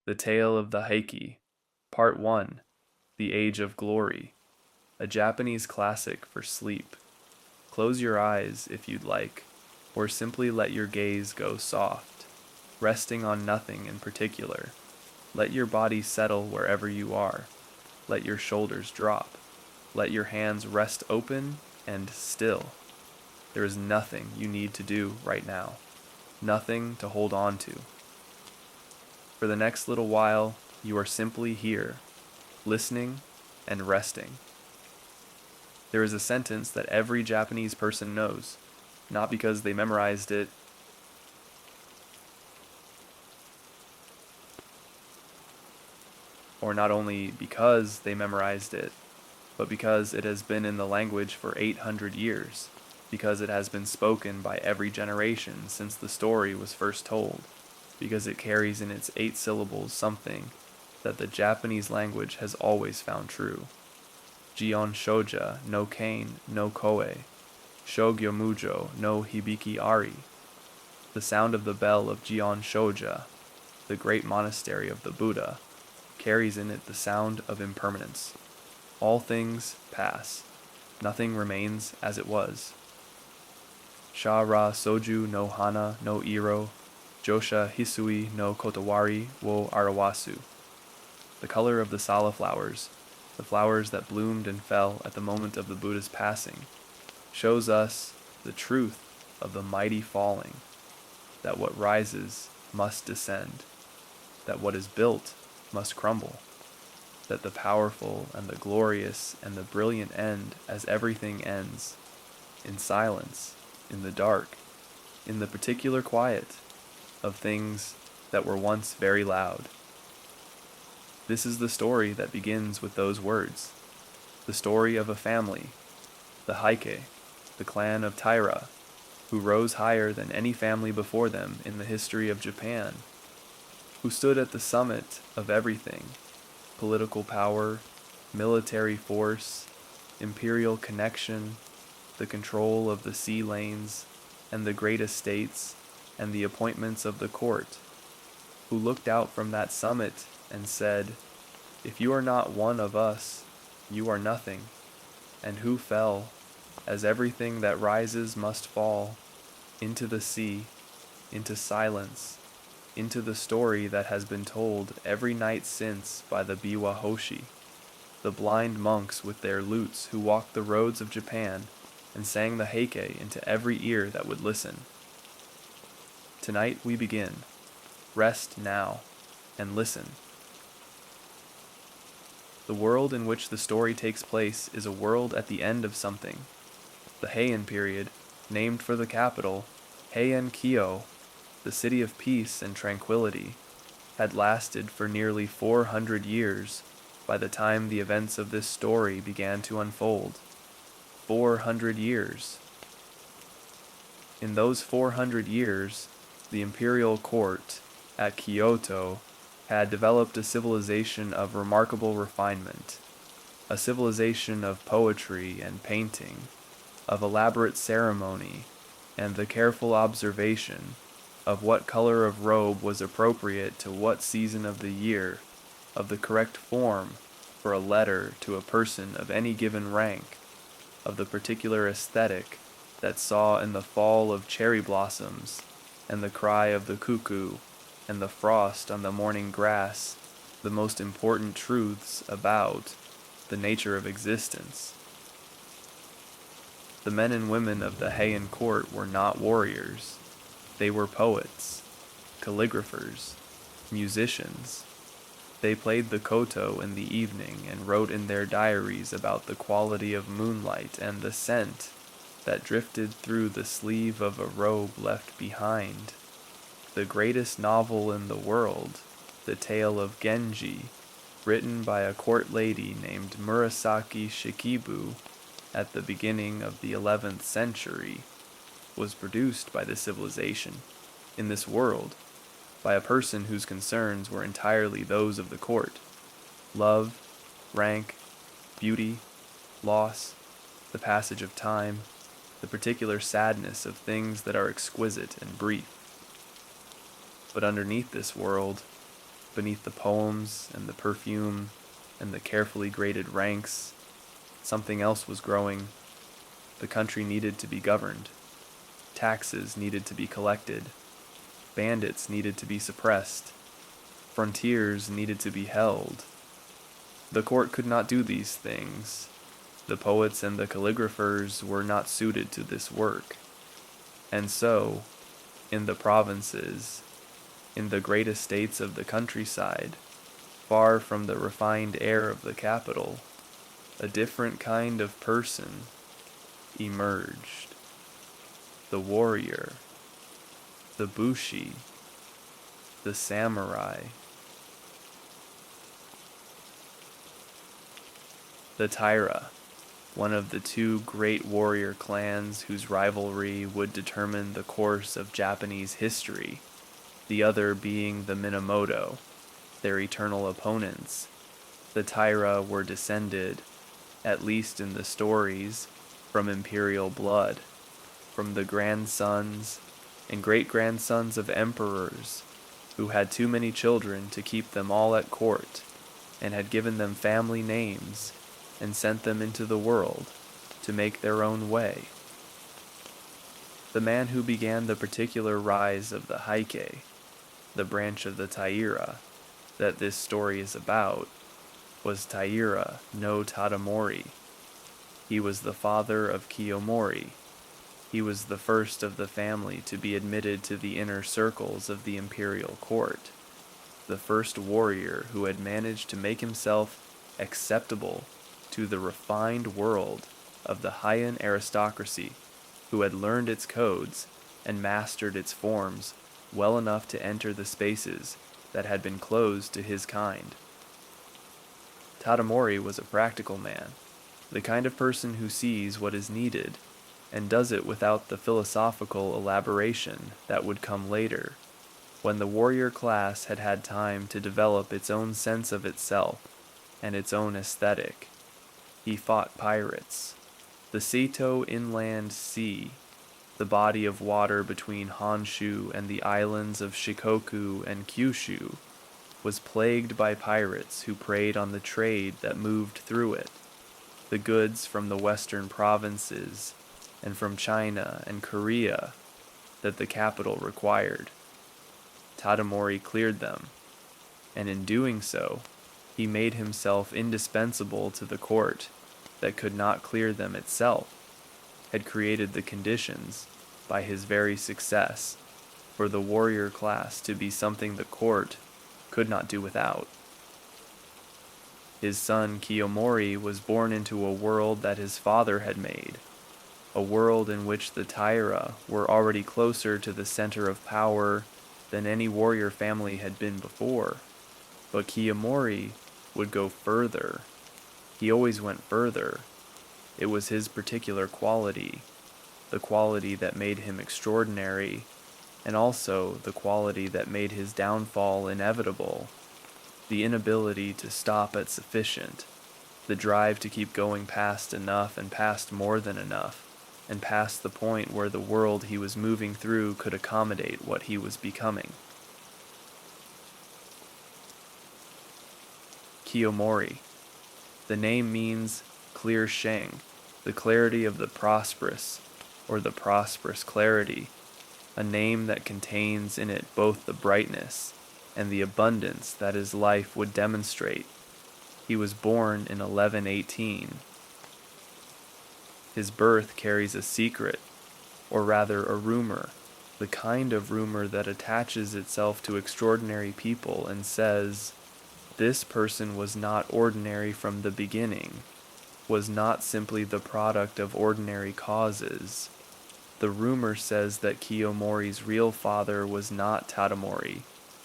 The Tale of the Heike, Part 1, The Age of Glory, a Japanese classic for sleep. Close your eyes if you'd like, or simply let your gaze go soft, resting on nothing in particular. Let your body settle wherever you are. Let your shoulders drop. Let your hands rest open and still. There is nothing you need to do right now, nothing to hold on to. For the next little while, you are simply here, listening and resting. There is a sentence that every Japanese person knows, not because they memorized it, or not only because they memorized it, but because it has been in the language for 800 years, because it has been spoken by every generation since the story was first told, because it carries in its 8 syllables something that the Japanese language has always found true. Gion Shoja no kane no koe, shogyomujo no hibiki ari. The sound of the bell of Gion Shoja, the great monastery of the Buddha, carries in it the sound of impermanence. All things pass. Nothing remains as it was. Sha-ra soju no hana no iro, josha hisui no kotowari wo arawasu. The color of the sala flowers, the flowers that bloomed and fell at the moment of the Buddha's passing, shows us the truth of the mighty falling, that what rises must descend, that what is built must crumble, that the powerful and the glorious and the brilliant end as everything ends, in silence, in the dark, in the particular quiet of things that were once very loud. This is the story that begins with those words, the story of a family, the Heike, the clan of Taira, who rose higher than any family before them in the history of Japan, who stood at the summit of everything, political power, military force, imperial connection, the control of the sea lanes, and the great estates, and the appointments of the court, who looked out from that summit and said, "If you are not one of us, you are nothing," and who fell, as everything that rises must fall, into the sea, into silence, into the story that has been told every night since by the Biwa Hoshi, the blind monks with their lutes who walked the roads of Japan and sang the Heike into every ear that would listen. Tonight we begin. Rest now, and listen. The world in which the story takes place is a world at the end of something. The Heian period, named for the capital, Heian Kyo, the city of peace and tranquility, had lasted for nearly 400 years by the time the events of this story began to unfold. 400 years. In those 400 years, the imperial court at Kyoto had developed a civilization of remarkable refinement, a civilization of poetry and painting, of elaborate ceremony, and the careful observation of what color of robe was appropriate to what season of the year, of the correct form for a letter to a person of any given rank, of the particular aesthetic that saw in the fall of cherry blossoms, and the cry of the cuckoo, and the frost on the morning grass, the most important truths about the nature of existence. The men and women of the Heian court were not warriors. They were poets, calligraphers, musicians. They played the koto in the evening and wrote in their diaries about the quality of moonlight and the scent that drifted through the sleeve of a robe left behind. The greatest novel in the world, the tale of Genji, written by a court lady named Murasaki Shikibu at the beginning of the 11th century, was produced by this civilization, in this world, by a person whose concerns were entirely those of the court: love, rank, beauty, loss, the passage of time, the particular sadness of things that are exquisite and brief. But underneath this world, Beneath the poems and the perfume and the carefully graded ranks, something else was growing. The country needed to be governed. Taxes needed to be collected. Bandits needed to be suppressed. Frontiers needed to be held. The court could not do these things. The poets and the calligraphers were not suited to this work. And so, in the provinces, in the great estates of the countryside, far from the refined air of the capital, a different kind of person emerged. The warrior, the bushi, the samurai. The Taira, one of the two great warrior clans whose rivalry would determine the course of Japanese history, the other being the Minamoto, their eternal opponents. The Taira were descended, at least in the stories, from imperial blood, from the grandsons and great-grandsons of emperors who had too many children to keep them all at court and had given them family names and sent them into the world to make their own way. The man who began the particular rise of the Heike, the branch of the Taira that this story is about, was Taira no Tadamori. He was the father of Kiyomori. He was the first of the family to be admitted to the inner circles of the imperial court, the first warrior who had managed to make himself acceptable to the refined world of the Heian aristocracy, who had learned its codes and mastered its forms well enough to enter the spaces that had been closed to his kind. Tadamori was a practical man, the kind of person who sees what is needed and does it without the philosophical elaboration that would come later, when the warrior class had had time to develop its own sense of itself and its own aesthetic. He fought pirates. The Seto inland sea, the body of water between Honshu and the islands of Shikoku and Kyushu, was plagued by pirates who preyed on the trade that moved through it, the goods from the western provinces and from China and Korea that the capital required. Tadamori cleared them, and in doing so, he made himself indispensable to the court that could not clear them itself, had created the conditions, by his very success, for the warrior class to be something the court could not do without. His son Kiyomori was born into a world that his father had made, a world in which the Taira were already closer to the center of power than any warrior family had been before. But Kiyomori would go further. He always went further. It was his particular quality, the quality that made him extraordinary, and also the quality that made his downfall inevitable, the inability to stop at sufficient, the drive to keep going past enough and past more than enough, and past the point where the world he was moving through could accommodate what he was becoming. Kiyomori. The name means clear sheng, the clarity of the prosperous, or the prosperous clarity, a name that contains in it both the brightness and the abundance that his life would demonstrate. He was born in 1118. His birth carries a secret, or rather a rumor, the kind of rumor that attaches itself to extraordinary people and says, this person was not ordinary from the beginning, was not simply the product of ordinary causes. The rumor says that Kiyomori's real father was not Tadamori,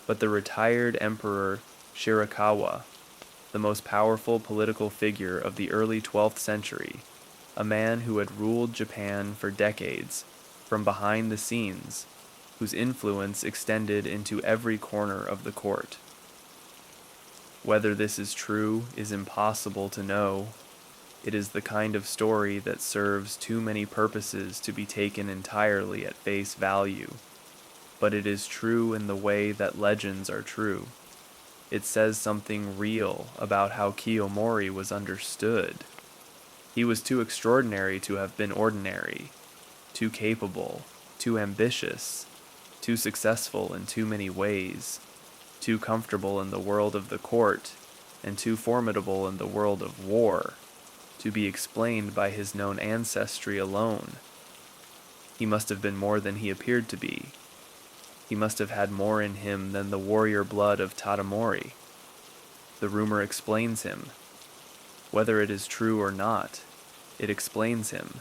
but the retired emperor Shirakawa, the most powerful political figure of the early 12th century, a man who had ruled Japan for decades, from behind the scenes, whose influence extended into every corner of the court. Whether this is true is impossible to know. It is the kind of story that serves too many purposes to be taken entirely at face value, but it is true in the way that legends are true. It says something real about how Kiyomori was understood. He was too extraordinary to have been ordinary, too capable, too ambitious, too successful in too many ways, too comfortable in the world of the court, and too formidable in the world of war, to be explained by his known ancestry alone. He must have been more than he appeared to be. He must have had more in him than the warrior blood of Tadamori. The rumor explains him. Whether it is true or not, it explains him.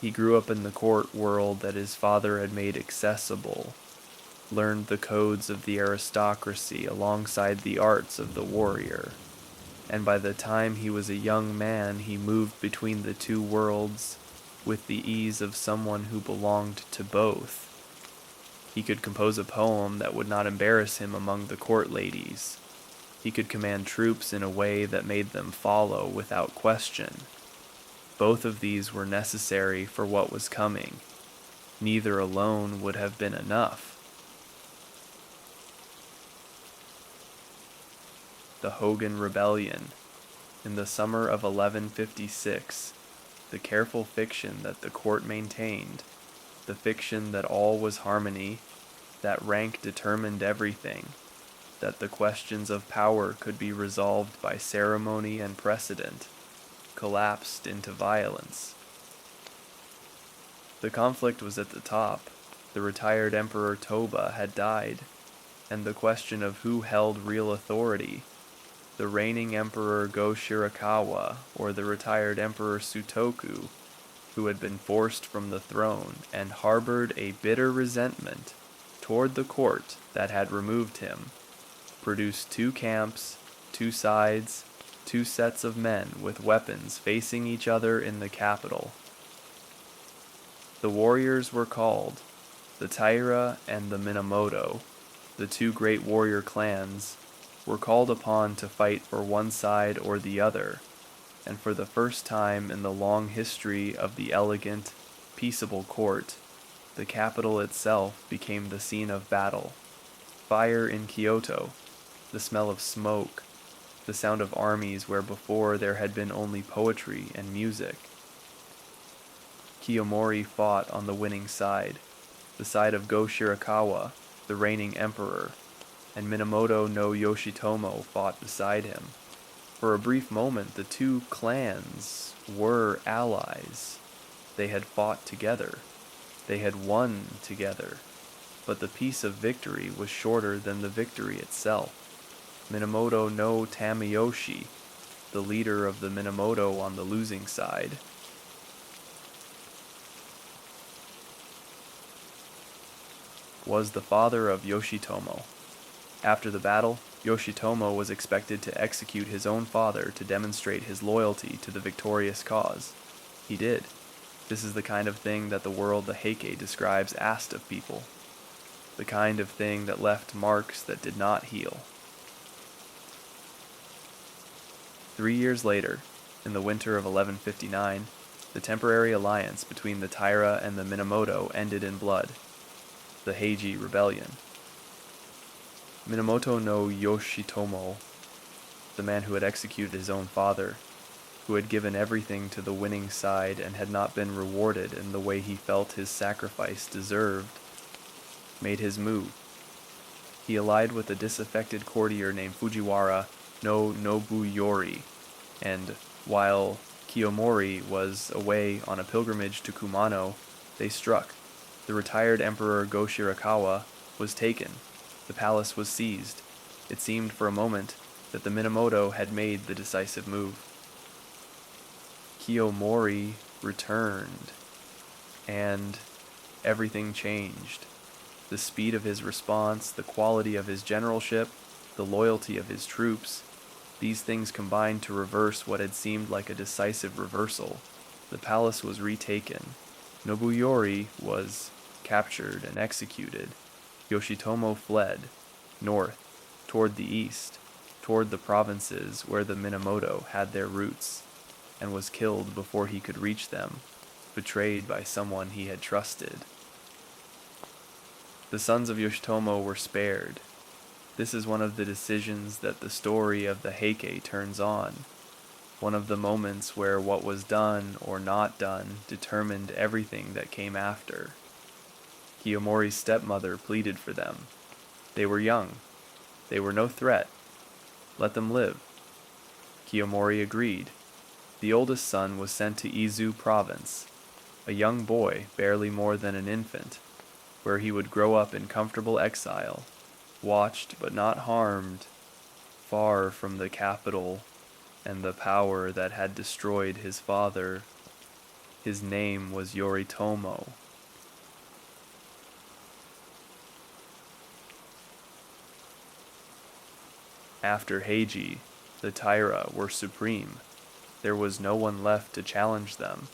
He grew up in the court world that his father had made accessible, learned the codes of the aristocracy alongside the arts of the warrior, and by the time he was a young man he moved between the two worlds with the ease of someone who belonged to both. He could compose a poem that would not embarrass him among the court ladies. He could command troops in a way that made them follow without question. Both of these were necessary for what was coming. Neither alone would have been enough. The Hogen Rebellion. In the summer of 1156, the careful fiction that the court maintained, the fiction that all was harmony, that rank determined everything, that the questions of power could be resolved by ceremony and precedent, collapsed into violence. The conflict was at the top. The retired Emperor Toba had died, and the question of who held real authority, the reigning Emperor Go-Shirakawa or the retired Emperor Sutoku, who had been forced from the throne and harbored a bitter resentment toward the court that had removed him, produced two camps, two sides, two sets of men with weapons facing each other in the capital. The warriors were called the Taira and the Minamoto, the two great warrior clans, were called upon to fight for one side or the other, and for the first time in the long history of the elegant, peaceable court, the capital itself became the scene of battle. Fire in Kyoto, the smell of smoke, the sound of armies where before there had been only poetry and music. Kiyomori fought on the winning side, the side of Go-Shirakawa, the reigning emperor, and Minamoto no Yoritomo fought beside him. For a brief moment, the two clans were allies. They had fought together. They had won together. But the peace of victory was shorter than the victory itself. Minamoto no Tamayoshi, the leader of the Minamoto on the losing side, was the father of Yoritomo. After the battle, Yoritomo was expected to execute his own father to demonstrate his loyalty to the victorious cause. He did. This is the kind of thing that the world the Heike describes asked of people. The kind of thing that left marks that did not heal. 3 years later, in the winter of 1159, the temporary alliance between the Taira and the Minamoto ended in blood. The Heiji Rebellion. Minamoto no Yoritomo, the man who had executed his own father, who had given everything to the winning side and had not been rewarded in the way he felt his sacrifice deserved, made his move. He allied with a disaffected courtier named Fujiwara no Nobuyori, and while Kiyomori was away on a pilgrimage to Kumano, they struck. The retired Emperor Go-Shirakawa was taken. The palace was seized. It seemed for a moment that the Minamoto had made the decisive move. Kiyomori returned, and everything changed. The speed of his response, the quality of his generalship, the loyalty of his troops, these things combined to reverse what had seemed like a decisive reversal. The palace was retaken. Nobuyori was captured and executed. Yoritomo fled, north, toward the east, toward the provinces where the Minamoto had their roots, and was killed before he could reach them, betrayed by someone he had trusted. The sons of Yoritomo were spared. This is one of the decisions that the story of the Heike turns on, one of the moments where what was done or not done determined everything that came after. Kiyomori's stepmother pleaded for them. They were young. They were no threat. Let them live. Kiyomori agreed. The oldest son was sent to Izu province, a young boy barely more than an infant, where he would grow up in comfortable exile, watched but not harmed, far from the capital and the power that had destroyed his father. His name was Yoritomo. After Heiji, the Taira were supreme. There was no one left to challenge them,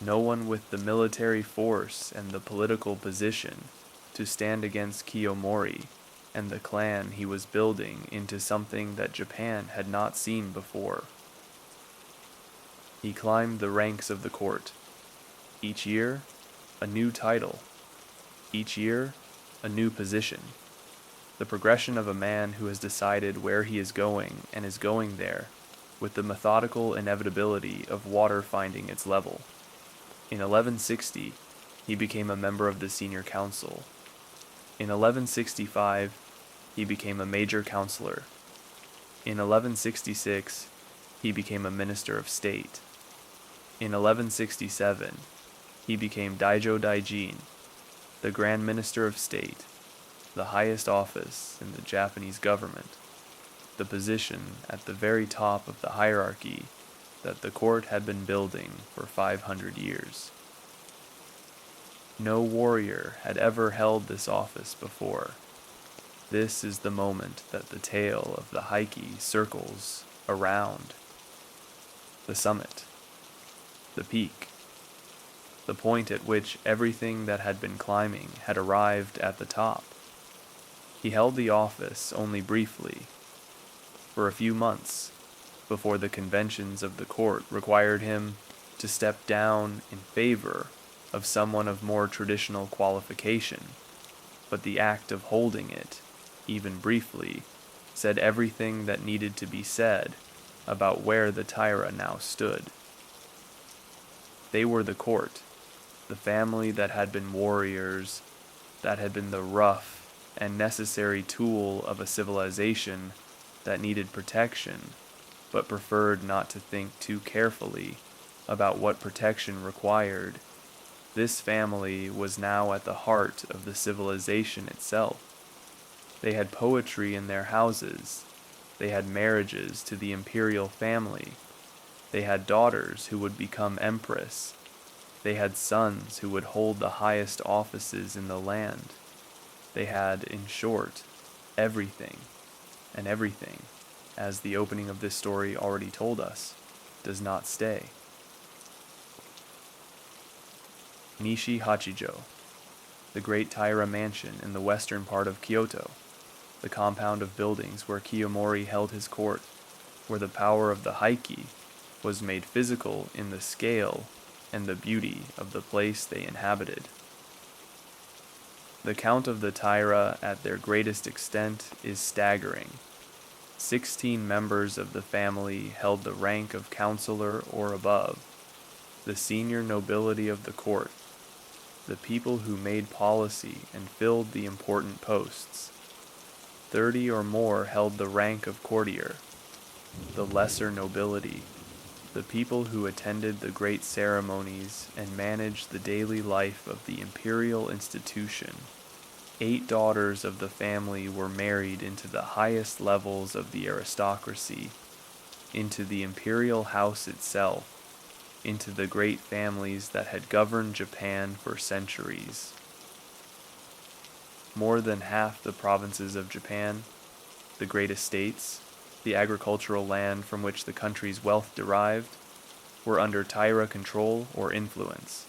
no one with the military force and the political position to stand against Kiyomori and the clan he was building into something that Japan had not seen before. He climbed the ranks of the court. Each year, a new title. Each year, a new position. The progression of a man who has decided where he is going and is going there, with the methodical inevitability of water finding its level. In 1160, he became a member of the senior council. In 1165, he became a major counselor. In 1166, he became a minister of state. In 1167, he became Daijo Daijin, the Grand Minister of State, the highest office in the Japanese government, the position at the very top of the hierarchy that the court had been building for 500 years. No warrior had ever held this office before. This is the moment that the tale of the Heike circles around. The summit, the peak, the point at which everything that had been climbing had arrived at the top. He held the office only briefly, for a few months, before the conventions of the court required him to step down in favor of someone of more traditional qualification, but the act of holding it, even briefly, said everything that needed to be said about where the Taira now stood. They were the court, the family that had been warriors, that had been the rough and necessary tool of a civilization that needed protection, but preferred not to think too carefully about what protection required. This family was now at the heart of the civilization itself. They had poetry in their houses. They had marriages to the imperial family. They had daughters who would become empress. They had sons who would hold the highest offices in the land. They had, in short, everything, and everything, as the opening of this story already told us, does not stay. Nishi Hachijo, the great Taira mansion in the western part of Kyoto, the compound of buildings where Kiyomori held his court, where the power of the Heike was made physical in the scale and the beauty of the place they inhabited. The count of the Taira at their greatest extent is staggering. 16 members of the family held the rank of counselor or above, the senior nobility of the court, the people who made policy and filled the important posts. 30 or more held the rank of courtier, the lesser nobility, the people who attended the great ceremonies and managed the daily life of the imperial institution. 8 daughters of the family were married into the highest levels of the aristocracy, into the imperial house itself, into the great families that had governed Japan for centuries. More than half the provinces of Japan, the great estates, the agricultural land from which the country's wealth derived, were under Taira control or influence.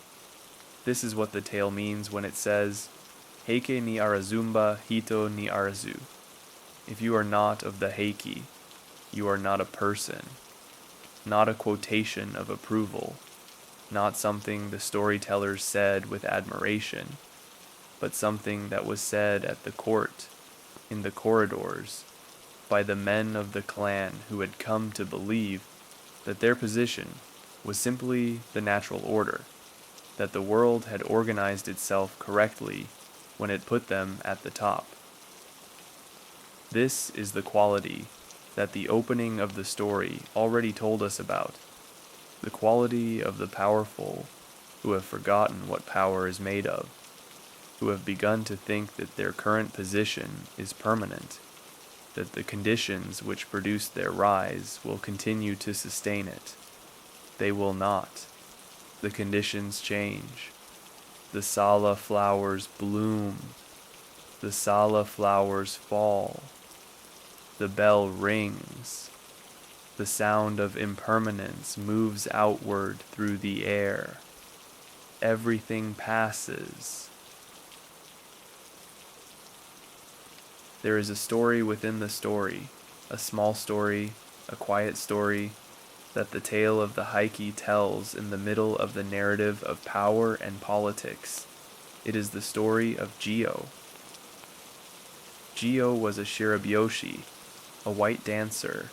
This is what the tale means when it says, Heike ni arazumba hito ni arazu. If you are not of the Heike, you are not a person, not a quotation of approval, not something the storytellers said with admiration, but something that was said at the court, in the corridors by the men of the clan who had come to believe that their position was simply the natural order, that the world had organized itself correctly when it put them at the top. This is the quality that the opening of the story already told us about, the quality of the powerful who have forgotten what power is made of, who have begun to think that their current position is permanent, that the conditions which produced their rise will continue to sustain it. They will not. The conditions change. The Sala flowers bloom. The Sala flowers fall. The bell rings. The sound of impermanence moves outward through the air. Everything passes. There is a story within the story, a small story, a quiet story, that the tale of the Heike tells in the middle of the narrative of power and politics. It is the story of Gio. Gio was a Shirabyoshi, a white dancer,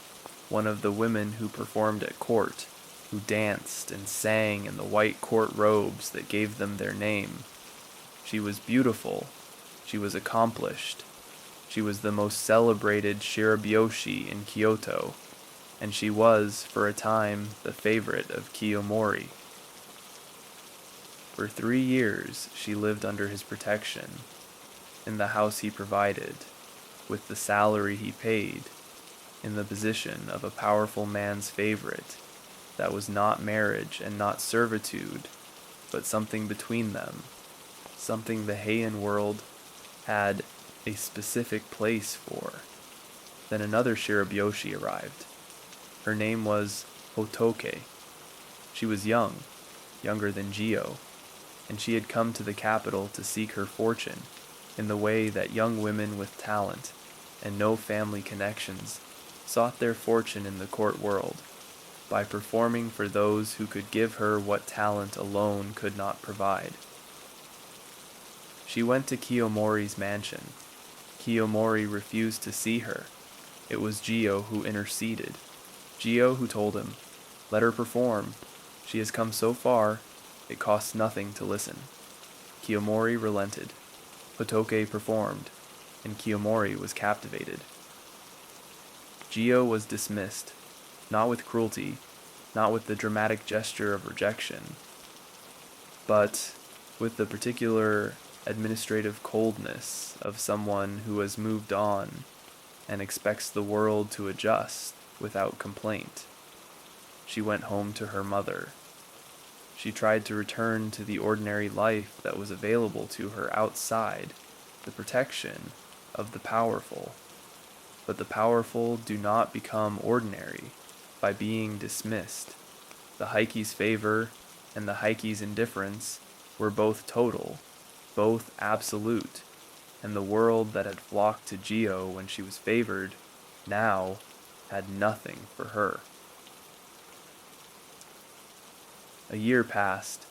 one of the women who performed at court, who danced and sang in the white court robes that gave them their name. She was beautiful. She was accomplished. She was the most celebrated Shirabyoshi in Kyoto, and she was, for a time, the favorite of Kiyomori. For 3 years she lived under his protection, in the house he provided, with the salary he paid, in the position of a powerful man's favorite, that was not marriage and not servitude, but something between them, something the Heian world had a specific place for. Then another Shirabyoshi arrived. Her name was Hotoke. She was young, younger than Gio, and she had come to the capital to seek her fortune in the way that young women with talent and no family connections sought their fortune in the court world, by performing for those who could give her what talent alone could not provide. She went to Kiyomori's mansion. Kiyomori refused to see her. It was Gio who interceded. Gio who told him, "Let her perform. She has come so far, it costs nothing to listen." Kiyomori relented. Hotoke performed, and Kiyomori was captivated. Gio was dismissed, not with cruelty, not with the dramatic gesture of rejection, but with the particular administrative coldness of someone who has moved on and expects the world to adjust without complaint. She went home to her mother. She tried to return to the ordinary life that was available to her outside the protection of the powerful. But the powerful do not become ordinary by being dismissed. The Heike's favor and the Heike's indifference were both total, both absolute, and the world that had flocked to Gio when she was favored now had nothing for her. A year passed.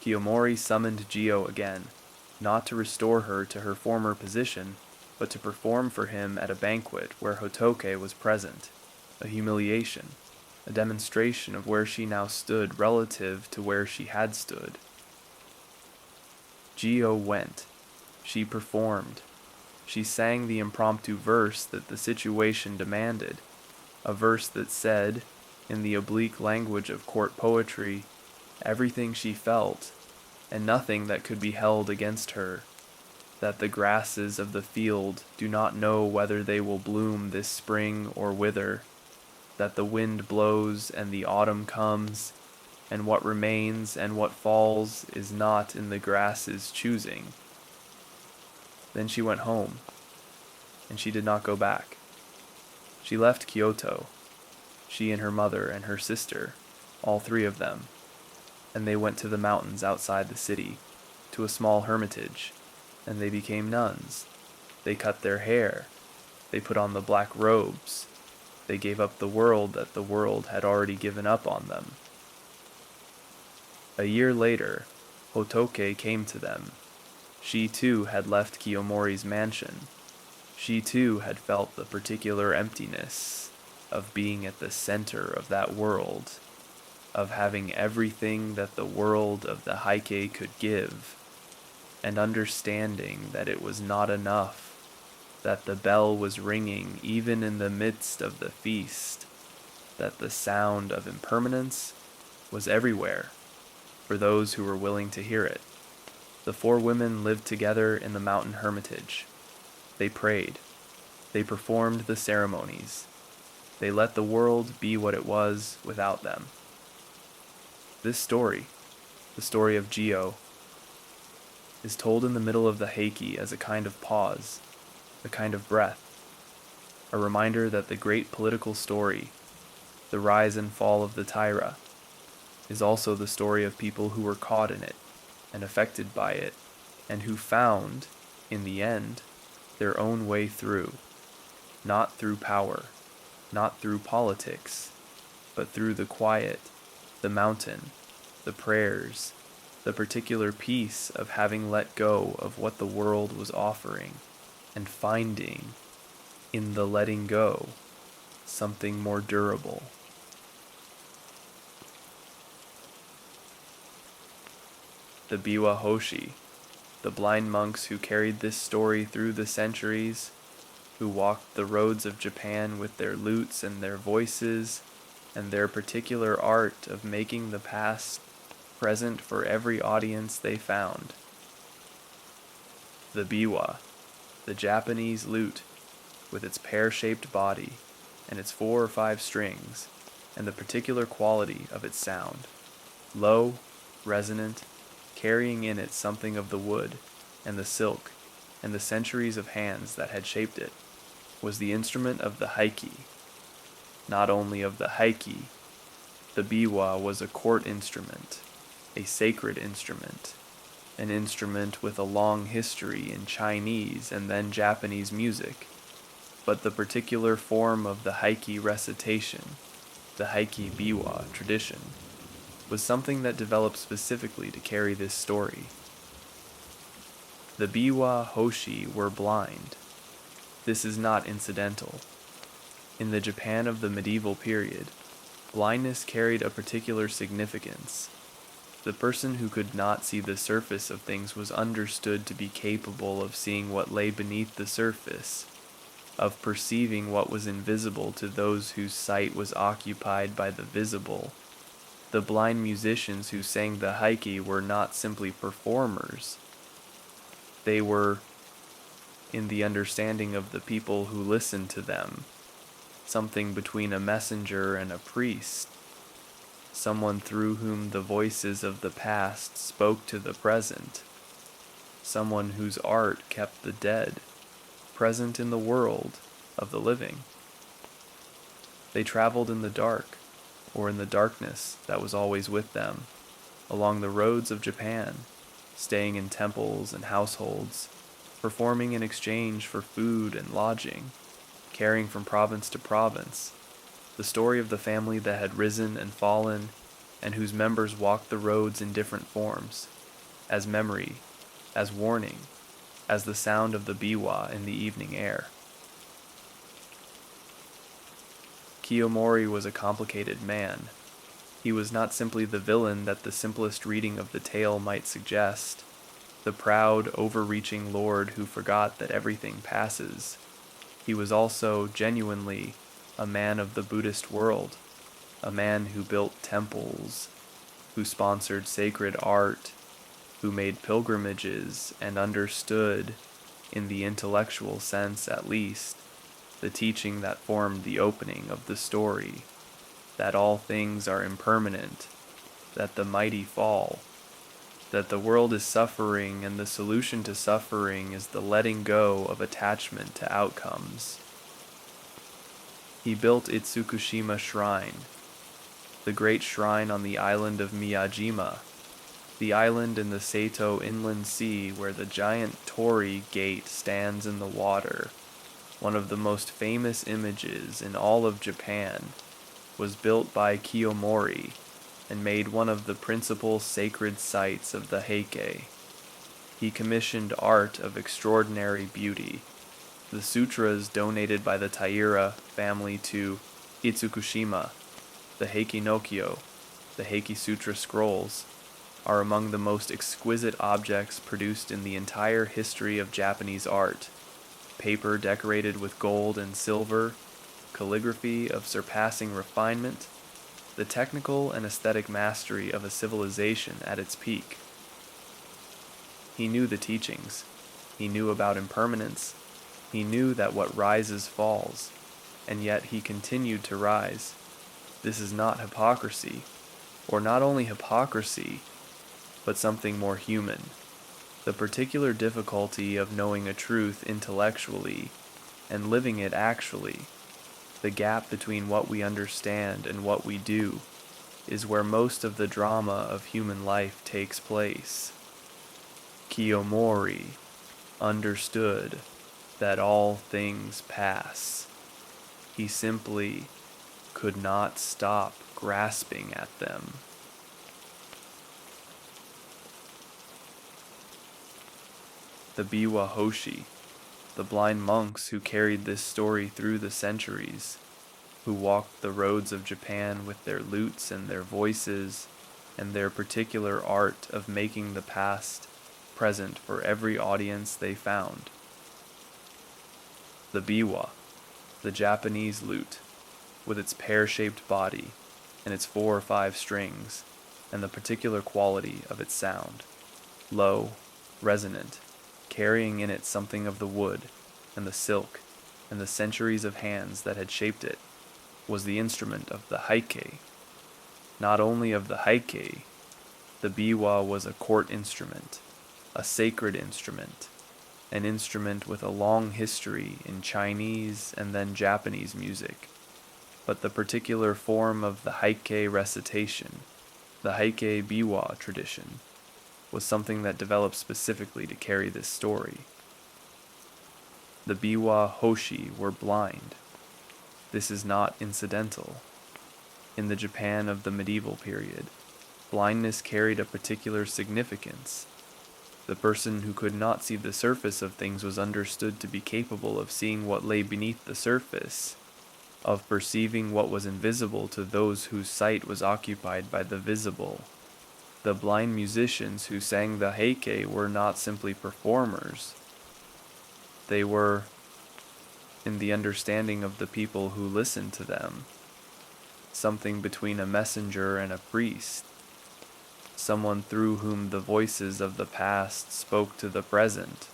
Kiyomori summoned Gio again, not to restore her to her former position, but to perform for him at a banquet where Hotoke was present, a humiliation, a demonstration of where she now stood relative to where she had stood. Gio went. She performed. She sang the impromptu verse that the situation demanded, a verse that said, in the oblique language of court poetry, everything she felt, and nothing that could be held against her, that the grasses of the field do not know whether they will bloom this spring or wither, that the wind blows and the autumn comes, and what remains and what falls is not in the grass's choosing. Then she went home, and she did not go back. She left Kyoto, she and her mother and her sister, all 3 of them, and they went to the mountains outside the city, to a small hermitage, and they became nuns. They cut their hair. They put on the black robes. They gave up the world that the world had already given up on them. A year later, Hotoke came to them. She too had left Kiyomori's mansion. She too had felt the particular emptiness of being at the center of that world, of having everything that the world of the Heike could give, and understanding that it was not enough, that the bell was ringing even in the midst of the feast, that the sound of impermanence was everywhere for those who were willing to hear it. The four women lived together in the mountain hermitage. They prayed. They performed the ceremonies. They let the world be what it was without them. This story, the story of Gio, is told in the middle of the Heike as a kind of pause, a kind of breath, a reminder that the great political story, the rise and fall of the Taira, is also the story of people who were caught in it and affected by it, and who found, in the end, their own way through, not through power, not through politics, but through the quiet, the mountain, the prayers, the particular peace of having let go of what the world was offering, and finding, in the letting go, something more durable. The Biwa Hoshi, the blind monks who carried this story through the centuries, who walked the roads of Japan with their lutes and their voices, and their particular art of making the past present for every audience they found. The Biwa, the Japanese lute, with its pear-shaped body, and its 4 or 5 strings, and the particular quality of its sound, low, resonant, carrying in it something of the wood, and the silk, and the centuries of hands that had shaped it, was the instrument of the Heike. Not only of the Heike, the Biwa was a court instrument, a sacred instrument, an instrument with a long history in Chinese and then Japanese music, but the particular form of the Heike recitation, the Heike Biwa tradition, was something that developed specifically to carry this story. The Biwa Hoshi were blind. This is not incidental. In the Japan of the medieval period, blindness carried a particular significance. The person who could not see the surface of things was understood to be capable of seeing what lay beneath the surface, of perceiving what was invisible to those whose sight was occupied by the visible. The blind musicians who sang the Heike were not simply performers. They were, in the understanding of the people who listened to them, something between a messenger and a priest, someone through whom the voices of the past spoke to the present, someone whose art kept the dead present in the world of the living. They traveled in the dark, or in the darkness that was always with them, along the roads of Japan, staying in temples and households, performing in exchange for food and lodging, carrying from province to province, the story of the family that had risen and fallen, and whose members walked the roads in different forms, as memory, as warning, as the sound of the biwa in the evening air. Kiyomori was a complicated man. He was not simply the villain that the simplest reading of the tale might suggest, the proud, overreaching lord who forgot that everything passes. He was also, genuinely, a man of the Buddhist world, a man who built temples, who sponsored sacred art, who made pilgrimages and understood, in the intellectual sense at least, the teaching that formed the opening of the story, that all things are impermanent, that the mighty fall, that the world is suffering and the solution to suffering is the letting go of attachment to outcomes. He built Itsukushima Shrine, the great shrine on the island of Miyajima, the island in the Seto inland sea where the giant torii gate stands in the water. One of the most famous images in all of Japan, was built by Kiyomori and made one of the principal sacred sites of the Heike. He commissioned art of extraordinary beauty, The sutras donated by the Taira family to Itsukushima, the Heike no Kyo, the Heike Sutra scrolls, are among the most exquisite objects produced in the entire history of Japanese art. Paper decorated with gold and silver, calligraphy of surpassing refinement, the technical and aesthetic mastery of a civilization at its peak. He knew the teachings. He knew about impermanence. He knew that what rises falls, and yet he continued to rise. This is not hypocrisy, or not only hypocrisy, but something more human. The particular difficulty of knowing a truth intellectually and living it actually, the gap between what we understand and what we do, is where most of the drama of human life takes place. Kiyomori understood that all things pass. He simply could not stop grasping at them. The Biwa Hoshi, the blind monks who carried this story through the centuries, who walked the roads of Japan with their lutes and their voices and their particular art of making the past present for every audience they found. The Biwa, the Japanese lute, with its pear-shaped body and its 4 or 5 strings, and the particular quality of its sound, low, resonant, carrying in it something of the wood and the silk and the centuries of hands that had shaped it, was the instrument of the Heike. Not only of the Heike, the Biwa was a court instrument, a sacred instrument, an instrument with a long history in Chinese and then Japanese music. But the particular form of the Heike recitation, the Heike Biwa tradition, was something that developed specifically to carry this story. The Biwa Hoshi were blind. This is not incidental. In the Japan of the medieval period, blindness carried a particular significance. The person who could not see the surface of things was understood to be capable of seeing what lay beneath the surface, of perceiving what was invisible to those whose sight was occupied by the visible. The blind musicians who sang the Heike were not simply performers. They were, in the understanding of the people who listened to them, something between a messenger and a priest, someone through whom the voices of the past spoke to the present,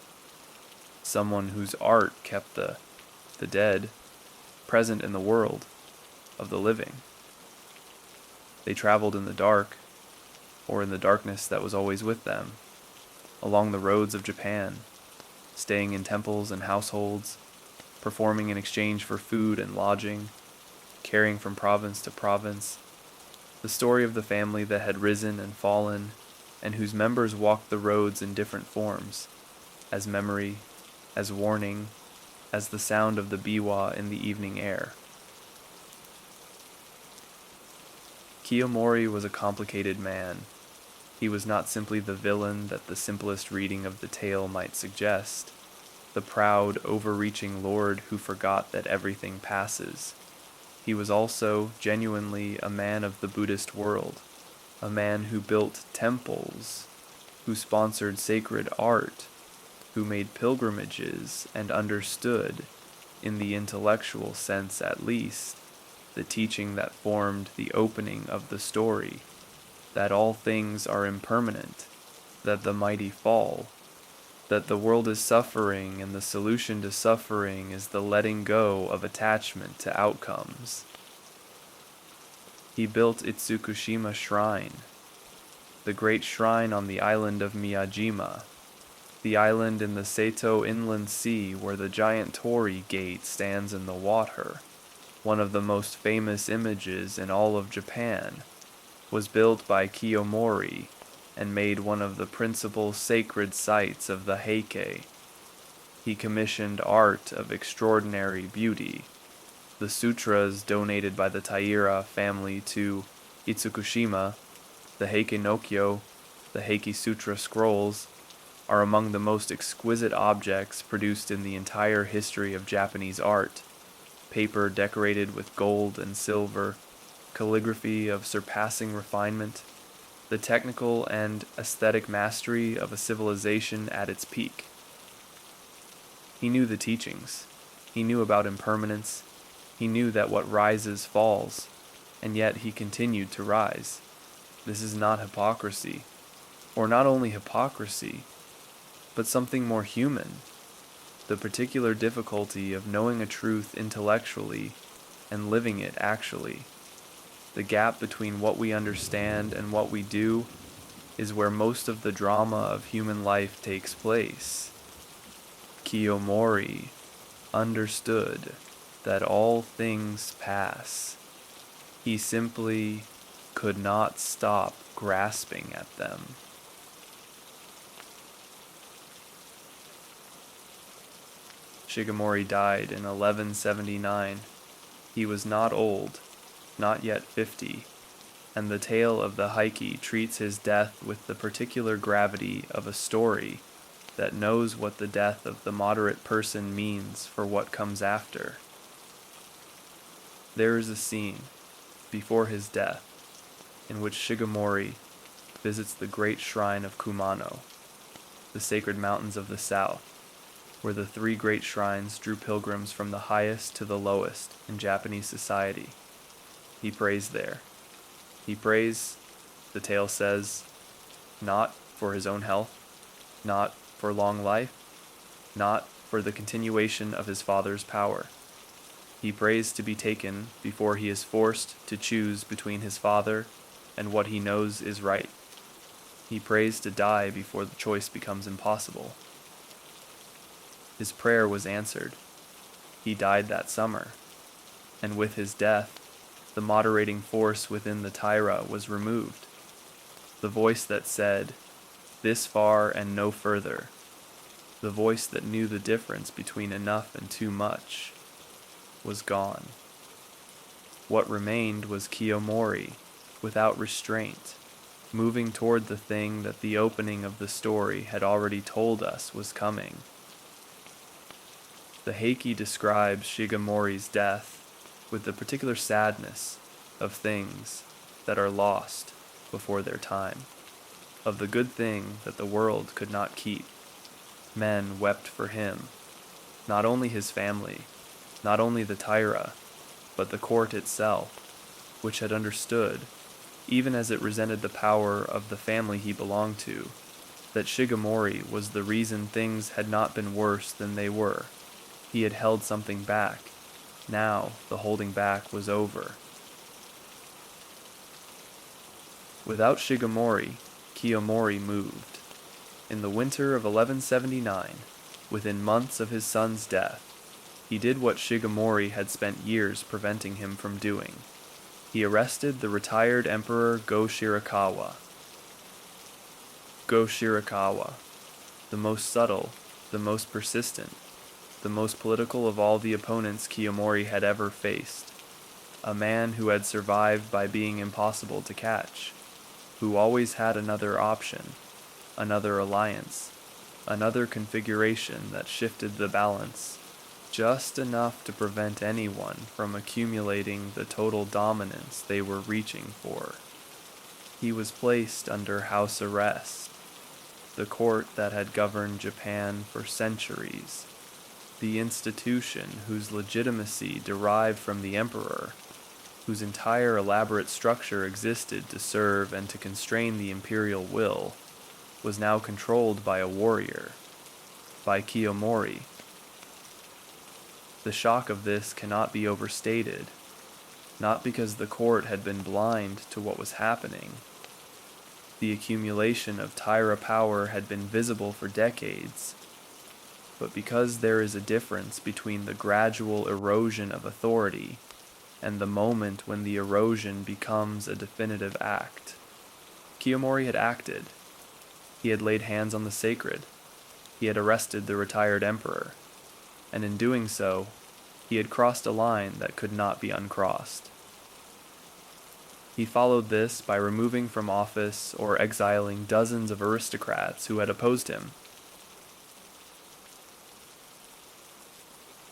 someone whose art kept the dead present in the world of the living. They traveled in the dark, or in the darkness that was always with them, along the roads of Japan, staying in temples and households, performing in exchange for food and lodging, carrying from province to province, the story of the family that had risen and fallen, and whose members walked the roads in different forms, as memory, as warning, as the sound of the biwa in the evening air. Kiyomori was a complicated man. He was not simply the villain that the simplest reading of the tale might suggest, the proud, overreaching lord who forgot that everything passes. He was also, genuinely, a man of the Buddhist world, a man who built temples, who sponsored sacred art, who made pilgrimages and understood, in the intellectual sense at least, the teaching that formed the opening of the story, that all things are impermanent, that the mighty fall, that the world is suffering and the solution to suffering is the letting go of attachment to outcomes. He built Itsukushima Shrine, the great shrine on the island of Miyajima, the island in the Seto inland sea where the giant torii gate stands in the water, one of the most famous images in all of Japan, was built by Kiyomori and made one of the principal sacred sites of the Heike. He commissioned art of extraordinary beauty. The sutras donated by the Taira family to Itsukushima, the Heike no Kyo, the Heike Sutra scrolls, are among the most exquisite objects produced in the entire history of Japanese art. Paper decorated with gold and silver, calligraphy of surpassing refinement, the technical and aesthetic mastery of a civilization at its peak. He knew the teachings. He knew about impermanence. He knew that what rises falls, and yet he continued to rise. This is not hypocrisy, or not only hypocrisy, but something more human. The particular difficulty of knowing a truth intellectually and living it actually. The gap between what we understand and what we do is where most of the drama of human life takes place. Kiyomori understood that all things pass. He simply could not stop grasping at them. Shigemori died in 1179. He was not old, not yet 50, and the tale of the Heike treats his death with the particular gravity of a story that knows what the death of the moderate person means for what comes after. There is a scene, before his death, in which Shigemori visits the great shrine of Kumano, the sacred mountains of the south, where the three great shrines drew pilgrims from the highest to the lowest in Japanese society. He prays there. He prays, the tale says, not for his own health, not for long life, not for the continuation of his father's power. He prays to be taken before he is forced to choose between his father and what he knows is right. He prays to die before the choice becomes impossible. His prayer was answered. He died that summer, and with his death, the moderating force within the Taira was removed. The voice that said, "This far and no further," the voice that knew the difference between enough and too much, was gone. What remained was Kiyomori, without restraint, moving toward the thing that the opening of the story had already told us was coming. The Heike describes Shigemori's death with the particular sadness of things that are lost before their time, of the good thing that the world could not keep. Men wept for him, not only his family, not only the Taira, but the court itself, which had understood, even as it resented the power of the family he belonged to, that Shigemori was the reason things had not been worse than they were. He had held something back. Now the holding back was over. Without Shigemori, Kiyomori moved. In the winter of 1179, within months of his son's death, he did what Shigemori had spent years preventing him from doing. He arrested the retired emperor Go-Shirakawa. Go-Shirakawa, the most subtle, the most persistent, the most political of all the opponents Kiyomori had ever faced, a man who had survived by being impossible to catch, who always had another option, another alliance, another configuration that shifted the balance, just enough to prevent anyone from accumulating the total dominance they were reaching for. He was placed under house arrest, the court that had governed Japan for centuries, the institution whose legitimacy derived from the emperor, whose entire elaborate structure existed to serve and to constrain the imperial will, was now controlled by a warrior, by Kiyomori. The shock of this cannot be overstated, not because the court had been blind to what was happening. The accumulation of Taira power had been visible for decades, but because there is a difference between the gradual erosion of authority and the moment when the erosion becomes a definitive act. Kiyomori had acted. He had laid hands on the sacred. He had arrested the retired emperor, and in doing so, he had crossed a line that could not be uncrossed. He followed this by removing from office or exiling dozens of aristocrats who had opposed him,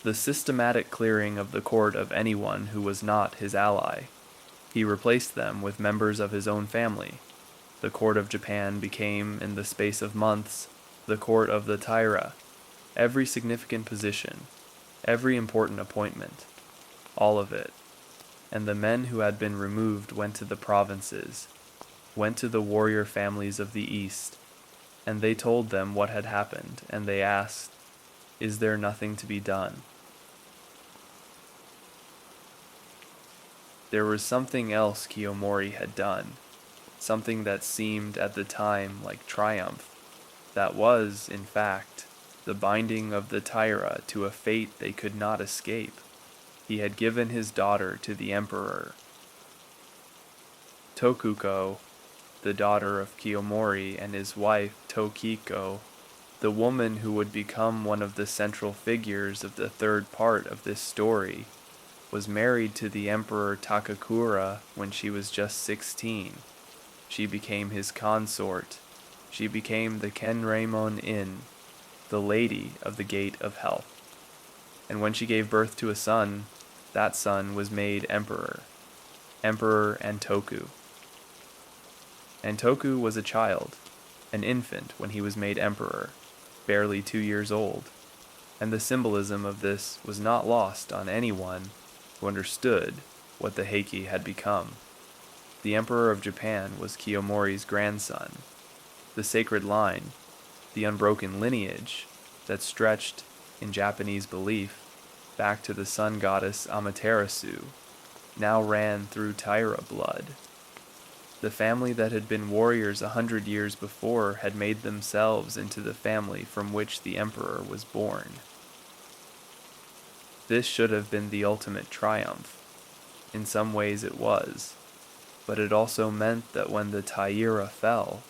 The systematic clearing of the court of anyone who was not his ally. He replaced them with members of his own family. The court of Japan became, in the space of months, the court of the Taira. Every significant position, every important appointment, all of it. And the men who had been removed went to the provinces, went to the warrior families of the East, and they told them what had happened, and they asked, "Is there nothing to be done?" There was something else Kiyomori had done, something that seemed at the time like triumph, that was, in fact, the binding of the Taira to a fate they could not escape. He had given his daughter to the emperor. Tokuko, the daughter of Kiyomori, and his wife Tokiko, the woman who would become one of the central figures of the third part of this story, was married to the Emperor Takakura when she was just 16. She became his consort. She became the Kenreimon Inn, the Lady of the Gate of Health. And when she gave birth to a son, that son was made emperor, Emperor Antoku. Antoku was a child, an infant when he was made emperor, barely 2 years old, and the symbolism of this was not lost on anyone who understood what the Heike had become. The Emperor of Japan was Kiyomori's grandson. The sacred line, the unbroken lineage that stretched, in Japanese belief, back to the sun goddess Amaterasu, now ran through Taira blood. The family that had been warriors 100 years before had made themselves into the family from which the emperor was born. This should have been the ultimate triumph. In some ways it was, but it also meant that when the Taira fell,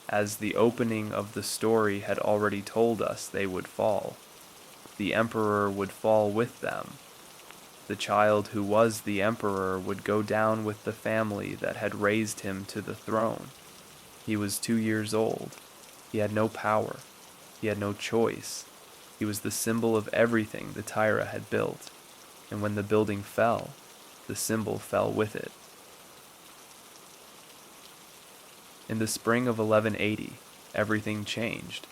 as the opening of the story had already told us they would fall, the emperor would fall with them. The child who was the emperor would go down with the family that had raised him to the throne. He was 2 years old. He had no power. He had no choice. He was the symbol of everything the Taira had built, and when the building fell, the symbol fell with it. In the spring of 1180, everything changed.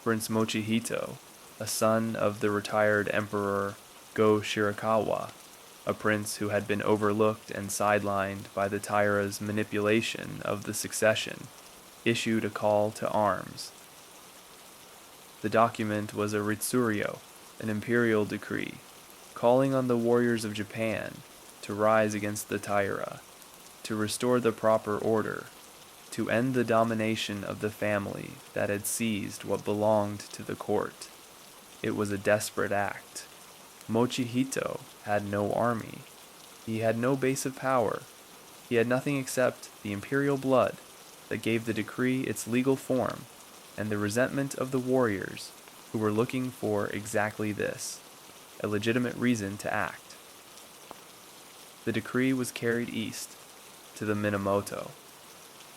Prince Mochihito, a son of the retired Emperor Go-Shirakawa, a prince who had been overlooked and sidelined by the Taira's manipulation of the succession, issued a call to arms. The document was a ritsuryo, an imperial decree, calling on the warriors of Japan to rise against the Taira, to restore the proper order, to end the domination of the family that had seized what belonged to the court. It was a desperate act. Mochihito had no army. He had no base of power. He had nothing except the imperial blood that gave the decree its legal form, and the resentment of the warriors who were looking for exactly this, a legitimate reason to act. The decree was carried east to the Minamoto,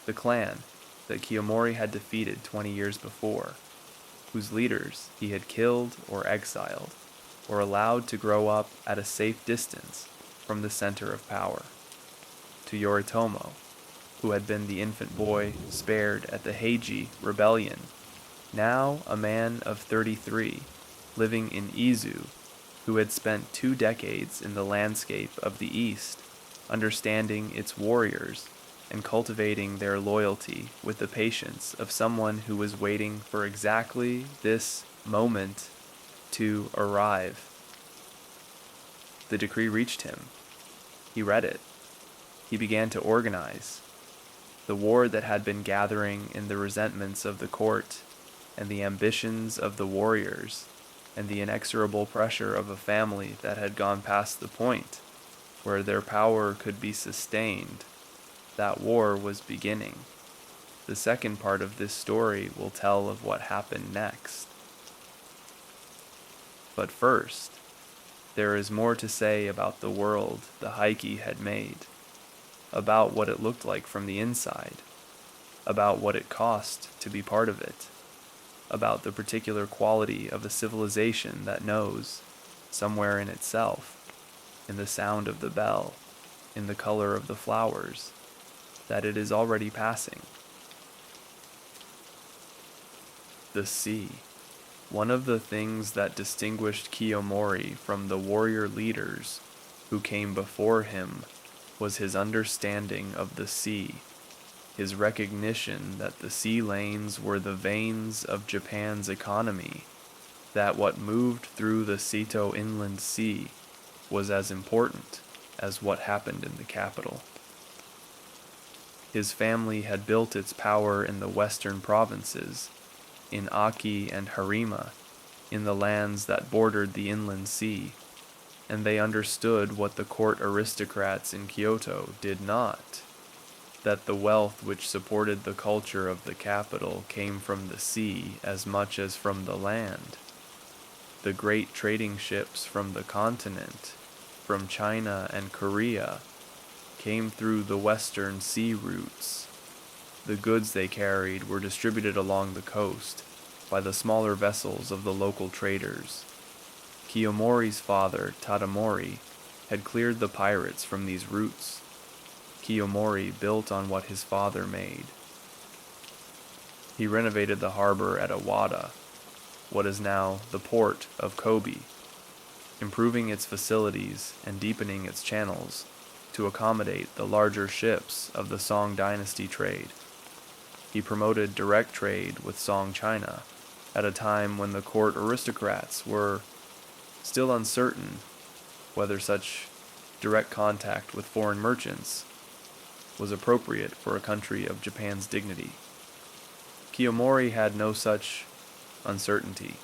the clan that Kiyomori had defeated 20 years before, whose leaders he had killed or exiled, or allowed to grow up at a safe distance from the center of power, to Yoritomo, who had been the infant boy spared at the Heiji rebellion, now a man of 33, living in Izu, who had spent 2 decades in the landscape of the East, understanding its warriors and cultivating their loyalty with the patience of someone who was waiting for exactly this moment to arrive. The decree reached him. He read it. He began to organize. The war that had been gathering in the resentments of the court, and the ambitions of the warriors, and the inexorable pressure of a family that had gone past the point where their power could be sustained, that war was beginning. The second part of this story will tell of what happened next. But first, there is more to say about the world the Heike had made, about what it looked like from the inside, about what it cost to be part of it, about the particular quality of a civilization that knows, somewhere in itself, in the sound of the bell, in the color of the flowers, that it is already passing. The sea. One of the things that distinguished Kiyomori from the warrior leaders who came before him was his understanding of the sea, his recognition that the sea lanes were the veins of Japan's economy, that what moved through the Seto Inland Sea was as important as what happened in the capital. His family had built its power in the western provinces, in Aki and Harima, in the lands that bordered the inland sea, and they understood what the court aristocrats in Kyoto did not, that the wealth which supported the culture of the capital came from the sea as much as from the land. The great trading ships from the continent, from China and Korea, came through the western sea routes. The goods they carried were distributed along the coast by the smaller vessels of the local traders. Kiyomori's father, Tadamori, had cleared the pirates from these routes. Kiyomori built on what his father made. He renovated the harbor at Awada, what is now the port of Kobe, improving its facilities and deepening its channels to accommodate the larger ships of the Song dynasty trade. He promoted direct trade with Song China at a time when the court aristocrats were still uncertain whether such direct contact with foreign merchants was appropriate for a country of Japan's dignity. Kiyomori had no such uncertainty.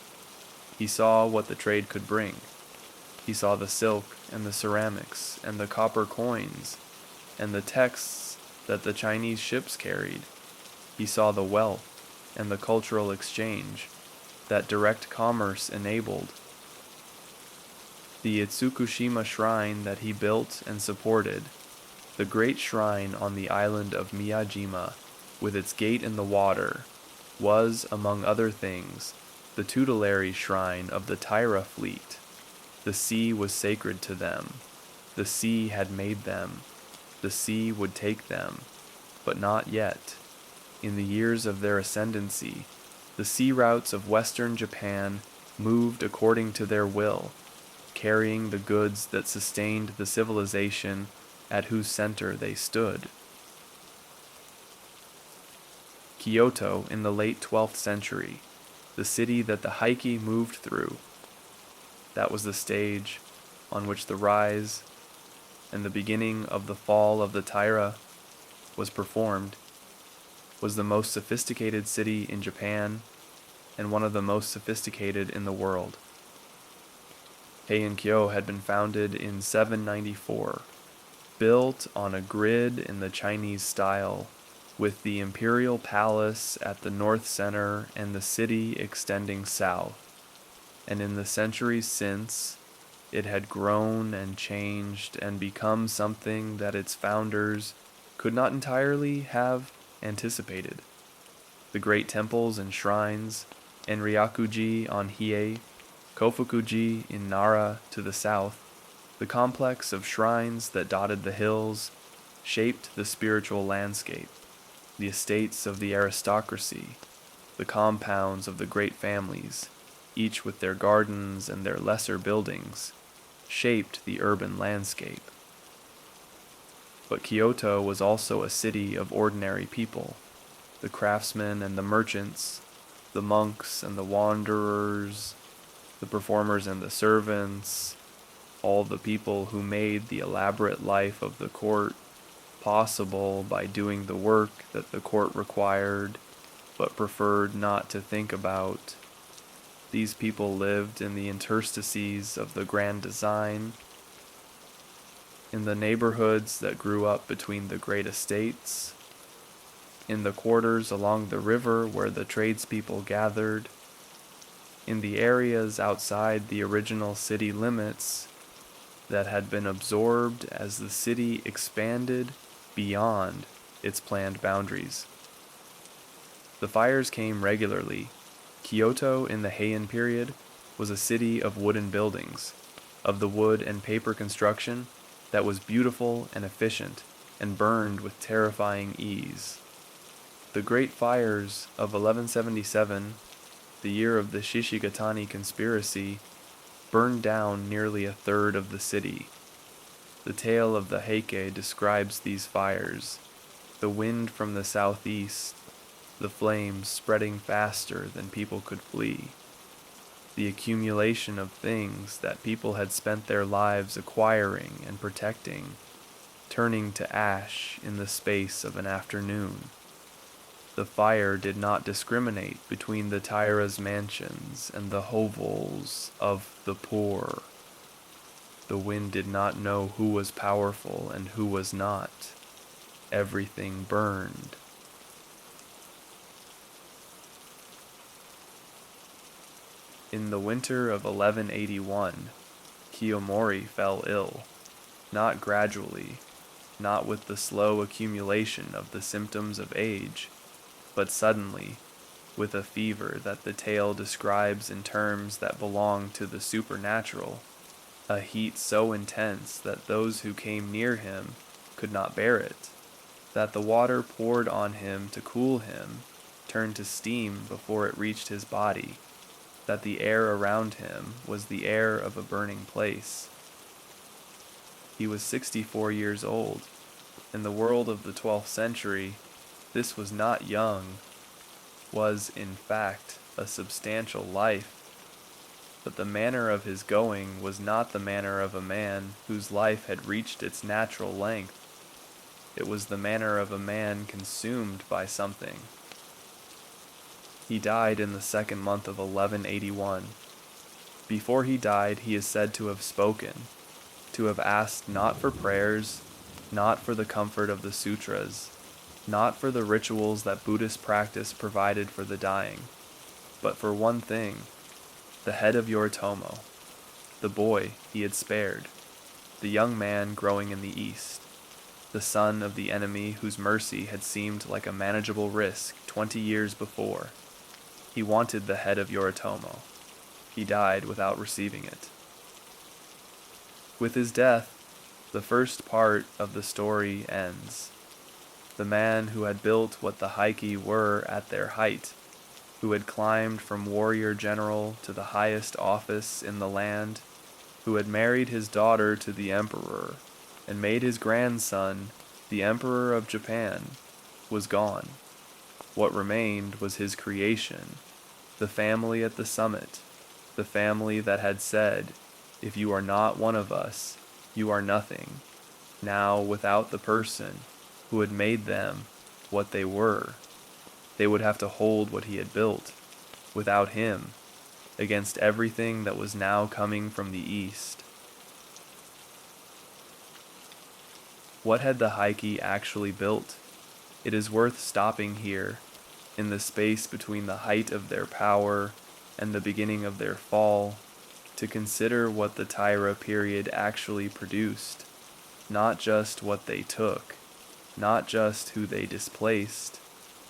He saw what the trade could bring. He saw the silk and the ceramics and the copper coins and the texts that the Chinese ships carried. He saw the wealth and the cultural exchange that direct commerce enabled. The Itsukushima shrine that he built and supported, the great shrine on the island of Miyajima, with its gate in the water, was, among other things, the tutelary shrine of the Taira fleet. The sea was sacred to them. The sea had made them. The sea would take them, but not yet. In the years of their ascendancy, the sea routes of western Japan moved according to their will, carrying the goods that sustained the civilization at whose center they stood. Kyoto in the late 12th century, the city that the Heike moved through, that was the stage on which the rise and the beginning of the fall of the Taira was performed, was the most sophisticated city in Japan and one of the most sophisticated in the world. Heian had been founded in 794, built on a grid in the Chinese style, with the imperial palace at the north center and the city extending south. And in the centuries since, it had grown and changed and become something that its founders could not entirely have anticipated. The great temples and shrines, Enryakuji on Hiei, Kofukuji in Nara to the south, the complex of shrines that dotted the hills, shaped the spiritual landscape. The estates of the aristocracy, the compounds of the great families, each with their gardens and their lesser buildings, shaped the urban landscape. But Kyoto was also a city of ordinary people, the craftsmen and the merchants, the monks and the wanderers, the performers and the servants, all the people who made the elaborate life of the court possible by doing the work that the court required, but preferred not to think about. These people lived in the interstices of the grand design, in the neighborhoods that grew up between the great estates, in the quarters along the river where the tradespeople gathered, in the areas outside the original city limits that had been absorbed as the city expanded beyond its planned boundaries. The fires came regularly. Kyoto in the Heian period was a city of wooden buildings. of the wood and paper construction that was beautiful and efficient and burned with terrifying ease. The great fires of 1177, the year of the Shishigadani conspiracy, burned down nearly a third of the city. The tale of the Heike describes these fires, the wind from the southeast, the flames spreading faster than people could flee, the accumulation of things that people had spent their lives acquiring and protecting, turning to ash in the space of an afternoon. The fire did not discriminate between the Taira's mansions and the hovels of the poor. The wind did not know who was powerful and who was not. Everything burned. In the winter of 1181, Kiyomori fell ill, not gradually, not with the slow accumulation of the symptoms of age, but suddenly, with a fever that the tale describes in terms that belong to the supernatural, a heat so intense that those who came near him could not bear it, that the water poured on him to cool him turned to steam before it reached his body, that the air around him was the air of a burning place. He was 64 years old. In the world of the 12th century, this was not young, was in fact a substantial life. But the manner of his going was not the manner of a man whose life had reached its natural length. It was the manner of a man consumed by something. He died in the second month of 1181. Before he died, he is said to have spoken, to have asked not for prayers, not for the comfort of the sutras, not for the rituals that Buddhist practice provided for the dying, but for one thing, the head of Yoritomo, the boy he had spared, the young man growing in the east, the son of the enemy whose mercy had seemed like a manageable risk 20 years before. He wanted the head of Yoritomo. He died without receiving it. With his death, the first part of the story ends. The man who had built what the Heike were at their height, who had climbed from warrior general to the highest office in the land, who had married his daughter to the emperor, and made his grandson the emperor of Japan, was gone. What remained was his creation, the family at the summit, the family that had said, "If you are not one of us, you are nothing," now without the person who had made them what they were. They would have to hold what he had built, without him, against everything that was now coming from the east. What had the Heike actually built? It is worth stopping here, in the space between the height of their power and the beginning of their fall, to consider what the Taira period actually produced, not just what they took, not just who they displaced,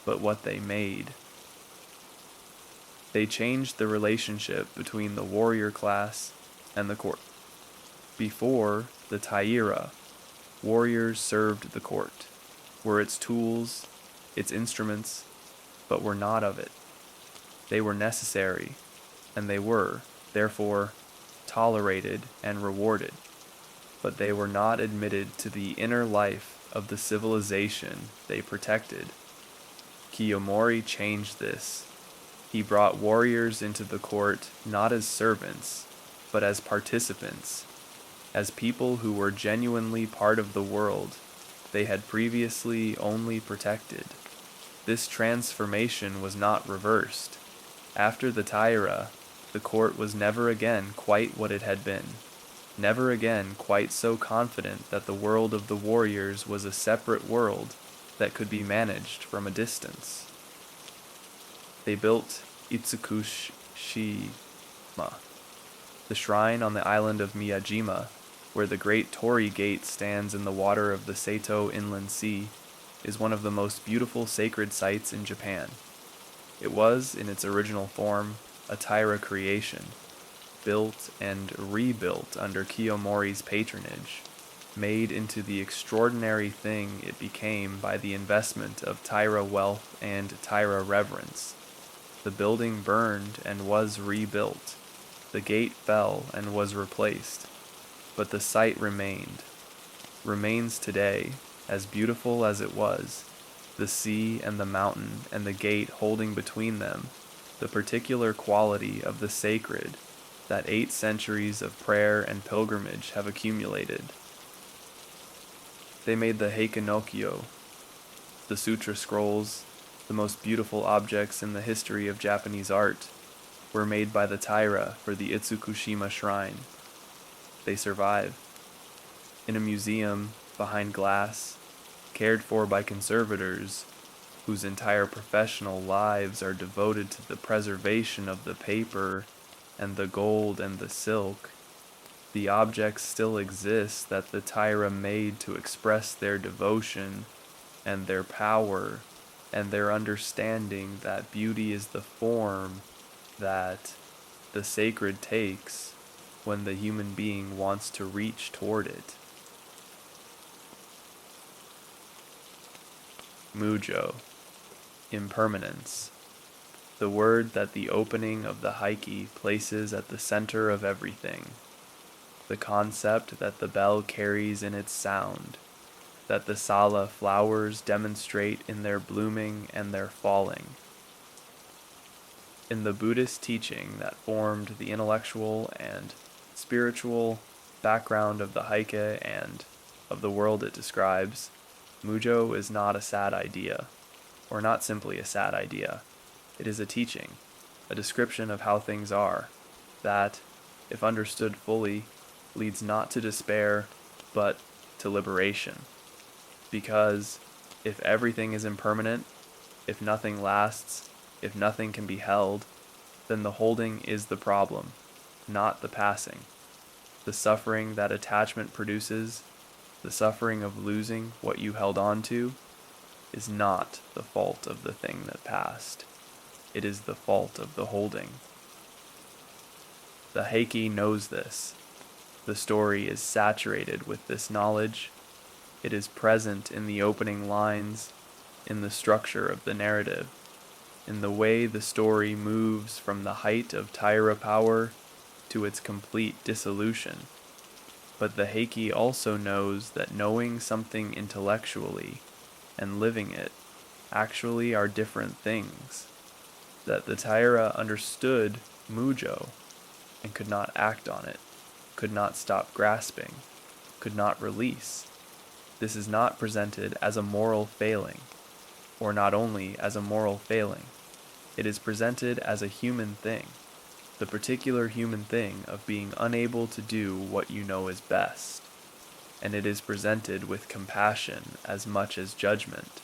but what they made. They changed the relationship between the warrior class and the court. Before the Taira, warriors served the court, were its tools, its instruments, but were not of it. They were necessary, and they were, therefore, tolerated and rewarded, but they were not admitted to the inner life of the civilization they protected. Kiyomori changed this. He brought warriors into the court not as servants, but as participants, as people who were genuinely part of the world they had previously only protected. This transformation was not reversed. After the Taira, the court was never again quite what it had been, never again quite so confident that the world of the warriors was a separate world that could be managed from a distance. They built Itsukushima, the shrine on the island of Miyajima, where the great torii gate stands in the water of the Seto inland sea, is one of the most beautiful sacred sites in Japan. It was, in its original form, a Taira creation. built and rebuilt under Kiyomori's patronage, made into the extraordinary thing it became by the investment of Taira wealth and Taira reverence. The building burned and was rebuilt. The gate fell and was replaced. But the site remains today, as beautiful as it was, the sea and the mountain and the gate holding between them the particular quality of the sacred that 8 centuries of prayer and pilgrimage have accumulated. They made the Heike no Kyo, the sutra scrolls, the most beautiful objects in the history of Japanese art, were made by the Taira for the Itsukushima shrine. They survive. In a museum, behind glass, cared for by conservators whose entire professional lives are devoted to the preservation of the paper and the gold and the silk, the objects still exist that the Taira made to express their devotion and their power and their understanding that beauty is the form that the sacred takes when the human being wants to reach toward it. Mujo, impermanence, the word that the opening of the Heike places at the center of everything, the concept that the bell carries in its sound, that the sala flowers demonstrate in their blooming and their falling. In the Buddhist teaching that formed the intellectual and spiritual background of the Heike and of the world it describes, Mujo is not a sad idea, or not simply a sad idea. It is a teaching, a description of how things are, that, if understood fully, leads not to despair, but to liberation. Because if everything is impermanent, if nothing lasts, if nothing can be held, then the holding is the problem, not the passing. The suffering that attachment produces, the suffering of losing what you held on to, is not the fault of the thing that passed. It is the fault of the holding. The Heike knows this. The story is saturated with this knowledge. It is present in the opening lines, in the structure of the narrative, in the way the story moves from the height of Taira power to its complete dissolution. But the Heike also knows that knowing something intellectually and living it actually are different things, that the Taira understood Mujo and could not act on it, could not stop grasping, could not release. This is not presented as a moral failing, or not only as a moral failing, it is presented as a human thing, the particular human thing of being unable to do what you know is best, and it is presented with compassion as much as judgment.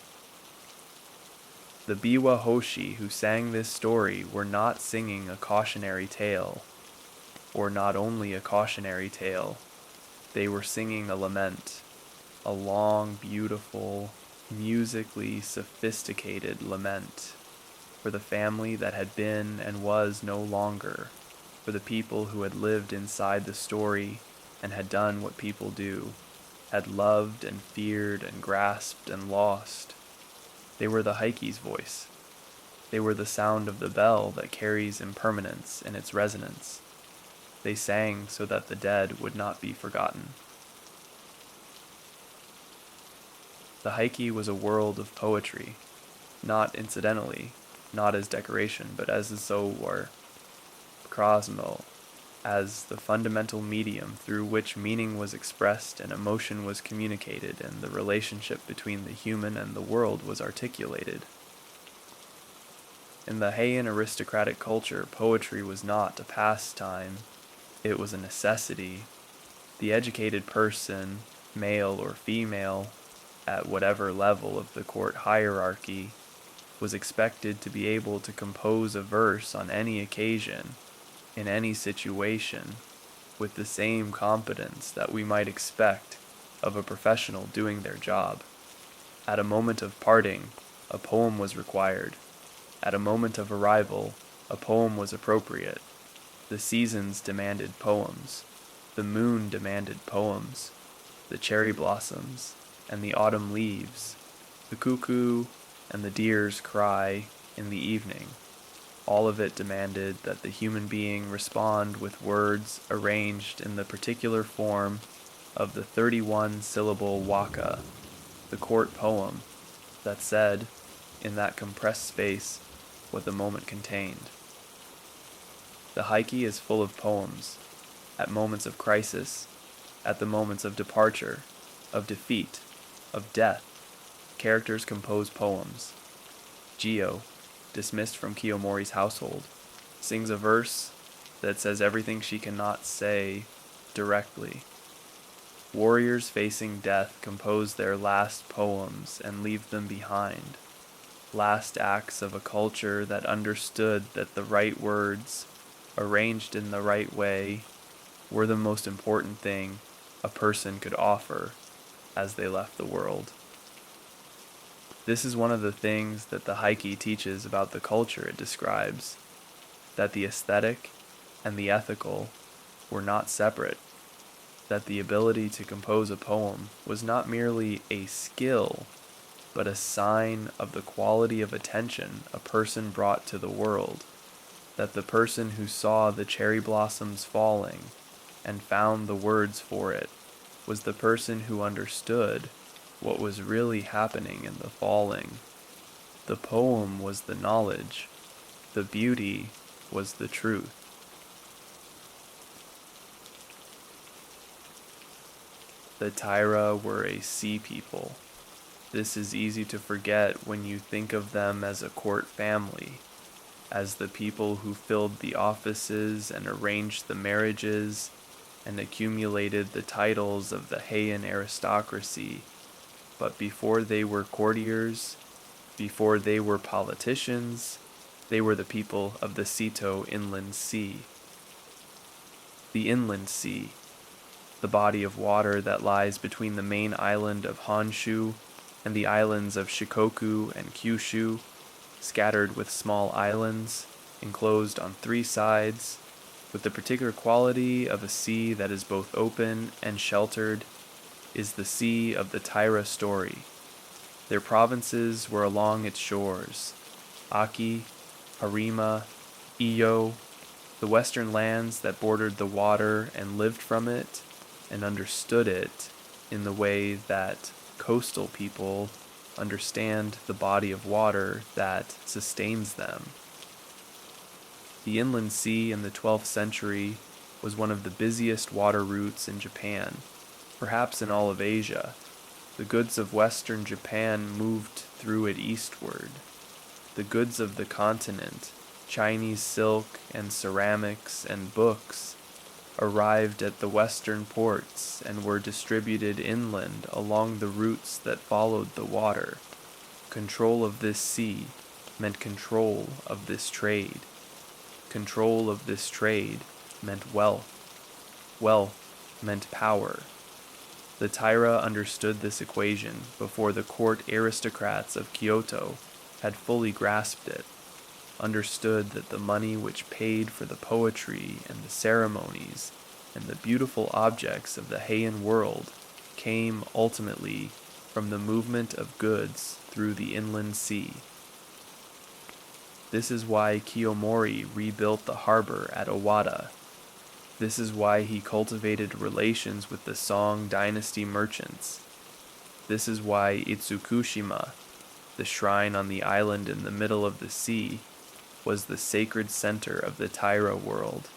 The Biwa Hoshi who sang this story were not singing a cautionary tale, or not only a cautionary tale, they were singing a lament, a long, beautiful, musically sophisticated lament, for the family that had been and was no longer, for the people who had lived inside the story and had done what people do, had loved and feared and grasped and lost. They were the Heike's voice. They were the sound of the bell that carries impermanence in its resonance. They sang so that the dead would not be forgotten. The Heike was a world of poetry, not incidentally, not as decoration, but as so or krasmo, as the fundamental medium through which meaning was expressed and emotion was communicated and the relationship between the human and the world was articulated. In the Heian aristocratic culture, poetry was not a pastime, it was a necessity. The educated person, male or female, at whatever level of the court hierarchy, was expected to be able to compose a verse on any occasion, in any situation, with the same competence that we might expect of a professional doing their job. At a moment of parting, a poem was required. At a moment of arrival, a poem was appropriate. The seasons demanded poems. The moon demanded poems. The cherry blossoms and the autumn leaves, the cuckoo and the deer's cry in the evening, all of it demanded that the human being respond with words arranged in the particular form of the 31-syllable waka, the court poem that said, in that compressed space, what the moment contained. The Heike is full of poems, at moments of crisis, at the moments of departure, of defeat, of death. Characters compose poems. Gio, dismissed from Kiyomori's household, sings a verse that says everything she cannot say directly. Warriors facing death compose their last poems and leave them behind. Last acts of a culture that understood that the right words, arranged in the right way, were the most important thing a person could offer as they left the world. This is one of the things that the Heike teaches about the culture it describes, that the aesthetic and the ethical were not separate, that the ability to compose a poem was not merely a skill, but a sign of the quality of attention a person brought to the world, that the person who saw the cherry blossoms falling and found the words for it was the person who understood what was really happening in the falling. The poem was the knowledge, the beauty was the truth. The Taira were a sea people. This is easy to forget when you think of them as a court family, as the people who filled the offices and arranged the marriages and accumulated the titles of the Heian aristocracy. But before they were courtiers, before they were politicians, they were the people of the Seto inland sea. The inland sea, the body of water that lies between the main island of Honshu and the islands of Shikoku and Kyushu, scattered with small islands, enclosed on 3 sides, with the particular quality of a sea that is both open and sheltered, is the sea of the Taira story. Their provinces were along its shores, Aki, Harima, Iyo, the western lands that bordered the water and lived from it and understood it in the way that coastal people understand the body of water that sustains them. The inland sea in the 12th century was one of the busiest water routes in Japan, perhaps in all of Asia. The goods of western Japan moved through it eastward. The goods of the continent, Chinese silk and ceramics and books, arrived at the western ports and were distributed inland along the routes that followed the water. Control of this sea meant control of this trade. Control of this trade meant wealth. Wealth meant power. The Taira understood this equation before the court aristocrats of Kyoto had fully grasped it, understood that the money which paid for the poetry and the ceremonies and the beautiful objects of the Heian world came ultimately from the movement of goods through the inland sea. This is why Kiyomori rebuilt the harbor at Owada. This is why he cultivated relations with the Song dynasty merchants. This is why Itsukushima, the shrine on the island in the middle of the sea, was the sacred center of the Taira world.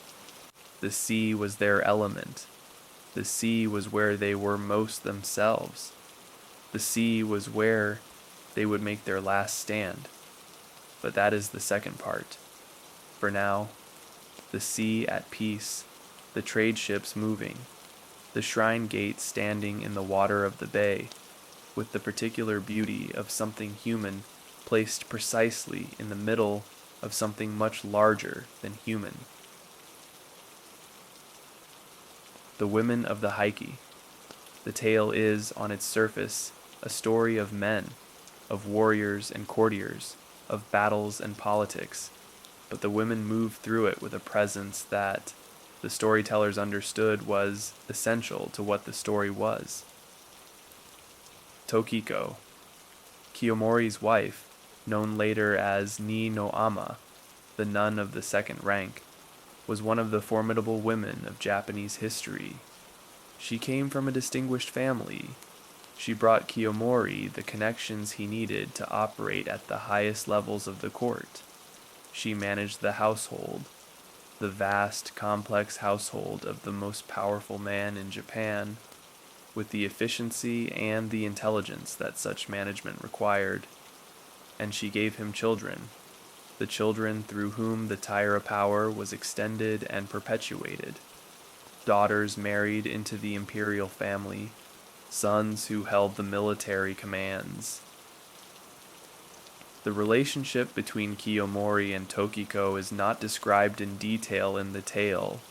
The sea was their element. The sea was where they were most themselves. The sea was where they would make their last stand. But that is the second part. For now, the sea at peace, the trade ships moving, the shrine gate standing in the water of the bay, with the particular beauty of something human placed precisely in the middle of something much larger than human. The women of the Heike. The tale is, on its surface, a story of men, of warriors and courtiers, of battles and politics, but the women moved through it with a presence that the storytellers understood was essential to what the story was. Tokiko, Kiyomori's wife, known later as Ni no Ama, the nun of the second rank, was one of the formidable women of Japanese history. She came from a distinguished family. She brought Kiyomori the connections he needed to operate at the highest levels of the court. She managed the household, the vast, complex household of the most powerful man in Japan, with the efficiency and the intelligence that such management required. And she gave him children, the children through whom the Taira power was extended and perpetuated. Daughters married into the imperial family, sons who held the military commands. The relationship between Kiyomori and Tokiko is not described in detail in the tale.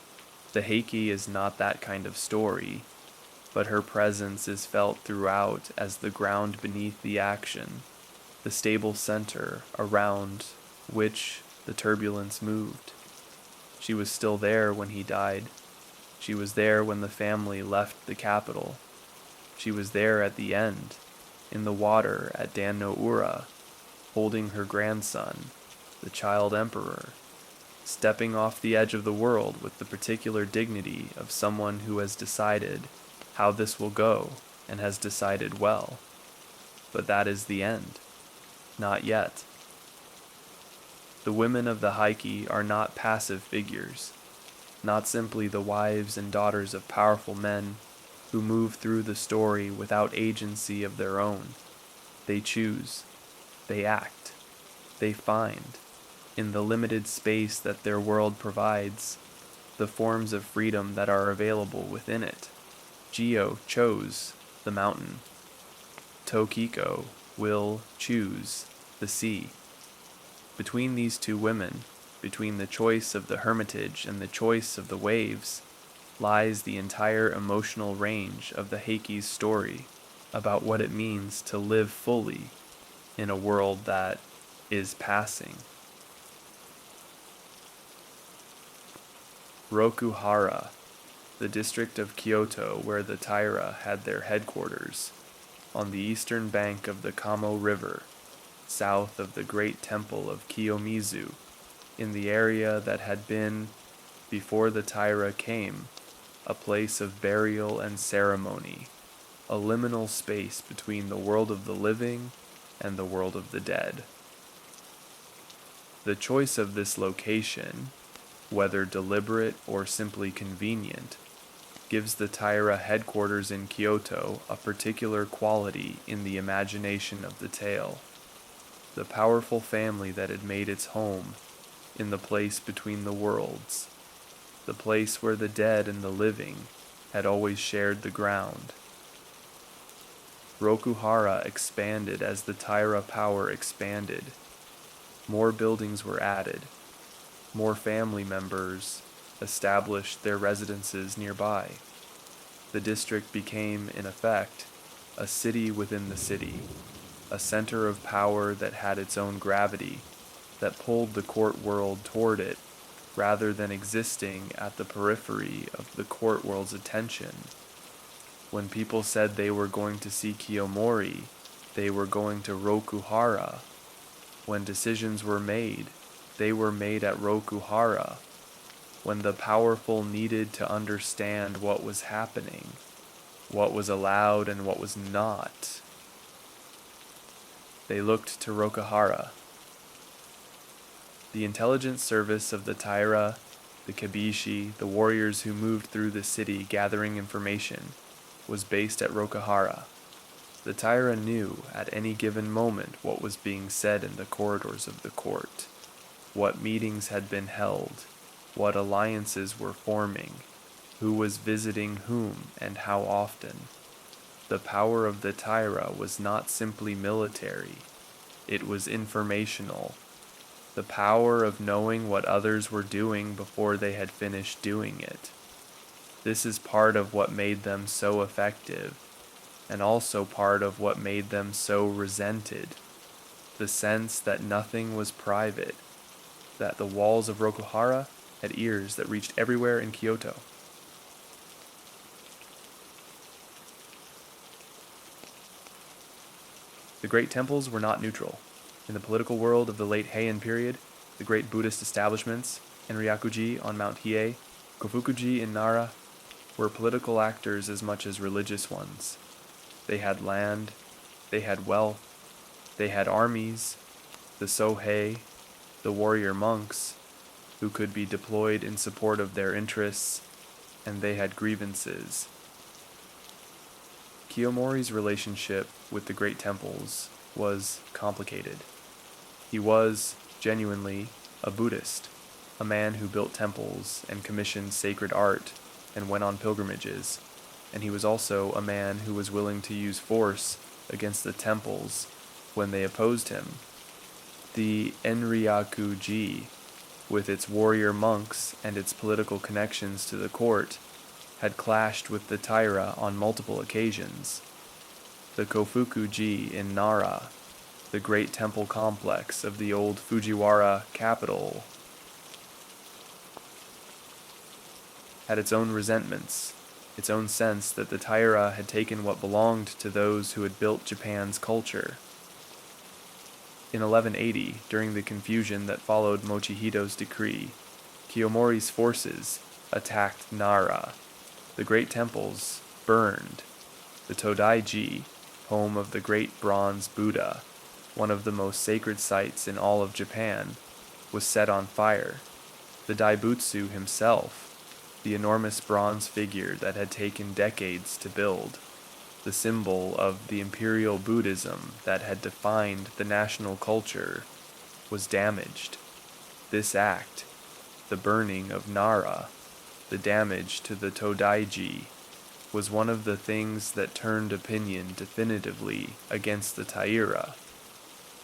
The Heike is not that kind of story, but her presence is felt throughout as the ground beneath the action, the stable center around which the turbulence moved. She was still there when he died. She was there when the family left the capital. She was there at the end, in the water at Dan no Ura, holding her grandson, the child emperor, stepping off the edge of the world with the particular dignity of someone who has decided how this will go and has decided well. But that is the end. Not yet. The women of the Heike are not passive figures, not simply the wives and daughters of powerful men who move through the story without agency of their own. They choose, they act, they find, in the limited space that their world provides, the forms of freedom that are available within it. Gio chose the mountain. Tokiko will choose the sea. Between these two women, between the choice of the hermitage and the choice of the waves, lies the entire emotional range of the Heike's story about what it means to live fully in a world that is passing. Rokuhara, the district of Kyoto where the Taira had their headquarters, on the eastern bank of the Kamo River, south of the great temple of Kiyomizu, in the area that had been, before the Taira came, a place of burial and ceremony, a liminal space between the world of the living and the world of the dead. The choice of this location, whether deliberate or simply convenient, gives the Taira headquarters in Kyoto a particular quality in the imagination of the tale. The powerful family that had made its home in the place between the worlds, the place where the dead and the living had always shared the ground. Rokuhara expanded as the Taira power expanded. More buildings were added. More family members established their residences nearby. The district became, in effect, a city within the city, a center of power that had its own gravity, that pulled the court world toward it, rather than existing at the periphery of the court world's attention. When people said they were going to see Kiyomori, they were going to Rokuhara. When decisions were made, they were made at Rokuhara. When the powerful needed to understand what was happening, what was allowed and what was not, they looked to Rokuhara. The intelligence service of the Taira, the Kabishi, the warriors who moved through the city gathering information, was based at Rokuhara. The Taira knew at any given moment what was being said in the corridors of the court, what meetings had been held, what alliances were forming, who was visiting whom and how often. The power of the Taira was not simply military, it was informational. The power of knowing what others were doing before they had finished doing it. This is part of what made them so effective, and also part of what made them so resented. The sense that nothing was private, that the walls of Rokuhara had ears that reached everywhere in Kyoto. The great temples were not neutral. In the political world of the late Heian period, the great Buddhist establishments, Enryakuji on Mount Hiei, Kofukuji in Nara, were political actors as much as religious ones. They had land, they had wealth, they had armies, the Sohei, the warrior monks, who could be deployed in support of their interests, and they had grievances. Kiyomori's relationship with the great temples was complicated. He was, genuinely, a Buddhist, a man who built temples and commissioned sacred art and went on pilgrimages, and he was also a man who was willing to use force against the temples when they opposed him. The Enryaku-ji, with its warrior monks and its political connections to the court, had clashed with the Taira on multiple occasions. The Kofuku-ji in Nara, the great temple complex of the old Fujiwara capital, had its own resentments, its own sense that the Taira had taken what belonged to those who had built Japan's culture. In 1180, during the confusion that followed Mochihito's decree, Kiyomori's forces attacked Nara. The great temples burned. The Todai-ji, home of the great bronze Buddha, one of the most sacred sites in all of Japan, was set on fire. The Daibutsu himself, the enormous bronze figure that had taken decades to build, the symbol of the imperial Buddhism that had defined the national culture, was damaged. This act, the burning of Nara, the damage to the Todai-ji, was one of the things that turned opinion definitively against the Taira.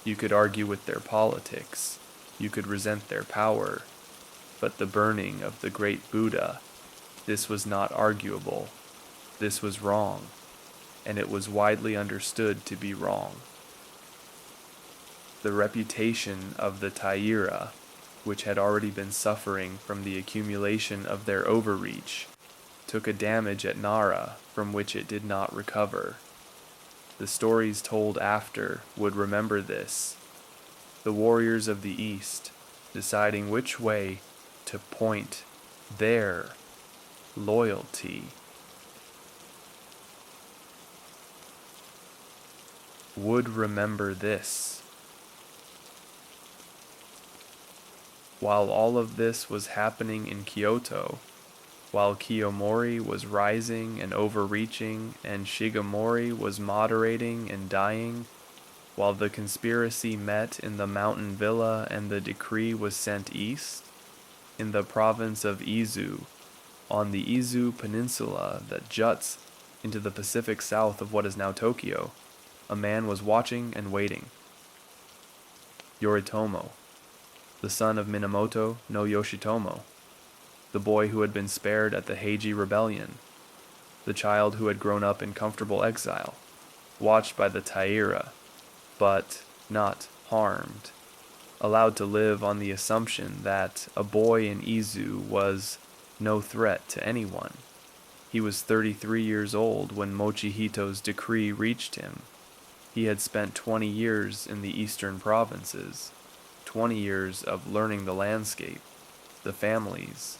You could argue with their politics, you could resent their power, but the burning of the great Buddha, this was not arguable. This was wrong, and it was widely understood to be wrong. The reputation of the Taira, which had already been suffering from the accumulation of their overreach, took a damage at Nara from which it did not recover. The stories told after would remember this, the warriors of the East deciding which way to point their loyalty. Would remember this. While all of this was happening in Kyoto, while Kiyomori was rising and overreaching and Shigemori was moderating and dying, while the conspiracy met in the mountain villa and the decree was sent east, in the province of Izu, on the Izu Peninsula that juts into the Pacific south of what is now Tokyo, a man was watching and waiting. Yoritomo, the son of Minamoto no Yoshitomo, the boy who had been spared at the Heiji rebellion, the child who had grown up in comfortable exile, watched by the Taira, but not harmed, allowed to live on the assumption that a boy in Izu was no threat to anyone. He was 33 years old when Mochihito's decree reached him. He had spent 20 years in the eastern provinces, 20 years of learning the landscape, the families,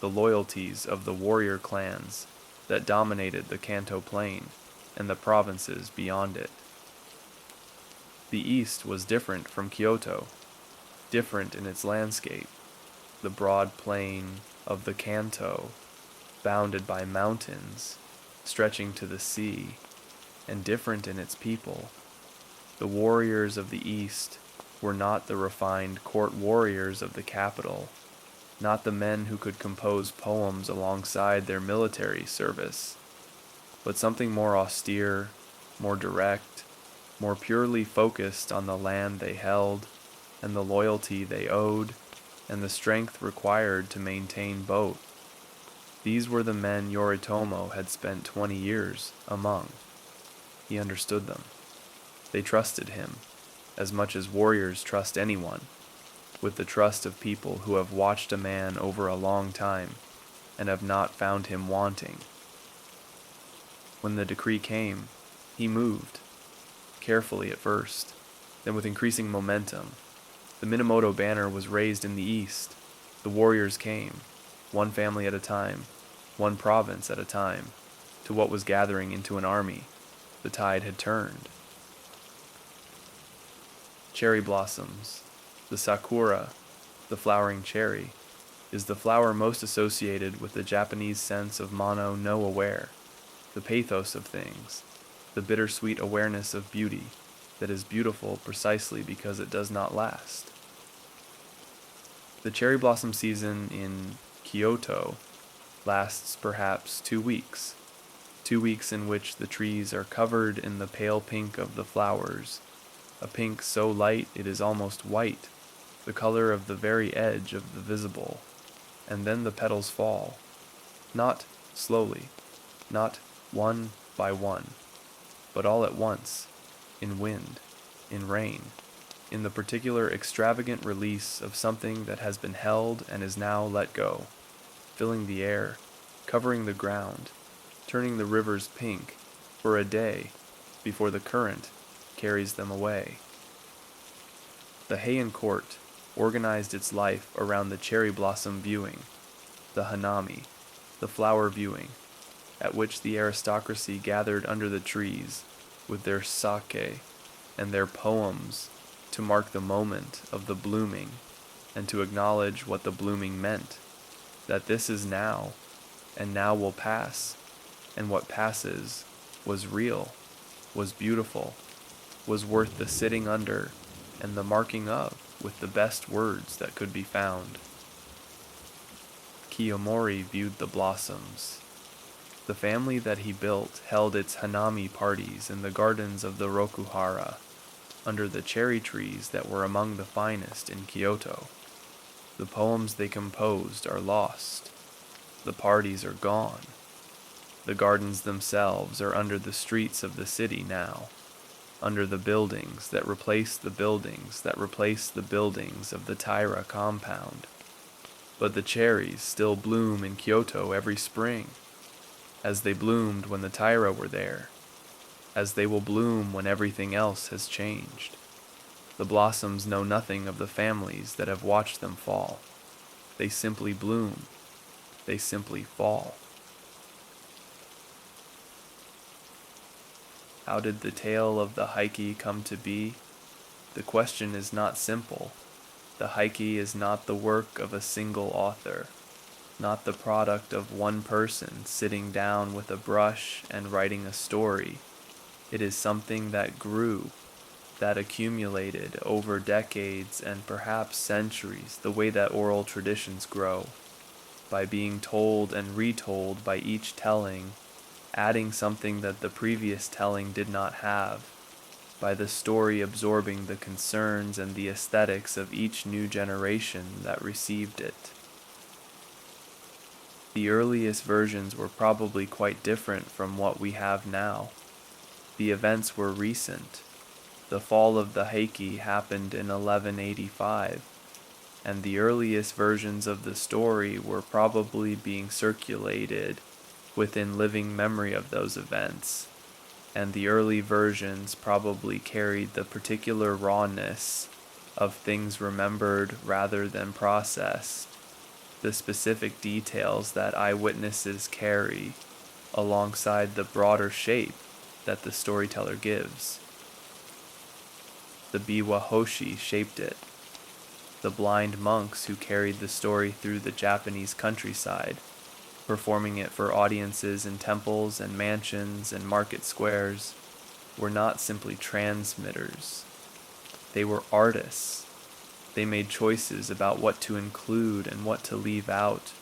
the loyalties of the warrior clans that dominated the Kanto Plain and the provinces beyond it. The east was different from Kyoto, different in its landscape, the broad plain of the Kanto, bounded by mountains, stretching to the sea, and different in its people. The warriors of the east were not the refined court warriors of the capital, not the men who could compose poems alongside their military service, but something more austere, more direct, more purely focused on the land they held, and the loyalty they owed, and the strength required to maintain both. These were the men Yoritomo had spent 20 years among. He understood them. They trusted him, as much as warriors trust anyone. with the trust of people who have watched a man over a long time and have not found him wanting. When the decree came, he moved, carefully at first, then with increasing momentum. The Minamoto banner was raised in the east. The warriors came, one family at a time, one province at a time, to what was gathering into an army. The tide had turned. Cherry blossoms, the sakura, the flowering cherry, is the flower most associated with the Japanese sense of mono no aware, the pathos of things, the bittersweet awareness of beauty that is beautiful precisely because it does not last. The cherry blossom season in Kyoto lasts perhaps 2 weeks, 2 weeks in which the trees are covered in the pale pink of the flowers, a pink so light it is almost white, the color of the very edge of the visible, and then the petals fall, not slowly, not one by one, but all at once, in wind, in rain, in the particular extravagant release of something that has been held and is now let go, filling the air, covering the ground, turning the rivers pink for a day before the current carries them away. The Heian court organized its life around the cherry blossom viewing, the hanami, the flower viewing, at which the aristocracy gathered under the trees with their sake and their poems to mark the moment of the blooming and to acknowledge what the blooming meant, that this is now, and now will pass, and what passes was real, was beautiful, was worth the sitting under and the marking of with the best words that could be found. Kiyomori viewed the blossoms. The family that he built held its hanami parties in the gardens of the Rokuhara, under the cherry trees that were among the finest in Kyoto. The poems they composed are lost. The parties are gone. The gardens themselves are under the streets of the city now, under the buildings that replace the buildings that replace the buildings of the Taira compound. But the cherries still bloom in Kyoto every spring, as they bloomed when the Taira were there, as they will bloom when everything else has changed. The blossoms know nothing of the families that have watched them fall. They simply bloom. They simply fall. How did the tale of the Heike come to be? The question is not simple. The Heike is not the work of a single author, not the product of one person sitting down with a brush and writing a story. It is something that grew, that accumulated over decades and perhaps centuries, the way that oral traditions grow, by being told and retold by each telling, adding something that the previous telling did not have, by the story absorbing the concerns and the aesthetics of each new generation that received it. The earliest versions were probably quite different from what we have now. The events were recent. The fall of the Heike happened in 1185, and the earliest versions of the story were probably being circulated within living memory of those events, and the early versions probably carried the particular rawness of things remembered rather than processed, the specific details that eyewitnesses carry alongside the broader shape that the storyteller gives. The Biwa Hoshi shaped it, the blind monks who carried the story through the Japanese countryside, performing it for audiences in temples and mansions and market squares, were not simply transmitters. They were artists. They made choices about what to include and what to leave out,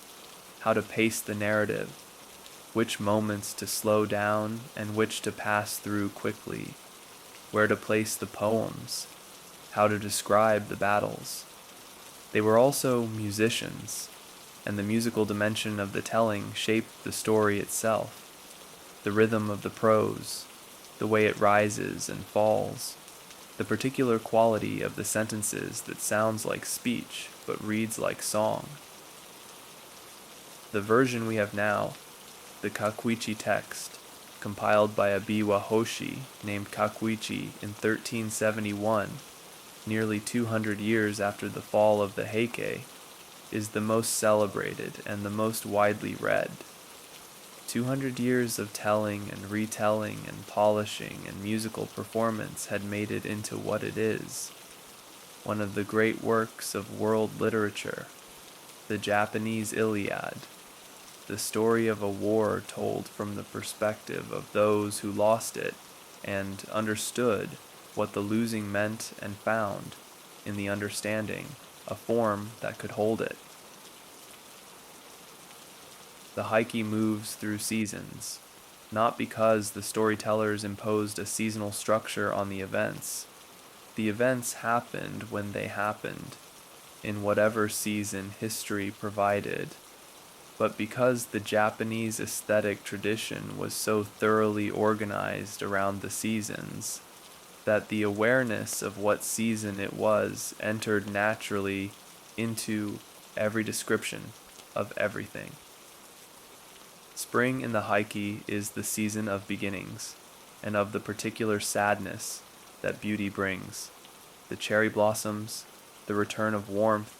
how to pace the narrative, which moments to slow down and which to pass through quickly, where to place the poems, how to describe the battles. They were also musicians, and the musical dimension of the telling shaped the story itself, the rhythm of the prose, the way it rises and falls, the particular quality of the sentences that sounds like speech but reads like song. The version we have now, the Kakuichi text, compiled by a Biwa Hoshi named Kakuichi in 1371, nearly 200 years after the fall of the Heike, is the most celebrated and the most widely read. 200 years of telling and retelling and polishing and musical performance had made it into what it is, one of the great works of world literature, the Japanese Iliad, the story of a war told from the perspective of those who lost it and understood what the losing meant and found, in the understanding, a form that could hold it. The Heike moves through seasons, not because the storytellers imposed a seasonal structure on the events. The events happened when they happened, in whatever season history provided, but because the Japanese aesthetic tradition was so thoroughly organized around the seasons, that the awareness of what season it was entered naturally into every description of everything. Spring in the Heike is the season of beginnings, and of the particular sadness that beauty brings. The cherry blossoms, the return of warmth,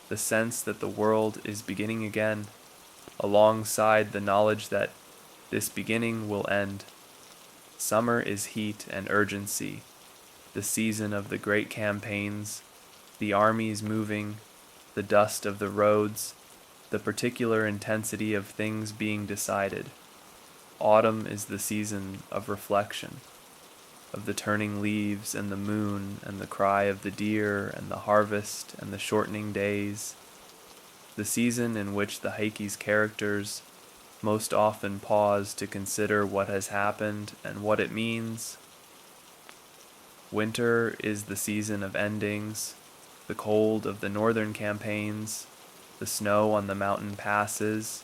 the sense that the world is beginning again, alongside the knowledge that this beginning will end. Summer is heat and urgency, the season of the great campaigns, the armies moving, the dust of the roads, the particular intensity of things being decided. Autumn is the season of reflection, of the turning leaves and the moon and the cry of the deer and the harvest and the shortening days, the season in which the Heike's characters most often pause to consider what has happened and what it means. Winter is the season of endings, the cold of the northern campaigns, the snow on the mountain passes,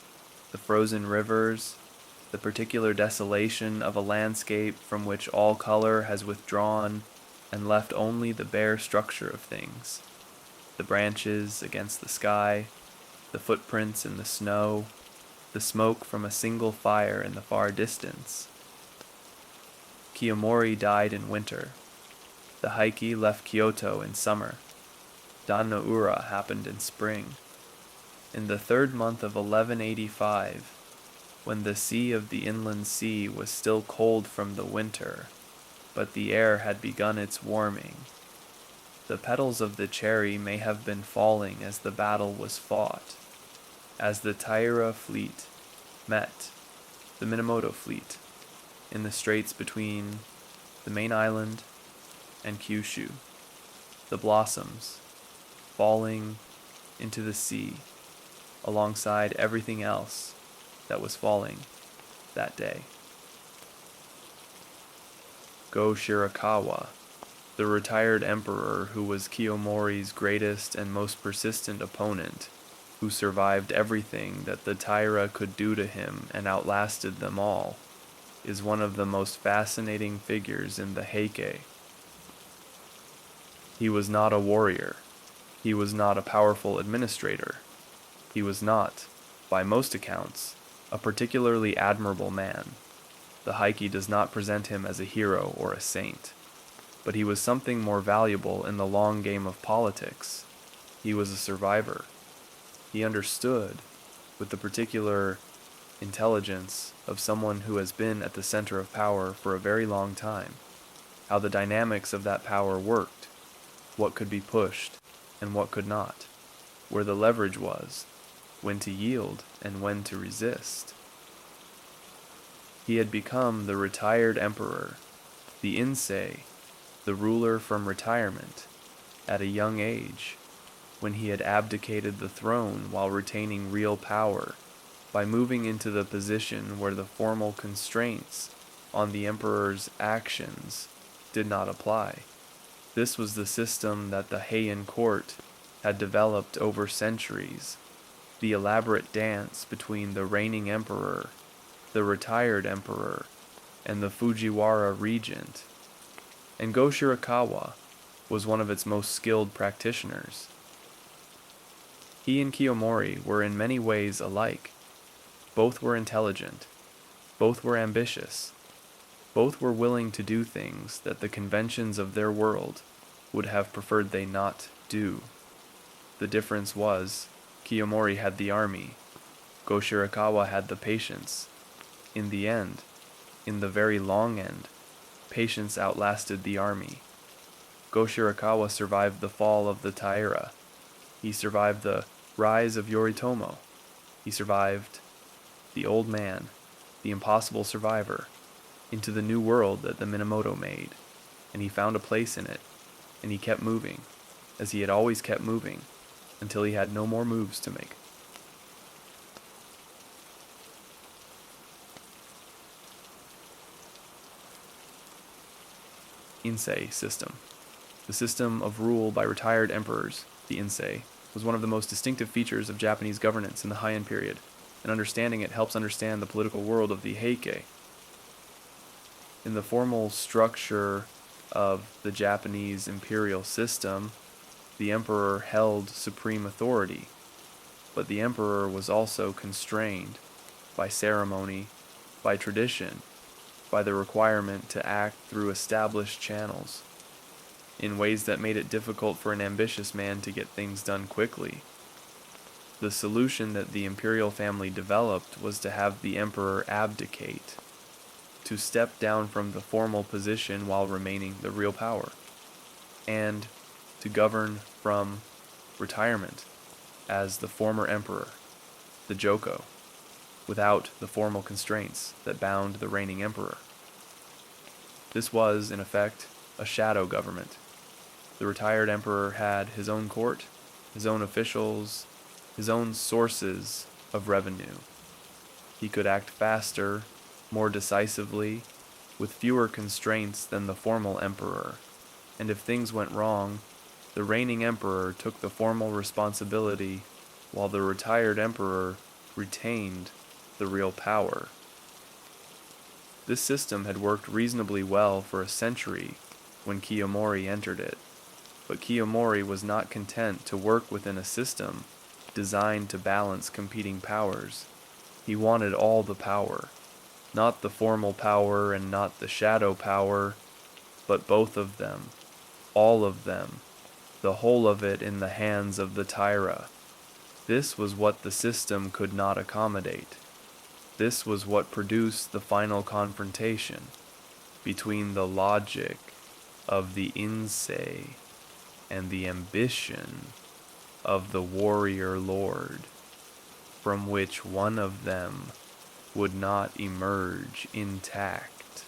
the frozen rivers, the particular desolation of a landscape from which all color has withdrawn and left only the bare structure of things, the branches against the sky, the footprints in the snow, the smoke from a single fire in the far distance. Kiyomori died in winter. The Heike left Kyoto in summer. Dan no Ura happened in spring. In the third month of 1185, when the sea of the inland sea was still cold from the winter, but the air had begun its warming, the petals of the cherry may have been falling as the battle was fought, as the Taira fleet met the Minamoto fleet in the straits between the main island and Kyushu, the blossoms falling into the sea alongside everything else that was falling that day. Go-Shirakawa, the retired emperor who was Kiyomori's greatest and most persistent opponent, who survived everything that the Taira could do to him and outlasted them all, is one of the most fascinating figures in the Heike. He was not a warrior. He was not a powerful administrator. He was not, by most accounts, a particularly admirable man. The Heike does not present him as a hero or a saint, but he was something more valuable in the long game of politics. He was a survivor. He understood, with the particular intelligence of someone who has been at the center of power for a very long time, how the dynamics of that power worked, what could be pushed and what could not, where the leverage was, when to yield and when to resist. He had become the retired emperor, the Insei, the ruler from retirement, at a young age, when he had abdicated the throne while retaining real power, by moving into the position where the formal constraints on the emperor's actions did not apply. This was the system that the Heian court had developed over centuries, the elaborate dance between the reigning emperor, the retired emperor, and the Fujiwara regent. And Go-Shirakawa, was one of its most skilled practitioners. He and Kiyomori were in many ways alike. Both were intelligent. Both were ambitious. Both were willing to do things that the conventions of their world would have preferred they not do. The difference was, Kiyomori had the army. Go-Shirakawa had the patience. In the end, in the very long end, patience outlasted the army. Go-Shirakawa survived the fall of the Taira. He survived the rise of Yoritomo. He survived the old man, the impossible survivor, into the new world that the Minamoto made, and he found a place in it, and he kept moving, as he had always kept moving, until he had no more moves to make. Insei system. The system of rule by retired emperors, the Insei, was one of the most distinctive features of Japanese governance in the Heian period, and understanding it helps understand the political world of the Heike. In the formal structure of the Japanese imperial system, the emperor held supreme authority, but the emperor was also constrained by ceremony, by tradition, by the requirement to act through established channels, in ways that made it difficult for an ambitious man to get things done quickly. The solution that the imperial family developed was to have the emperor abdicate, to step down from the formal position while remaining the real power, and to govern from retirement as the former emperor, the Joko, without the formal constraints that bound the reigning emperor. This was, in effect, a shadow government. The retired emperor had his own court, his own officials, his own sources of revenue. He could act faster, more decisively, with fewer constraints than the formal emperor, and if things went wrong, the reigning emperor took the formal responsibility while the retired emperor retained the real power. This system had worked reasonably well for a century when Kiyomori entered it, but Kiyomori was not content to work within a system designed to balance competing powers. He wanted all the power, not the formal power and not the shadow power, but both of them, all of them, the whole of it in the hands of the Taira. This was what the system could not accommodate. This was what produced the final confrontation between the logic of the Insei and the ambition of the warrior lord, from which one of them would not emerge intact.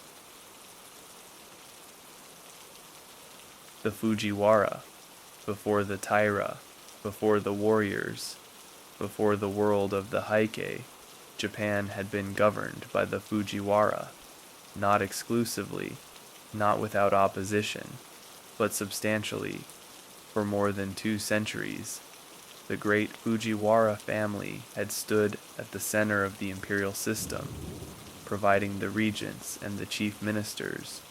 The Fujiwara, before the Taira, before the warriors, before the world of the Heike, Japan had been governed by the Fujiwara, not exclusively, not without opposition, but substantially, for more than 2 centuries. The great Fujiwara family had stood at the center of the imperial system, providing the regents and the chief ministers,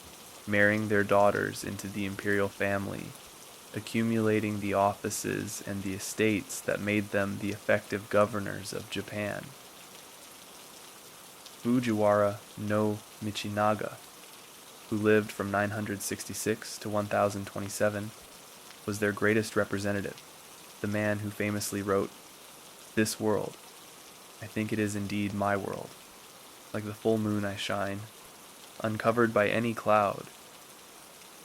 marrying their daughters into the imperial family, accumulating the offices and the estates that made them the effective governors of Japan. Fujiwara no Michinaga, who lived from 966 to 1027, was their greatest representative, the man who famously wrote, "This world, I think it is indeed my world. Like the full moon I shine, uncovered by any cloud."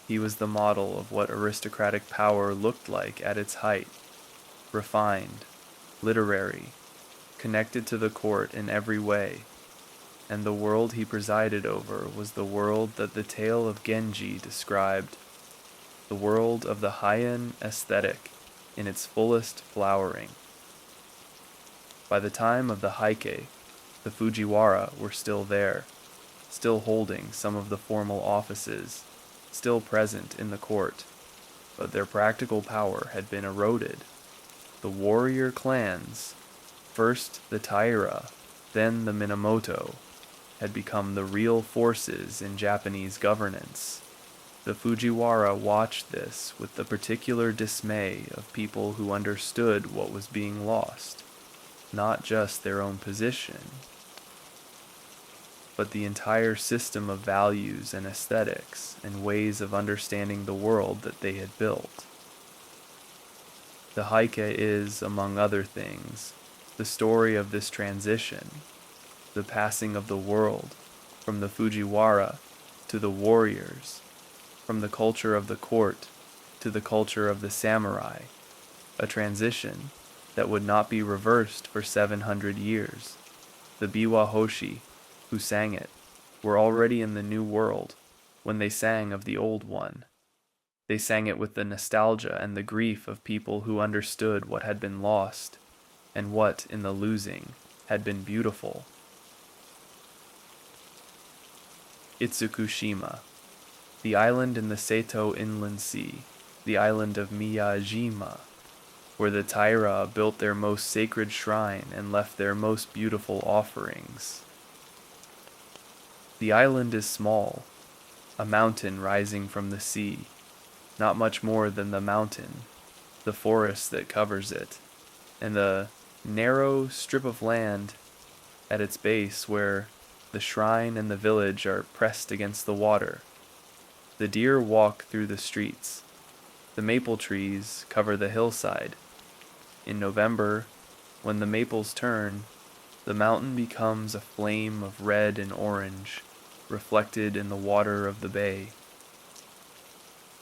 He was the model of what aristocratic power looked like at its height, refined, literary, connected to the court in every way, and the world he presided over was the world that the tale of Genji described, the world of the Heian aesthetic in its fullest flowering. By the time of the Heike, the Fujiwara were still there, still holding some of the formal offices, still present in the court, but their practical power had been eroded. The warrior clans, first the Taira, then the Minamoto, had become the real forces in Japanese governance. The Fujiwara watched this with the particular dismay of people who understood what was being lost, not just their own position, but the entire system of values and aesthetics and ways of understanding the world that they had built. The Heike is, among other things, the story of this transition, the passing of the world from the Fujiwara to the warriors, from the culture of the court to the culture of the samurai, a transition that would not be reversed for 700 years. The Biwa Hoshi, who sang it, were already in the new world when they sang of the old one. They sang it with the nostalgia and the grief of people who understood what had been lost and what, in the losing, had been beautiful. Itsukushima, the island in the Seto inland sea, the island of Miyajima, where the Taira built their most sacred shrine and left their most beautiful offerings. The island is small, a mountain rising from the sea, not much more than the mountain, the forest that covers it, and the narrow strip of land at its base where the shrine and the village are pressed against the water. The deer walk through the streets. The maple trees cover the hillside. In November, when the maples turn, the mountain becomes a flame of red and orange, reflected in the water of the bay.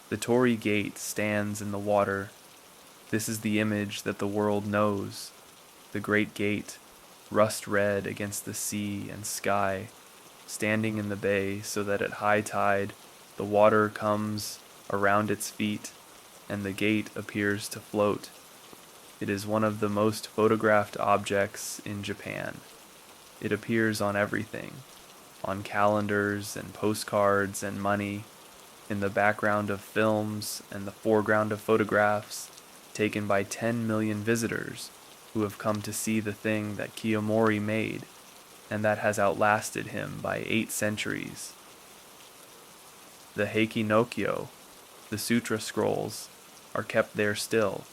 The Torii Gate stands in the water. This is the image that the world knows. The great gate, rust red against the sea and sky, standing in the bay so that at high tide the water comes around its feet and the gate appears to float. It is one of the most photographed objects in Japan. It appears on everything, on calendars and postcards and money, in the background of films and the foreground of photographs taken by 10 million visitors who have come to see the thing that Kiyomori made and that has outlasted him by 8 centuries. The Heike no Kyo, the sutra scrolls, are kept there still,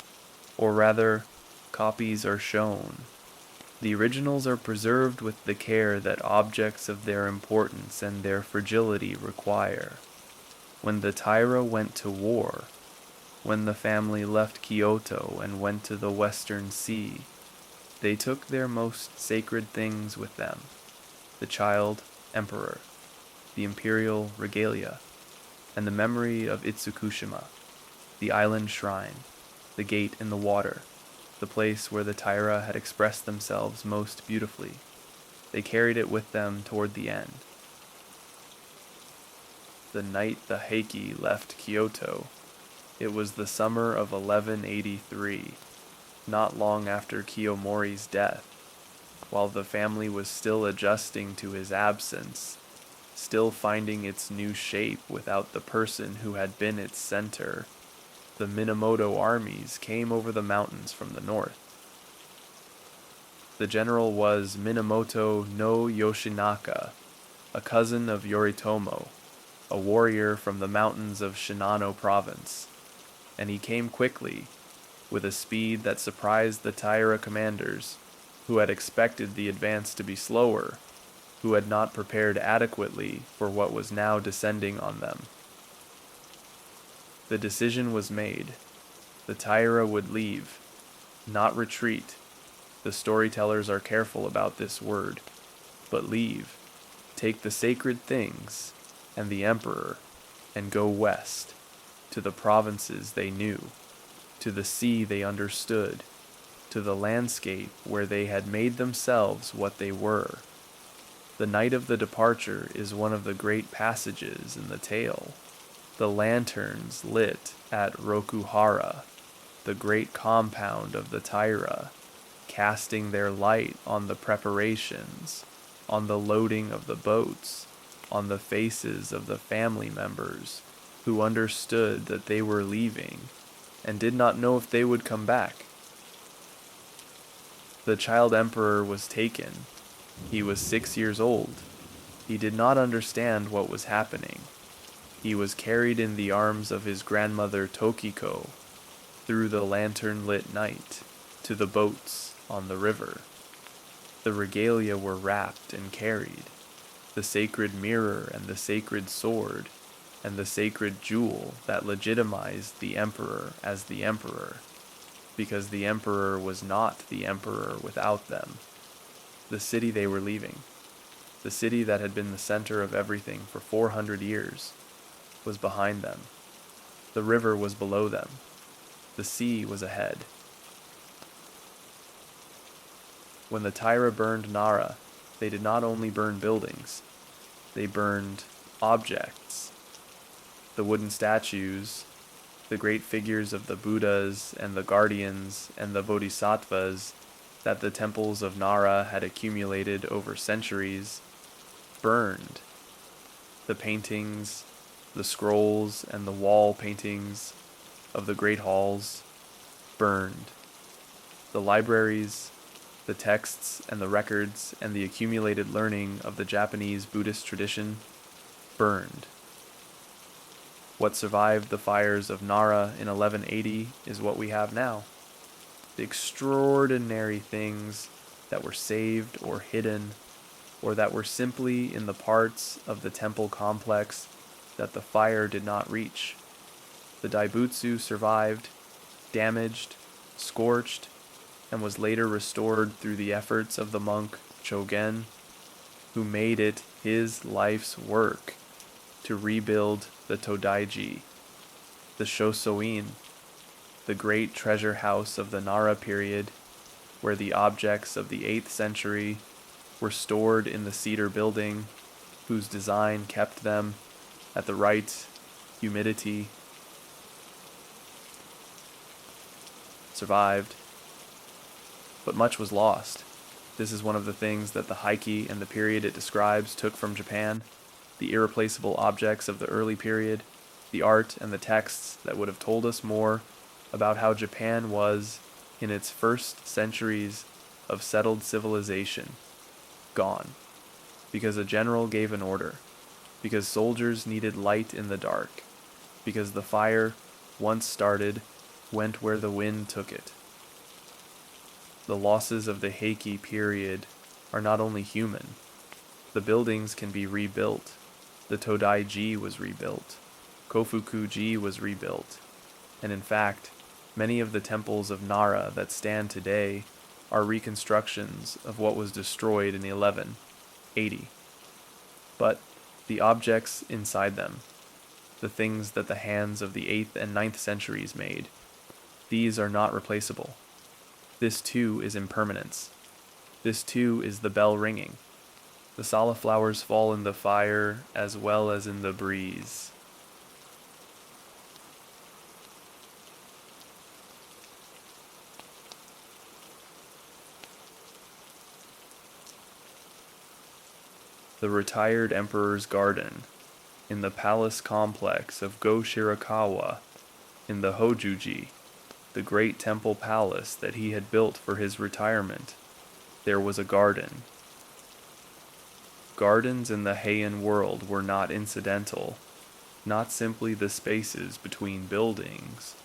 or rather, copies are shown. The originals are preserved with the care that objects of their importance and their fragility require. When the Taira went to war, when the family left Kyoto and went to the Western Sea, they took their most sacred things with them: the child emperor, the imperial regalia, and the memory of Itsukushima, the island shrine, the gate in the water, the place where the Taira had expressed themselves most beautifully. They carried it with them toward the end. The night the Heike left Kyoto, it was the summer of 1183, not long after Kiyomori's death, while the family was still adjusting to his absence, still finding its new shape without the person who had been its center. The Minamoto armies came over the mountains from the north. The general was Minamoto no Yoshinaka, a cousin of Yoritomo, a warrior from the mountains of Shinano province, and he came quickly, with a speed that surprised the Taira commanders, who had expected the advance to be slower, who had not prepared adequately for what was now descending on them. The decision was made. The Taira would leave, not retreat. The storytellers are careful about this word, but leave, take the sacred things and the emperor, and go west, to the provinces they knew, to the sea they understood, to the landscape where they had made themselves what they were. The night of the departure is one of the great passages in the tale. The lanterns lit at Rokuhara, the great compound of the Taira, casting their light on the preparations, on the loading of the boats, on the faces of the family members who understood that they were leaving and did not know if they would come back. The child emperor was taken. He was 6 years old. He did not understand what was happening. He was carried in the arms of his grandmother Tokiko through the lantern-lit night to the boats on the river. The regalia were wrapped and carried, the sacred mirror and the sacred sword and the sacred jewel that legitimized the emperor as the emperor, because the emperor was not the emperor without them. The city they were leaving, the city that had been the center of everything for 400 years, was behind them. The river was below them. The sea was ahead. When the Taira burned Nara, they did not only burn buildings, they burned objects. The wooden statues, the great figures of the Buddhas and the guardians and the Bodhisattvas that the temples of Nara had accumulated over centuries, burned. The paintings, the scrolls, and the wall paintings of the great halls burned. The libraries, the texts and the records and the accumulated learning of the Japanese Buddhist tradition burned. What survived the fires of Nara in 1180 is what we have now. The extraordinary things that were saved or hidden, or that were simply in the parts of the temple complex that the fire did not reach. The Daibutsu survived, damaged, scorched, and was later restored through the efforts of the monk Hogen, who made it his life's work to rebuild the Todaiji, the Shosoin, the great treasure house of the Nara period, where the objects of the 8th century were stored in the cedar building, whose design kept them at the right humidity. Survived, but much was lost. This is one of the things that the Heike and the period it describes took from Japan, the irreplaceable objects of the early period, the art and the texts that would have told us more about how Japan was in its first centuries of settled civilization, gone, because a general gave an order, because soldiers needed light in the dark, because the fire, once started, went where the wind took it. The losses of the Heike period are not only human. The buildings can be rebuilt. The Todaiji was rebuilt. Kofuku-ji was rebuilt. And in fact, many of the temples of Nara that stand today are reconstructions of what was destroyed in 1180. But the objects inside them, the things that the hands of the 8th and 9th centuries made, these are not replaceable. This too is impermanence. This too is the bell ringing. The sala flowers fall in the fire as well as in the breeze. The retired emperor's garden in the palace complex of Go-Shirakawa in the Hojuji, the great temple palace that he had built for his retirement, there was a garden. Gardens in the Heian world were not incidental, not simply the spaces between buildings,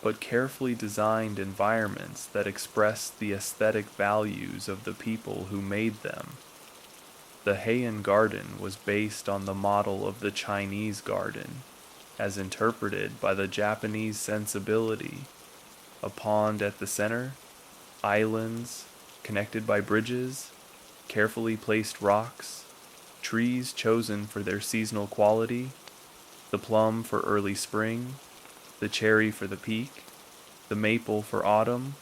but carefully designed environments that expressed the aesthetic values of the people who made them. The Heian garden was based on the model of the Chinese garden, as interpreted by the Japanese sensibility. A pond at the center, islands connected by bridges, carefully placed rocks, trees chosen for their seasonal quality, the plum for early spring, the cherry for the peak, the maple for autumn,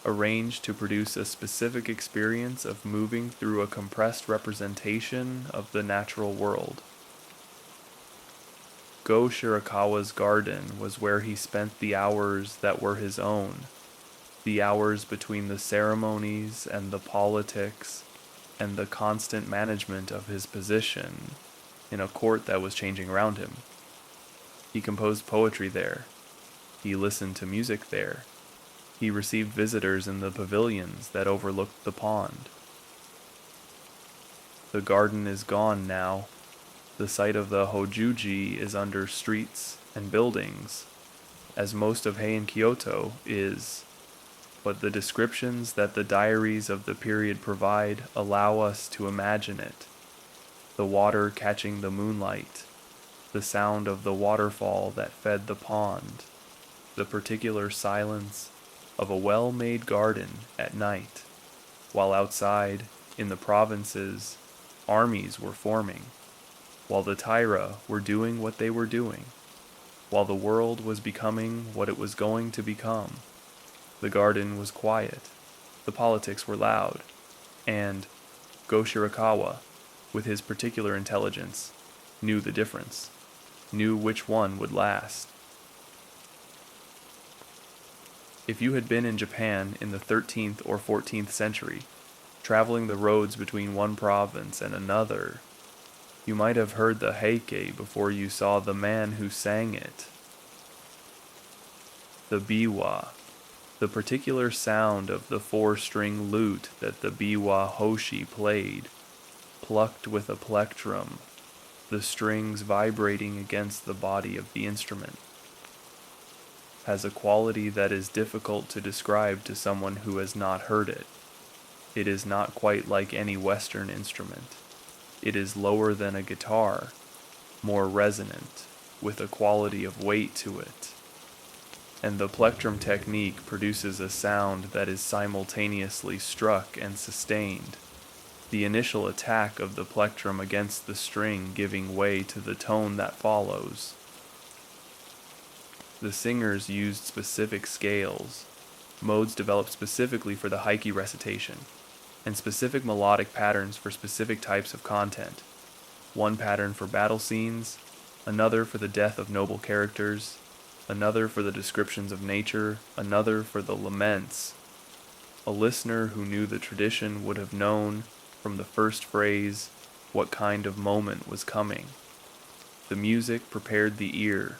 arranged to produce a specific experience of moving through a compressed representation of the natural world. Go-Shirakawa's garden was where he spent the hours that were his own, the hours between the ceremonies and the politics and the constant management of his position in a court that was changing around him. He composed poetry there. He listened to music there. He received visitors in the pavilions that overlooked the pond. The garden is gone now. The site of the Hojuji is under streets and buildings, as most of Heian Kyoto is, but the descriptions that the diaries of the period provide allow us to imagine it. The water catching the moonlight, the sound of the waterfall that fed the pond, the particular silence of a well-made garden at night, while outside, in the provinces, armies were forming, while the Taira were doing what they were doing, while the world was becoming what it was going to become. The garden was quiet, the politics were loud, and Go-Shirakawa, with his particular intelligence, knew the difference, knew which one would last. If you had been in Japan in the 13th or 14th century, traveling the roads between one province and another, you might have heard the Heike before you saw the man who sang it. The Biwa, the particular sound of the 4-string lute that the Biwa Hoshi played, plucked with a plectrum, the strings vibrating against the body of the instrument, has a quality that is difficult to describe to someone who has not heard it. It is not quite like any Western instrument. It is lower than a guitar, more resonant, with a quality of weight to it. And the plectrum technique produces a sound that is simultaneously struck and sustained, the initial attack of the plectrum against the string giving way to the tone that follows. The singers used specific scales, modes developed specifically for the Heike recitation, and specific melodic patterns for specific types of content. One pattern for battle scenes, another for the death of noble characters, another for the descriptions of nature, another for the laments. A listener who knew the tradition would have known from the first phrase what kind of moment was coming. The music prepared the ear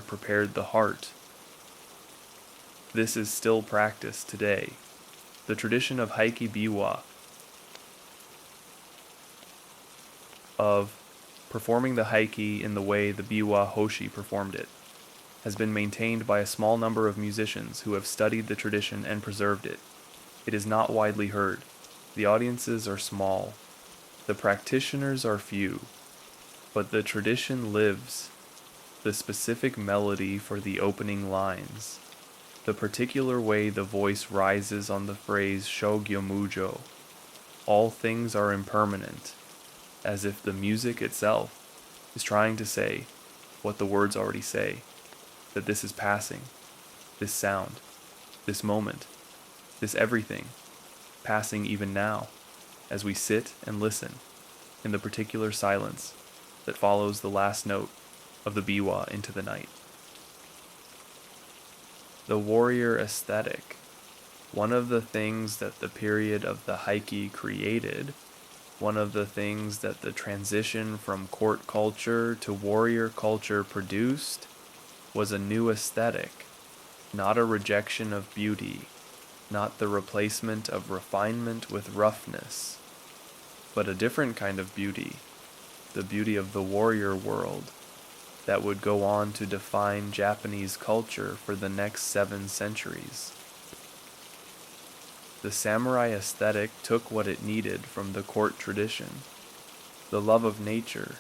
prepared the heart. This is still practiced today. The tradition of Heike Biwa, of performing the Heike in the way the Biwa Hoshi performed it, has been maintained by a small number of musicians who have studied the tradition and preserved it. It is not widely heard. The audiences are small. The practitioners are few. But the tradition lives. The specific melody for the opening lines, the particular way the voice rises on the phrase shogyomujo, all things are impermanent, as if the music itself is trying to say what the words already say, that this is passing, this sound, this moment, this everything, passing even now, as we sit and listen in the particular silence that follows the last note of the Biwa into the night. The warrior aesthetic, one of the things that the period of the Heike created, one of the things that the transition from court culture to warrior culture produced, was a new aesthetic, not a rejection of beauty, not the replacement of refinement with roughness, but a different kind of beauty, the beauty of the warrior world, that would go on to define Japanese culture for the next 7 centuries. The samurai aesthetic took what it needed from the court tradition, the love of nature,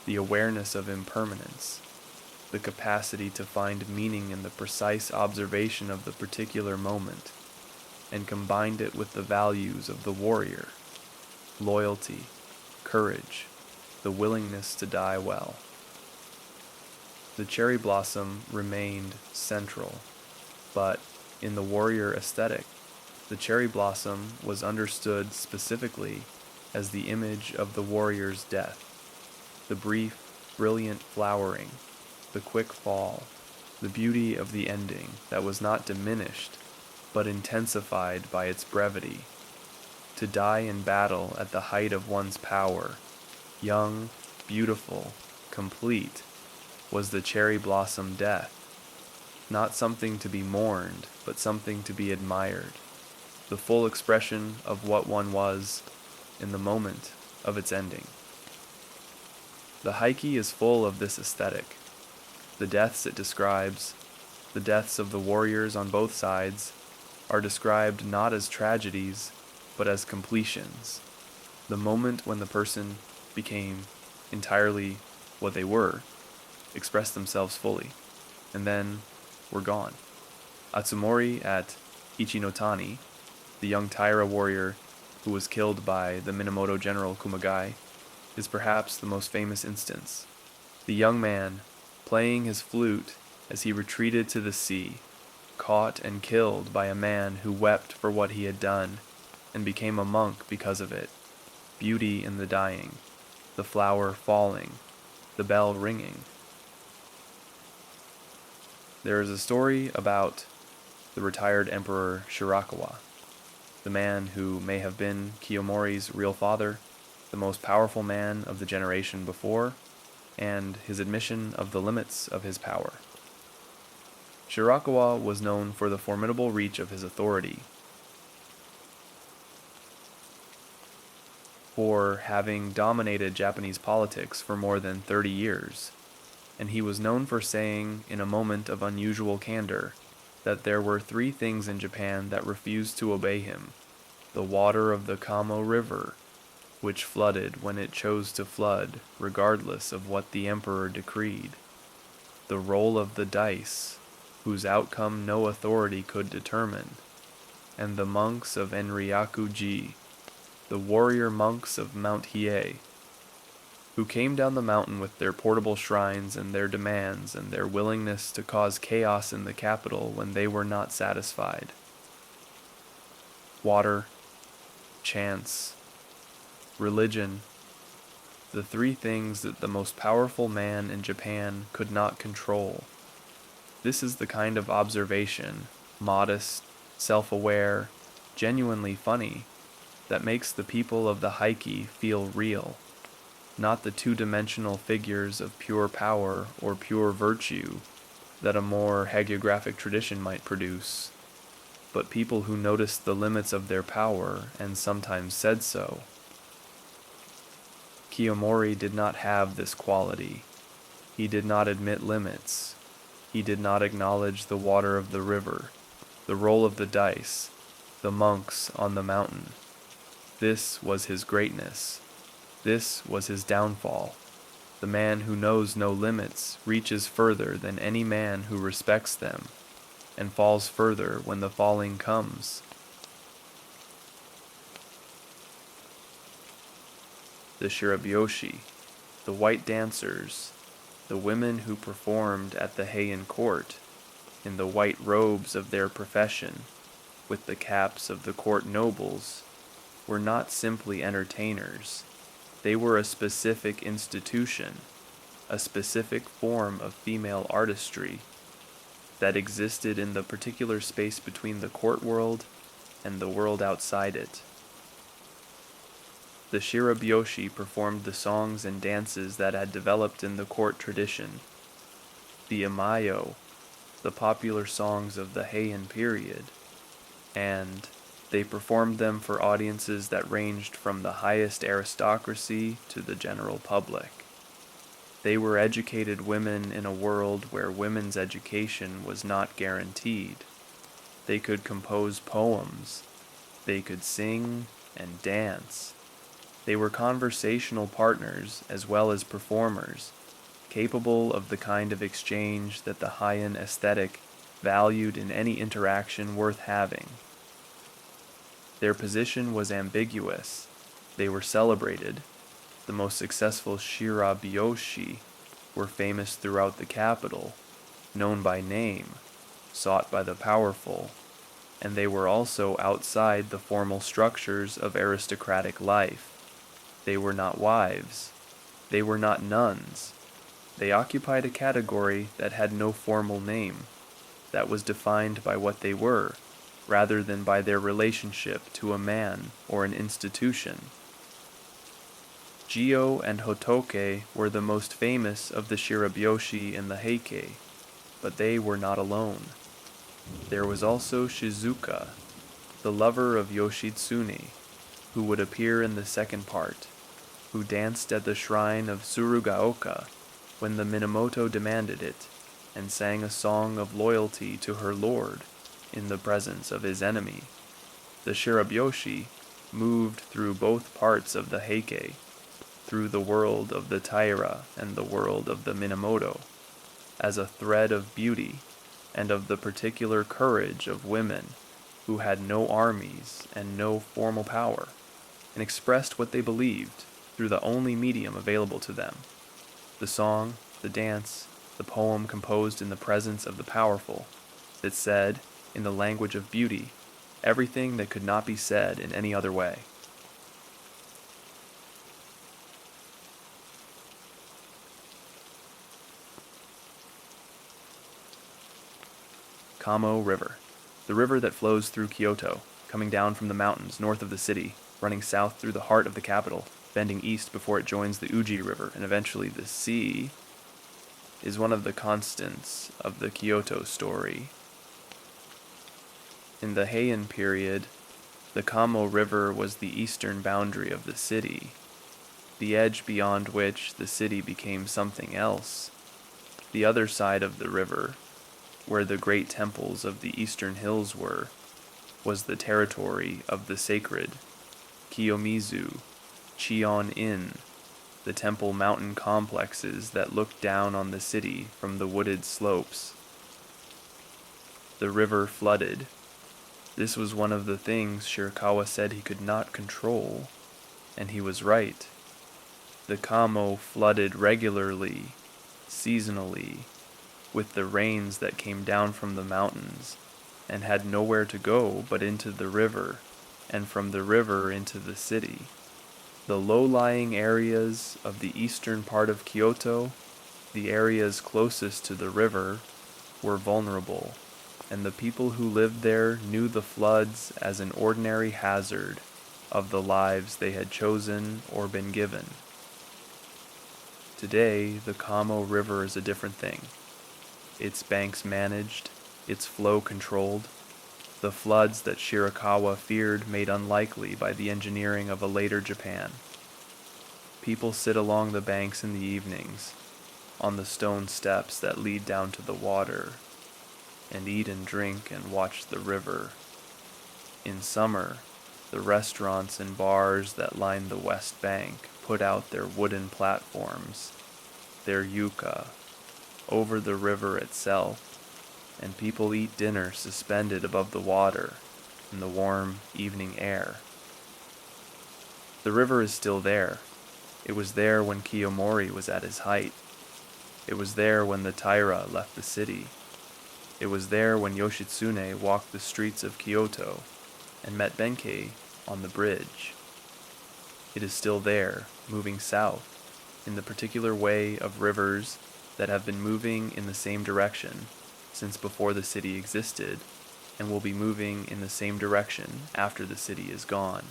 the awareness of impermanence, the capacity to find meaning in the precise observation of the particular moment, and combined it with the values of the warrior, loyalty, courage, the willingness to die well. The cherry blossom remained central, but in the warrior aesthetic, the cherry blossom was understood specifically as the image of the warrior's death, the brief, brilliant flowering, the quick fall, the beauty of the ending that was not diminished, but intensified by its brevity. To die in battle at the height of one's power, young, beautiful, complete, was the cherry blossom death, not something to be mourned, but something to be admired, the full expression of what one was in the moment of its ending. The Heike is full of this aesthetic. The deaths it describes, the deaths of the warriors on both sides, are described not as tragedies, but as completions. The moment when the person became entirely what they were, expressed themselves fully, and then were gone. Atsumori at Ichinotani, the young Taira warrior who was killed by the Minamoto general Kumagai, is perhaps the most famous instance. The young man, playing his flute as he retreated to the sea, caught and killed by a man who wept for what he had done and became a monk because of it. Beauty in the dying, the flower falling, the bell ringing. There is a story about the retired Emperor Shirakawa, the man who may have been Kiyomori's real father, the most powerful man of the generation before, and his admission of the limits of his power. Shirakawa was known for the formidable reach of his authority, for having dominated Japanese politics for more than 30 years, and he was known for saying, in a moment of unusual candor, that there were 3 things in Japan that refused to obey him: the water of the Kamo River, which flooded when it chose to flood, regardless of what the emperor decreed; the roll of the dice, whose outcome no authority could determine; and the monks of Enryaku-ji, the warrior monks of Mount Hiei, who came down the mountain with their portable shrines and their demands and their willingness to cause chaos in the capital when they were not satisfied. Water, chance, religion, the 3 things that the most powerful man in Japan could not control. This is the kind of observation, modest, self-aware, genuinely funny, that makes the people of the Heike feel real, not the 2-dimensional figures of pure power or pure virtue that a more hagiographic tradition might produce, but people who noticed the limits of their power and sometimes said so. Kiyomori did not have this quality. He did not admit limits. He did not acknowledge the water of the river, the roll of the dice, the monks on the mountain. This was his greatness. This was his downfall. The man who knows no limits reaches further than any man who respects them, and falls further when the falling comes. The Shirabyoshi, the white dancers, the women who performed at the Heian court, in the white robes of their profession, with the caps of the court nobles, were not simply entertainers. They were a specific institution, a specific form of female artistry that existed in the particular space between the court world and the world outside it. The Shirabyoshi performed the songs and dances that had developed in the court tradition, the imayo, the popular songs of the Heian period, and they performed them for audiences that ranged from the highest aristocracy to the general public. They were educated women in a world where women's education was not guaranteed. They could compose poems. They could sing and dance. They were conversational partners as well as performers, capable of the kind of exchange that the Heian aesthetic valued in any interaction worth having. Their position was ambiguous. They were celebrated. The most successful Shirabyoshi were famous throughout the capital, known by name, sought by the powerful, and they were also outside the formal structures of aristocratic life. They were not wives. They were not nuns. They occupied a category that had no formal name, that was defined by what they were, rather than by their relationship to a man or an institution. Gio and Hotoke were the most famous of the Shirabyoshi in the Heike, but they were not alone. There was also Shizuka, the lover of Yoshitsune, who would appear in the second part, who danced at the shrine of Tsurugaoka when the Minamoto demanded it, and sang a song of loyalty to her lord in the presence of his enemy. The Shirabyoshi moved through both parts of the Heike, through the world of the Taira and the world of the Minamoto, as a thread of beauty and of the particular courage of women who had no armies and no formal power, and expressed what they believed through the only medium available to them: the song, the dance, the poem composed in the presence of the powerful, that said, in the language of beauty, everything that could not be said in any other way. Kamo River, the river that flows through Kyoto, coming down from the mountains north of the city, running south through the heart of the capital, bending east before it joins the Uji River and eventually the sea, is one of the constants of the Kyoto story. In the Heian period, the Kamo River was the eastern boundary of the city, the edge beyond which the city became something else. The other side of the river, where the great temples of the eastern hills were, was the territory of the sacred Kiyomizu, Chion-in, the temple mountain complexes that looked down on the city from the wooded slopes. The river flooded. This was one of the things Shirakawa said he could not control, and he was right. The Kamo flooded regularly, seasonally, with the rains that came down from the mountains, and had nowhere to go but into the river, and from the river into the city. The low-lying areas of the eastern part of Kyoto, the areas closest to the river, were vulnerable, and the people who lived there knew the floods as an ordinary hazard of the lives they had chosen or been given. Today, the Kamo River is a different thing. Its banks managed, its flow controlled, the floods that Shirakawa feared made unlikely by the engineering of a later Japan. People sit along the banks in the evenings, on the stone steps that lead down to the water, and eat and drink and watch the river. In summer, the restaurants and bars that line the west bank put out their wooden platforms, their yucca, over the river itself, and people eat dinner suspended above the water in the warm evening air. The river is still there. It was there when Kiyomori was at his height. It was there when the Taira left the city. It was there when Yoshitsune walked the streets of Kyoto and met Benkei on the bridge. It is still there, moving south, in the particular way of rivers that have been moving in the same direction since before the city existed, and will be moving in the same direction after the city is gone.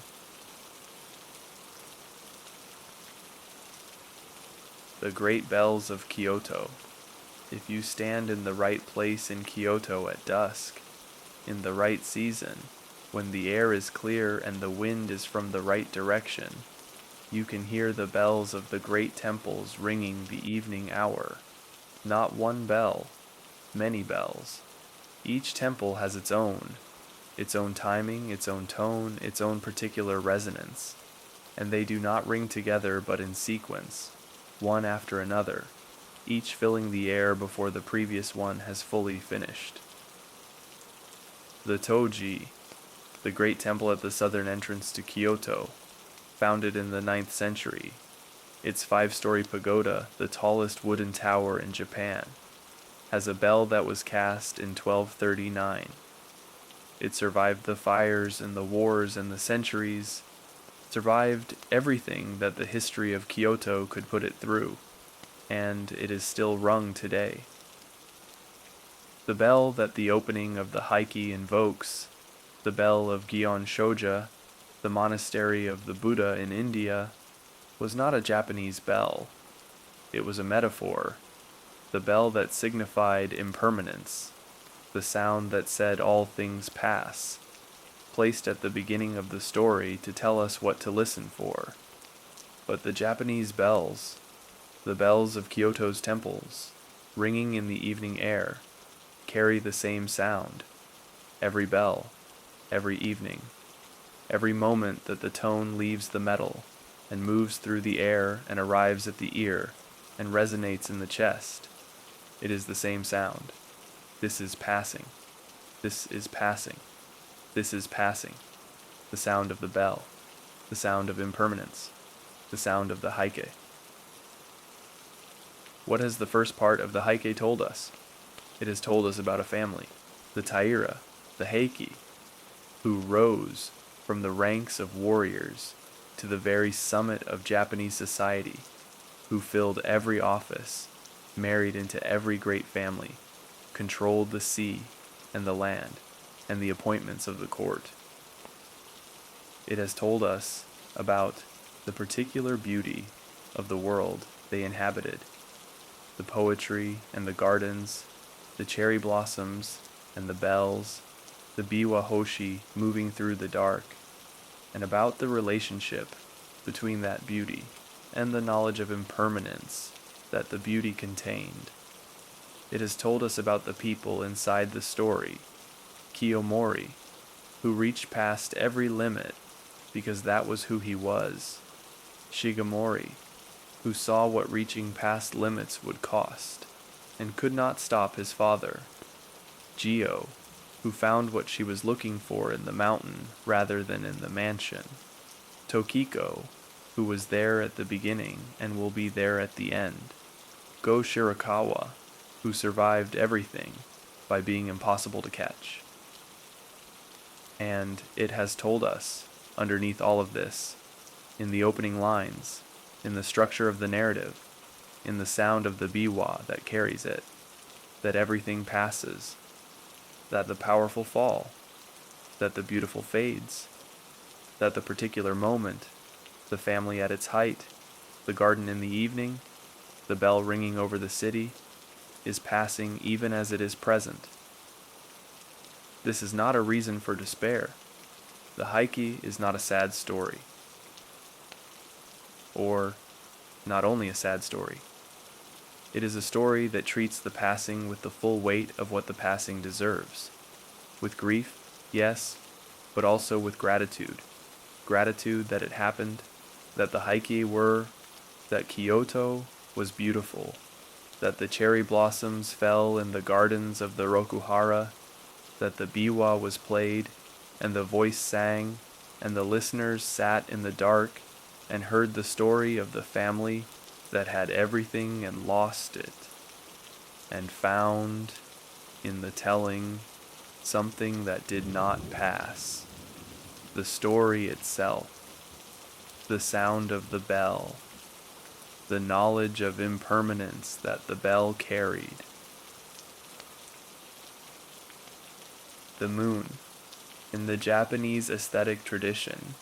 The great bells of Kyoto. If you stand in the right place in Kyoto at dusk, in the right season, when the air is clear and the wind is from the right direction, you can hear the bells of the great temples ringing the evening hour. Not one bell, many bells. Each temple has its own timing, its own tone, its own particular resonance, and they do not ring together but in sequence, one after another, each filling the air before the previous one has fully finished. The Toji, the great temple at the southern entrance to Kyoto, founded in the 9th century, its 5-story pagoda, the tallest wooden tower in Japan, has a bell that was cast in 1239. It survived the fires and the wars and the centuries, survived everything that the history of Kyoto could put it through, and it is still rung today. The bell that the opening of the Heike invokes, the bell of Gion Shoja, the monastery of the Buddha in India, was not a Japanese bell. It was a metaphor, the bell that signified impermanence, the sound that said all things pass, placed at the beginning of the story to tell us what to listen for. But the Japanese bells, the bells of Kyoto's temples, ringing in the evening air, carry the same sound. Every bell, every evening, every moment that the tone leaves the metal and moves through the air and arrives at the ear and resonates in the chest, it is the same sound. This is passing. This is passing. This is passing. The sound of the bell. The sound of impermanence. The sound of the Heike. What has the first part of the Heike told us? It has told us about a family, the Taira, the Heike, who rose from the ranks of warriors to the very summit of Japanese society, who filled every office, married into every great family, controlled the sea and the land and the appointments of the court. It has told us about the particular beauty of the world they inhabited, the poetry and the gardens, the cherry blossoms and the bells, the Biwa Hoshi moving through the dark, and about the relationship between that beauty and the knowledge of impermanence that the beauty contained. It has told us about the people inside the story, Kiyomori, who reached past every limit because that was who he was, Shigemori, who saw what reaching past limits would cost, and could not stop his father, Gio, who found what she was looking for in the mountain rather than in the mansion, Tokiko, who was there at the beginning and will be there at the end, Go-Shirakawa, who survived everything by being impossible to catch. And it has told us, underneath all of this, in the opening lines, in the structure of the narrative, in the sound of the biwa that carries it, that everything passes, that the powerful fall, that the beautiful fades, that the particular moment, the family at its height, the garden in the evening, the bell ringing over the city, is passing even as it is present. This is not a reason for despair. The Heike is not a sad story. Or, not only a sad story. It is a story that treats the passing with the full weight of what the passing deserves. With grief, yes, but also with gratitude. Gratitude that it happened, that the Heike were, that Kyoto was beautiful, that the cherry blossoms fell in the gardens of the Rokuhara, that the biwa was played, and the voice sang, and the listeners sat in the dark and heard the story of the family that had everything and lost it, and found, in the telling, something that did not pass, the story itself, the sound of the bell, the knowledge of impermanence that the bell carried. The moon, in the Japanese aesthetic tradition,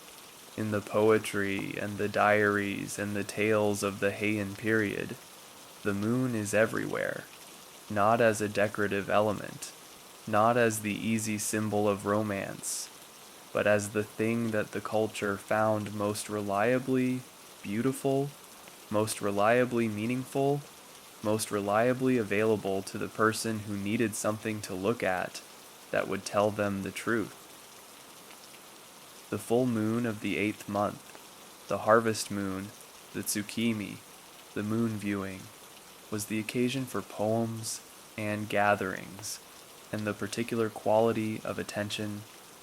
in the poetry and the diaries and the tales of the Heian period, the moon is everywhere, not as a decorative element, not as the easy symbol of romance, but as the thing that the culture found most reliably beautiful, most reliably meaningful, most reliably available to the person who needed something to look at that would tell them the truth. The full moon of the 8th month, the harvest moon, the tsukimi, the moon viewing, was the occasion for poems and gatherings, and the particular quality of attention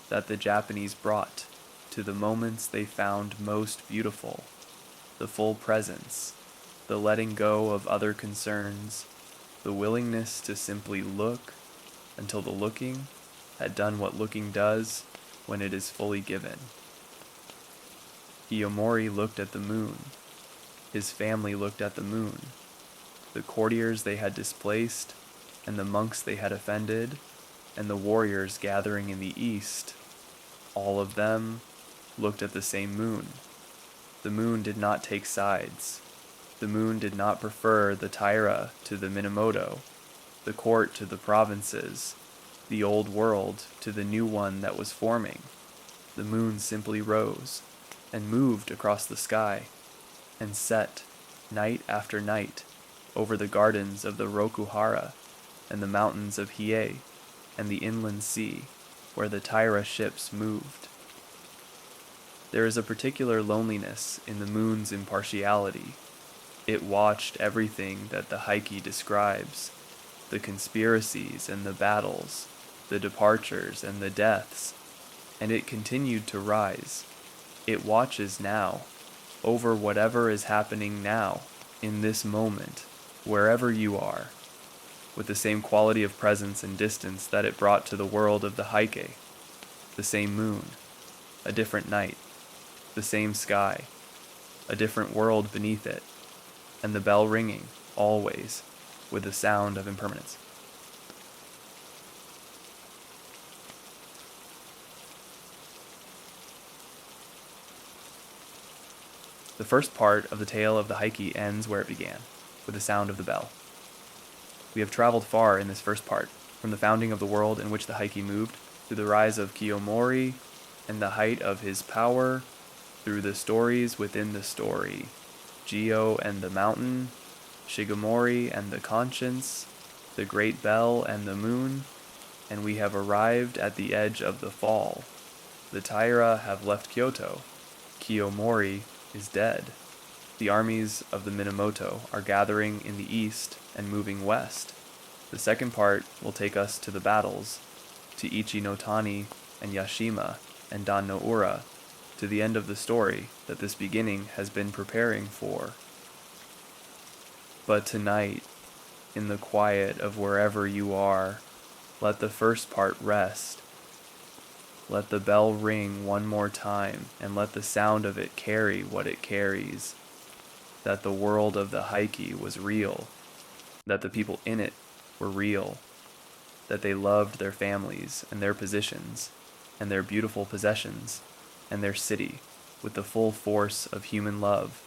that the Japanese brought to the moments they found most beautiful, the full presence, the letting go of other concerns, the willingness to simply look until the looking had done what looking does when it is fully given. Kiyomori looked at the moon. His family looked at the moon. The courtiers they had displaced, and the monks they had offended, and the warriors gathering in the east, all of them looked at the same moon. The moon did not take sides. The moon did not prefer the Taira to the Minamoto, the court to the provinces, the old world to the new one that was forming. The moon simply rose and moved across the sky, and set, night after night, over the gardens of the Rokuhara and the mountains of Hiei and the inland sea, where the Taira ships moved. There is a particular loneliness in the moon's impartiality. It watched everything that the Heike describes, the conspiracies and the battles, the departures and the deaths, and it continued to rise. It watches now, over whatever is happening now, in this moment, wherever you are, with the same quality of presence and distance that it brought to the world of the Heike, the same moon, a different night, the same sky, a different world beneath it, and the bell ringing, always, with the sound of impermanence. The first part of the tale of the Heike ends where it began, with the sound of the bell. We have traveled far in this first part, from the founding of the world in which the Heike moved, through the rise of Kiyomori and the height of his power, through the stories within the story, Gio and the mountain, Shigemori and the conscience, the great bell and the moon, and we have arrived at the edge of the fall. The Taira have left Kyoto. Kiyomori is dead. The armies of the Minamoto are gathering in the east and moving west. The second part will take us to the battles, to Ichi no Tani and Yashima and Dan no Ura, to the end of the story that this beginning has been preparing for. But tonight, in the quiet of wherever you are, let the first part rest. Let the bell ring one more time, and let the sound of it carry what it carries. That the world of the Heike was real, that the people in it were real, that they loved their families and their positions, and their beautiful possessions, and their city, with the full force of human love,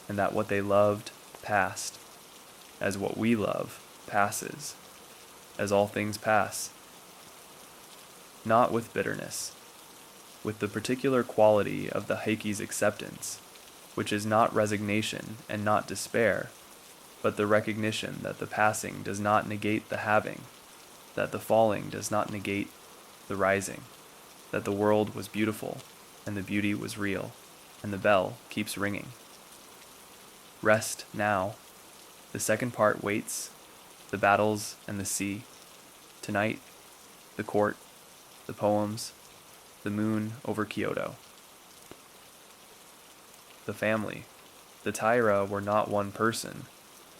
and that what they loved passed, as what we love passes, as all things pass. Not with bitterness, with the particular quality of the Heike's acceptance, which is not resignation and not despair, but the recognition that the passing does not negate the having, that the falling does not negate the rising, that the world was beautiful, and the beauty was real, and the bell keeps ringing. Rest now. The second part waits, the battles and the sea. Tonight, the court, the poems, the moon over Kyoto. The family. The Taira were not one person.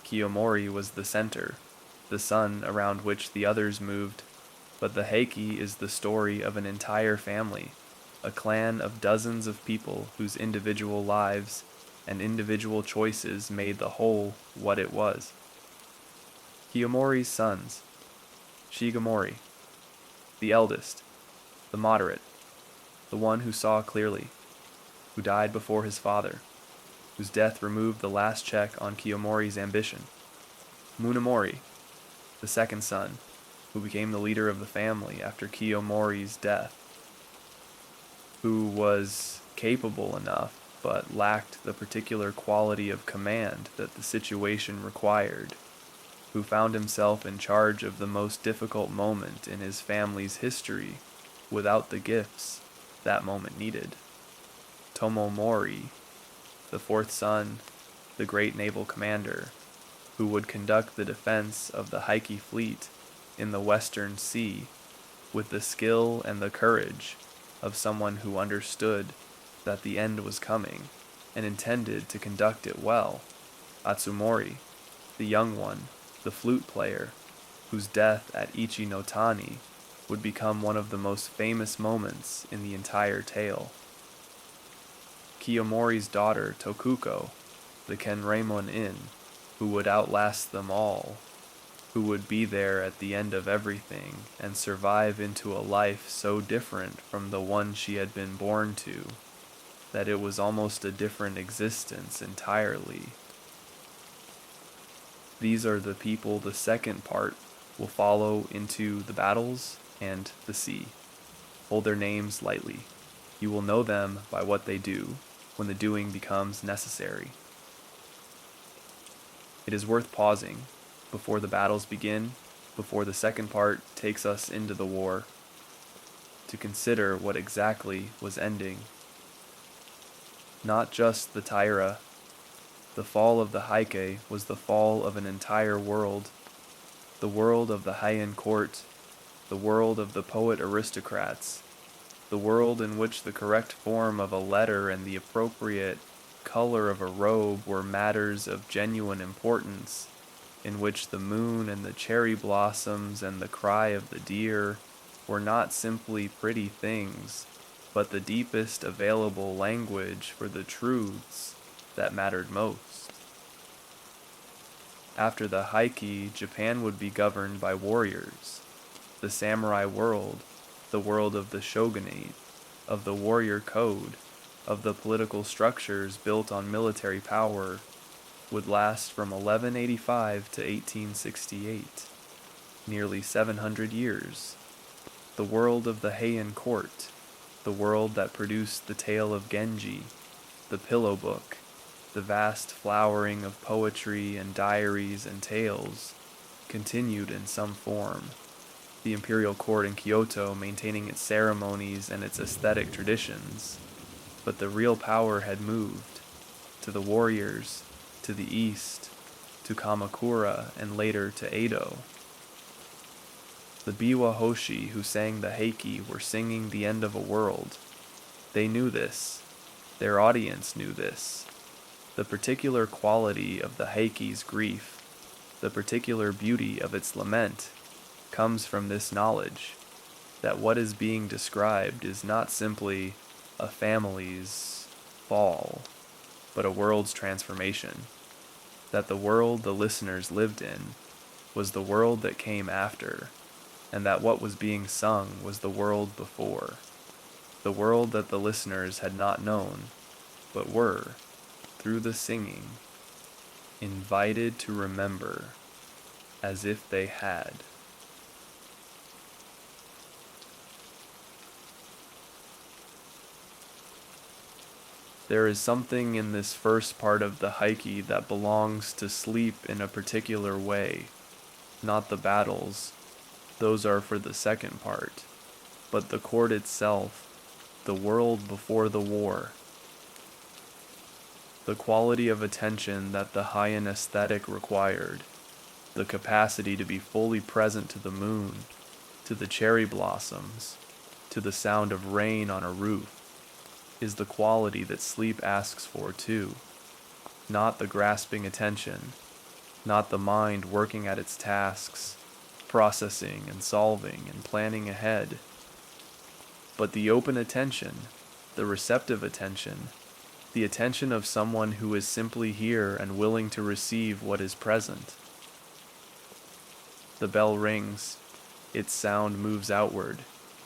Kiyomori was the center, the sun around which the others moved, but the Heike is the story of an entire family, a clan of dozens of people whose individual lives and individual choices made the whole what it was. Kiyomori's sons. Shigemori, the eldest, the moderate, the one who saw clearly, who died before his father, whose death removed the last check on Kiyomori's ambition. Munamori, the second son, who became the leader of the family after Kiyomori's death, who was capable enough but lacked the particular quality of command that the situation required, who found himself in charge of the most difficult moment in his family's history without the gifts that moment needed. Tomomori, the fourth son, the great naval commander, who would conduct the defense of the Heike fleet in the Western Sea with the skill and the courage of someone who understood that the end was coming and intended to conduct it well. Atsumori, the young one, the flute player, whose death at Ichi no Tani would become one of the most famous moments in the entire tale. Kiyomori's daughter Tokuko, the Kenreimon Inn, who would outlast them all, who would be there at the end of everything and survive into a life so different from the one she had been born to, that it was almost a different existence entirely. These are the people the second part will follow into the battles and the sea. Hold their names lightly. You will know them by what they do when the doing becomes necessary. It is worth pausing, before the battles begin, before the second part takes us into the war, to consider what exactly was ending. Not just the Taira. The fall of the Heike was the fall of an entire world, the world of the Heian court, the world of the poet aristocrats, the world in which the correct form of a letter and the appropriate color of a robe were matters of genuine importance, in which the moon and the cherry blossoms and the cry of the deer were not simply pretty things, but the deepest available language for the truths that mattered most. After the Heike, Japan would be governed by warriors. The samurai world, the world of the shogunate, of the warrior code, of the political structures built on military power, would last from 1185 to 1868, nearly 700 years. The world of the Heian court, the world that produced the tale of Genji, the pillow book, the vast flowering of poetry and diaries and tales, continued in some form. The imperial court in Kyoto maintaining its ceremonies and its aesthetic traditions, but the real power had moved to the warriors, to the east, to Kamakura, and later to Edo. The Biwa Hoshi who sang the Heike were singing the end of a world. They knew this. Their audience knew this. The particular quality of the Heike's grief, the particular beauty of its lament, comes from this knowledge that what is being described is not simply a family's fall, but a world's transformation. That the world the listeners lived in was the world that came after, and that what was being sung was the world before, the world that the listeners had not known, but were, through the singing, invited to remember as if they had. There is something in this first part of the Heike that belongs to sleep in a particular way, not the battles, those are for the second part, but the court itself, the world before the war. The quality of attention that the Heian aesthetic required, the capacity to be fully present to the moon, to the cherry blossoms, to the sound of rain on a roof, is the quality that sleep asks for too, not the grasping attention, not the mind working at its tasks, processing and solving and planning ahead, but the open attention, the receptive attention, the attention of someone who is simply here and willing to receive what is present. The bell rings, its sound moves outward,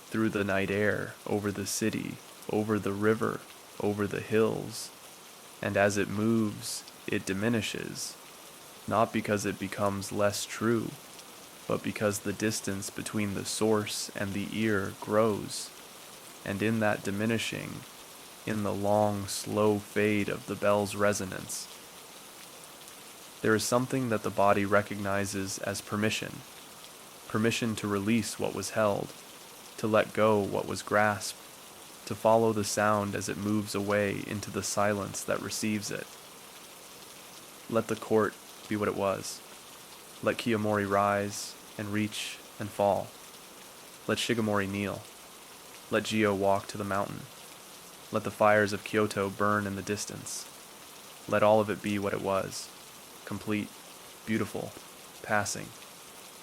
through the night air, over the city, over the river, over the hills, and as it moves, it diminishes, not because it becomes less true, but because the distance between the source and the ear grows, and in that diminishing, in the long, slow fade of the bell's resonance, there is something that the body recognizes as permission, permission to release what was held, to let go what was grasped, to follow the sound as it moves away into the silence that receives it. Let the court be what it was. Let Kiyomori rise and reach and fall. Let Shigemori kneel. Let Gio walk to the mountain. Let the fires of Kyoto burn in the distance. Let all of it be what it was, complete, beautiful, passing,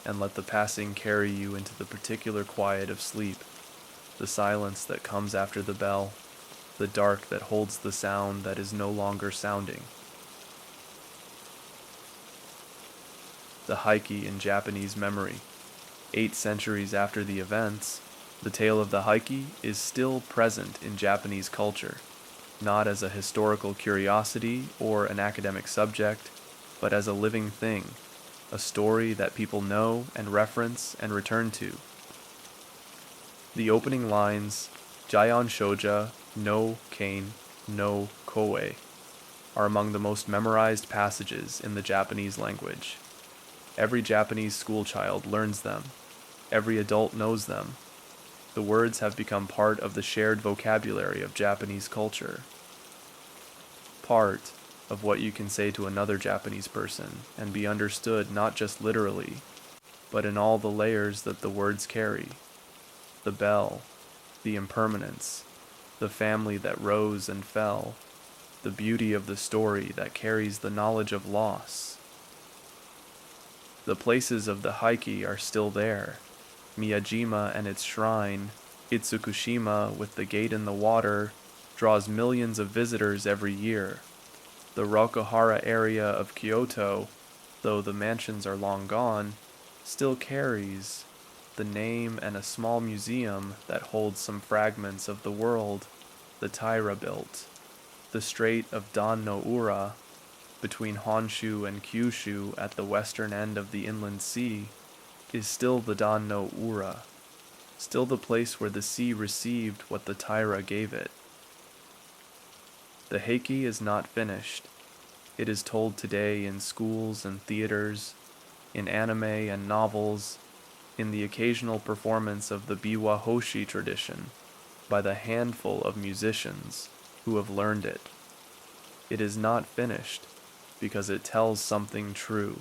and let the passing carry you into the particular quiet of sleep, the silence that comes after the bell, the dark that holds the sound that is no longer sounding. The Heike in Japanese memory. 8 centuries after the events, the tale of the Heike is still present in Japanese culture, not as a historical curiosity or an academic subject, but as a living thing, a story that people know and reference and return to. The opening lines, Gion Shoja no kane no koe, are among the most memorized passages in the Japanese language. Every Japanese schoolchild learns them. Every adult knows them. The words have become part of the shared vocabulary of Japanese culture. Part of what you can say to another Japanese person and be understood not just literally, but in all the layers that the words carry. The bell, the impermanence, the family that rose and fell, the beauty of the story that carries the knowledge of loss. The places of the Heike are still there. Miyajima and its shrine, Itsukushima with the gate in the water, draws millions of visitors every year. The Rokuhara area of Kyoto, though the mansions are long gone, still carries the name and a small museum that holds some fragments of the world the Taira built. The Strait of Dan no Ura, between Honshu and Kyushu at the western end of the inland sea, is still the Dan no Ura, still the place where the sea received what the Taira gave it. The Heike is not finished. It is told today in schools and theaters, in anime and novels, in the occasional performance of the Biwa Hoshi tradition, by the handful of musicians who have learned it. It is not finished because it tells something true,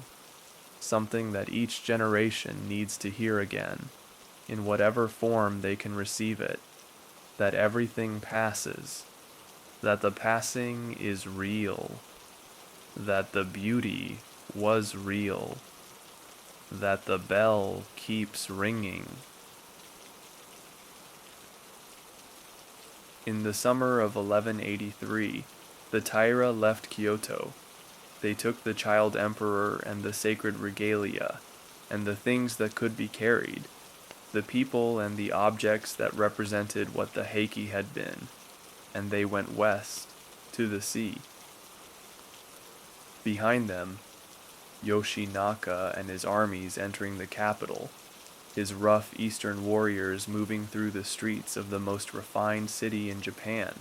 something that each generation needs to hear again, in whatever form they can receive it, that everything passes, that the passing is real, that the beauty was real, that the bell keeps ringing. In the summer of 1183, the Taira left Kyoto. They took the child emperor and the sacred regalia, and the things that could be carried, the people and the objects that represented what the Heike had been, and they went west, to the sea. Behind them, Yoshinaka and his armies entering the capital, his rough eastern warriors moving through the streets of the most refined city in Japan,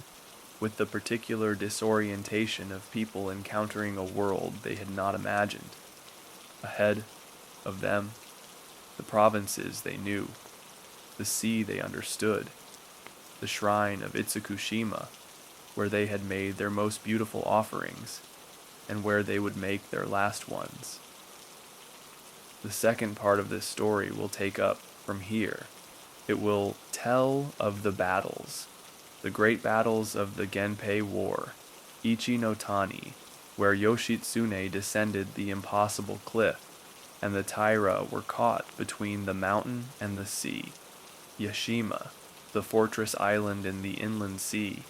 with the particular disorientation of people encountering a world they had not imagined. Ahead of them, the provinces they knew, the sea they understood, the shrine of Itsukushima, where they had made their most beautiful offerings, and where they would make their last ones. The second part of this story will take up from here. It will tell of the battles, the great battles of the Genpei War, Ichi no Tani, where Yoshitsune descended the impossible cliff, and the Taira were caught between the mountain and the sea. Yashima, the fortress island in the inland sea,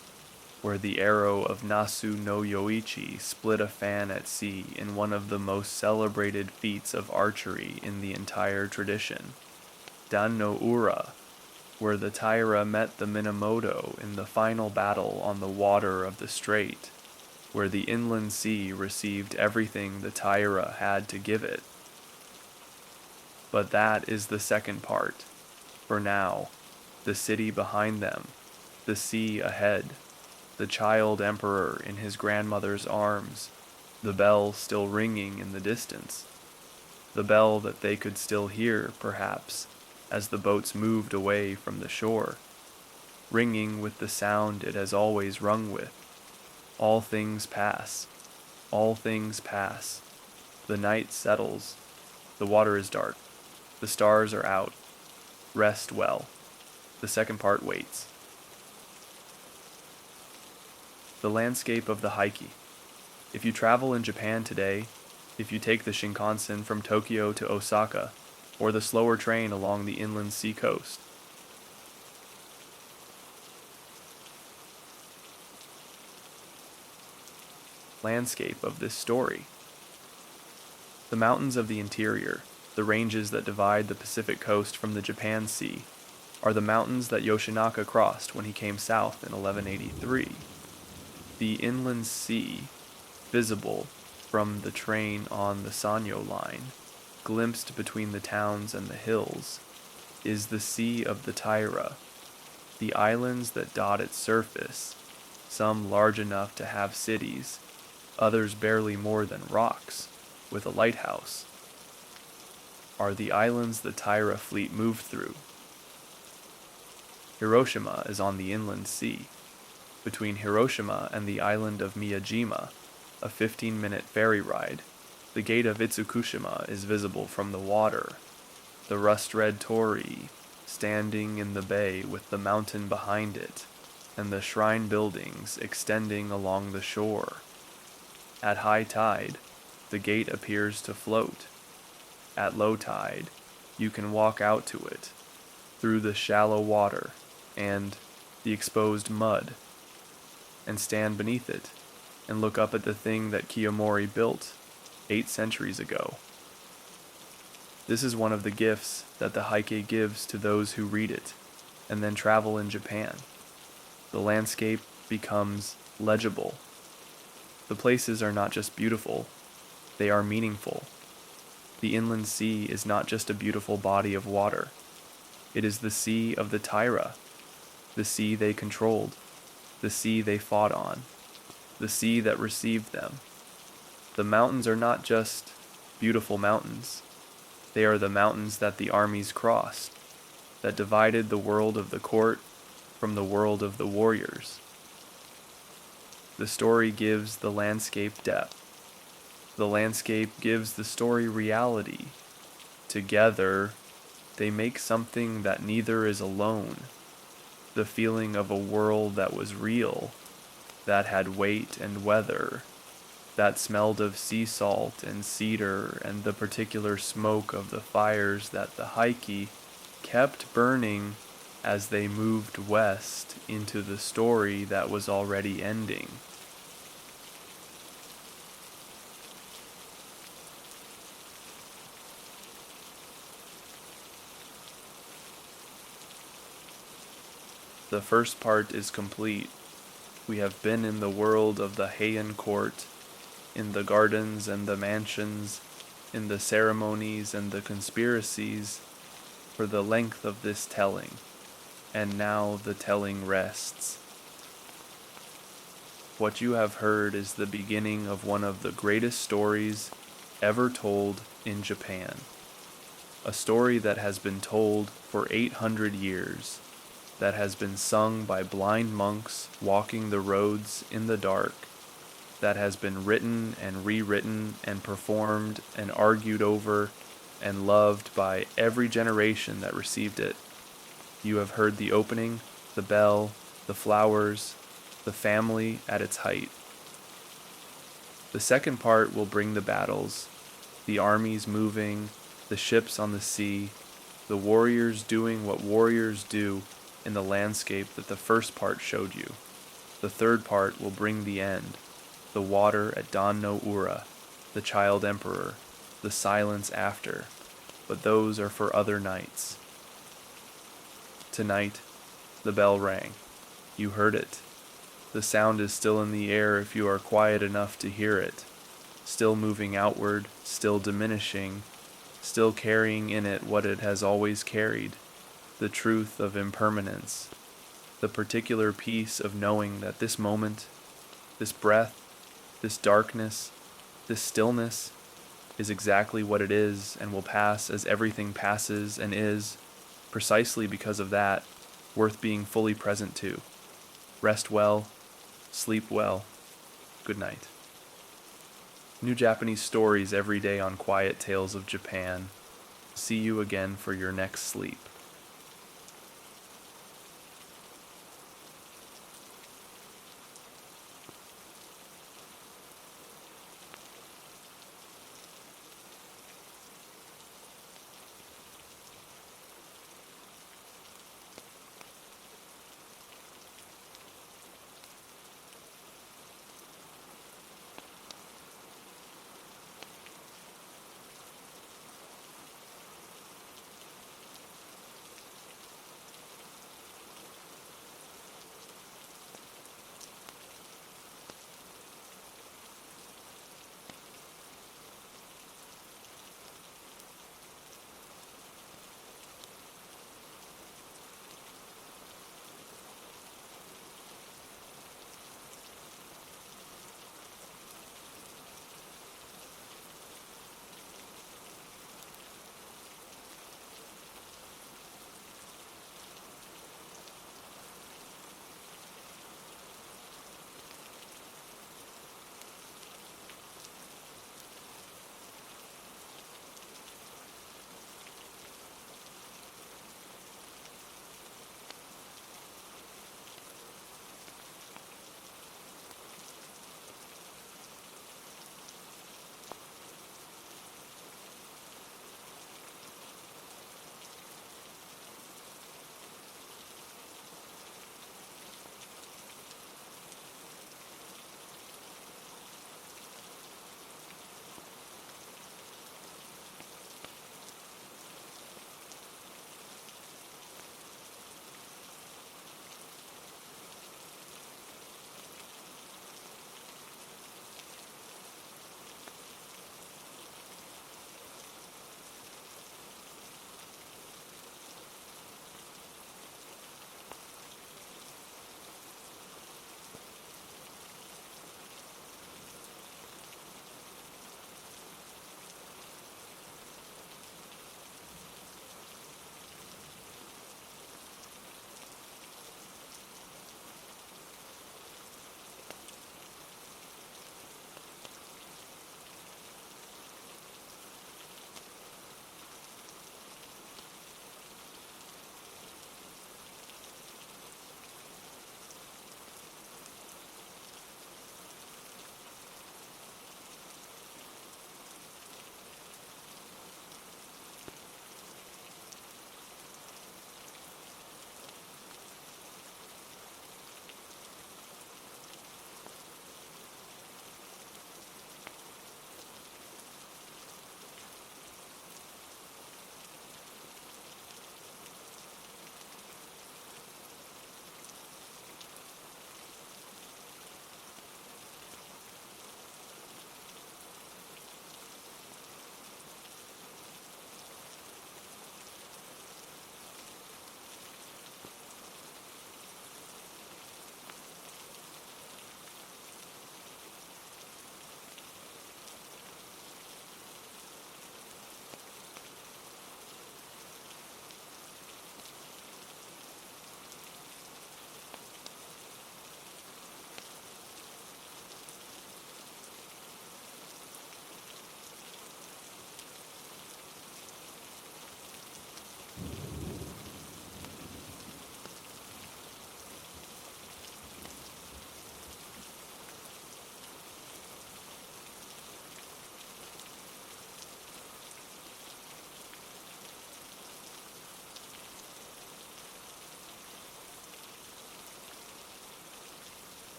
where the arrow of Nasu no Yoichi split a fan at sea in one of the most celebrated feats of archery in the entire tradition. Dan no Ura, where the Taira met the Minamoto in the final battle on the water of the strait, where the inland sea received everything the Taira had to give it. But that is the second part. For now, the city behind them, the sea ahead, the child emperor in his grandmother's arms, the bell still ringing in the distance, the bell that they could still hear, perhaps, as the boats moved away from the shore, ringing with the sound it has always rung with. All things pass, all things pass. The night settles, the water is dark, the stars are out. Rest well. The second part waits. The landscape of the Heike. If you travel in Japan today, if you take the Shinkansen from Tokyo to Osaka, or the slower train along the inland sea coast, landscape of this story. The mountains of the interior, the ranges that divide the Pacific coast from the Japan Sea, are the mountains that Yoshinaka crossed when he came south in 1183. The inland sea, visible from the train on the Sanyo line, glimpsed between the towns and the hills, is the Sea of the Taira, the islands that dot its surface, some large enough to have cities, others barely more than rocks, with a lighthouse, are the islands the Taira fleet moved through. Hiroshima is on the inland sea. Between Hiroshima and the island of Miyajima, a 15-minute ferry ride, the gate of Itsukushima is visible from the water, the rust-red torii standing in the bay with the mountain behind it, and the shrine buildings extending along the shore. At high tide, the gate appears to float. At low tide, you can walk out to it, through the shallow water and the exposed mud, and stand beneath it and look up at the thing that Kiyomori built 8 centuries ago. This is one of the gifts that the Heike gives to those who read it and then travel in Japan. The landscape becomes legible. The places are not just beautiful, they are meaningful. The inland sea is not just a beautiful body of water. It is the sea of the Taira, the sea they controlled, the sea they fought on, the sea that received them. The mountains are not just beautiful mountains. They are the mountains that the armies crossed, that divided the world of the court from the world of the warriors. The story gives the landscape depth. The landscape gives the story reality. Together, they make something that neither is alone. The feeling of a world that was real, that had weight and weather, that smelled of sea salt and cedar and the particular smoke of the fires that the Heike kept burning as they moved west into the story that was already ending. The first part is complete. We have been in the world of the Heian court, in the gardens and the mansions, in the ceremonies and the conspiracies, for the length of this telling, and now the telling rests. What you have heard is the beginning of one of the greatest stories ever told in Japan. A story that has been told for 800 years, that has been sung by blind monks walking the roads in the dark, that has been written and rewritten and performed and argued over and loved by every generation that received it. You have heard the opening, the bell, the flowers, the family at its height. The second part will bring the battles, the armies moving, the ships on the sea, the warriors doing what warriors do in the landscape that the first part showed you. The third part will bring the end, the water at Dan no Ura, the child emperor, the silence after, but those are for other nights. Tonight, the bell rang. You heard it. The sound is still in the air if you are quiet enough to hear it, still moving outward, still diminishing, still carrying in it what it has always carried, the truth of impermanence, the particular peace of knowing that this moment, this breath, this darkness, this stillness is exactly what it is and will pass as everything passes and is, precisely because of that, worth being fully present to. Rest well, sleep well, good night. New Japanese stories every day on Quiet Tales of Japan. See you again for your next sleep.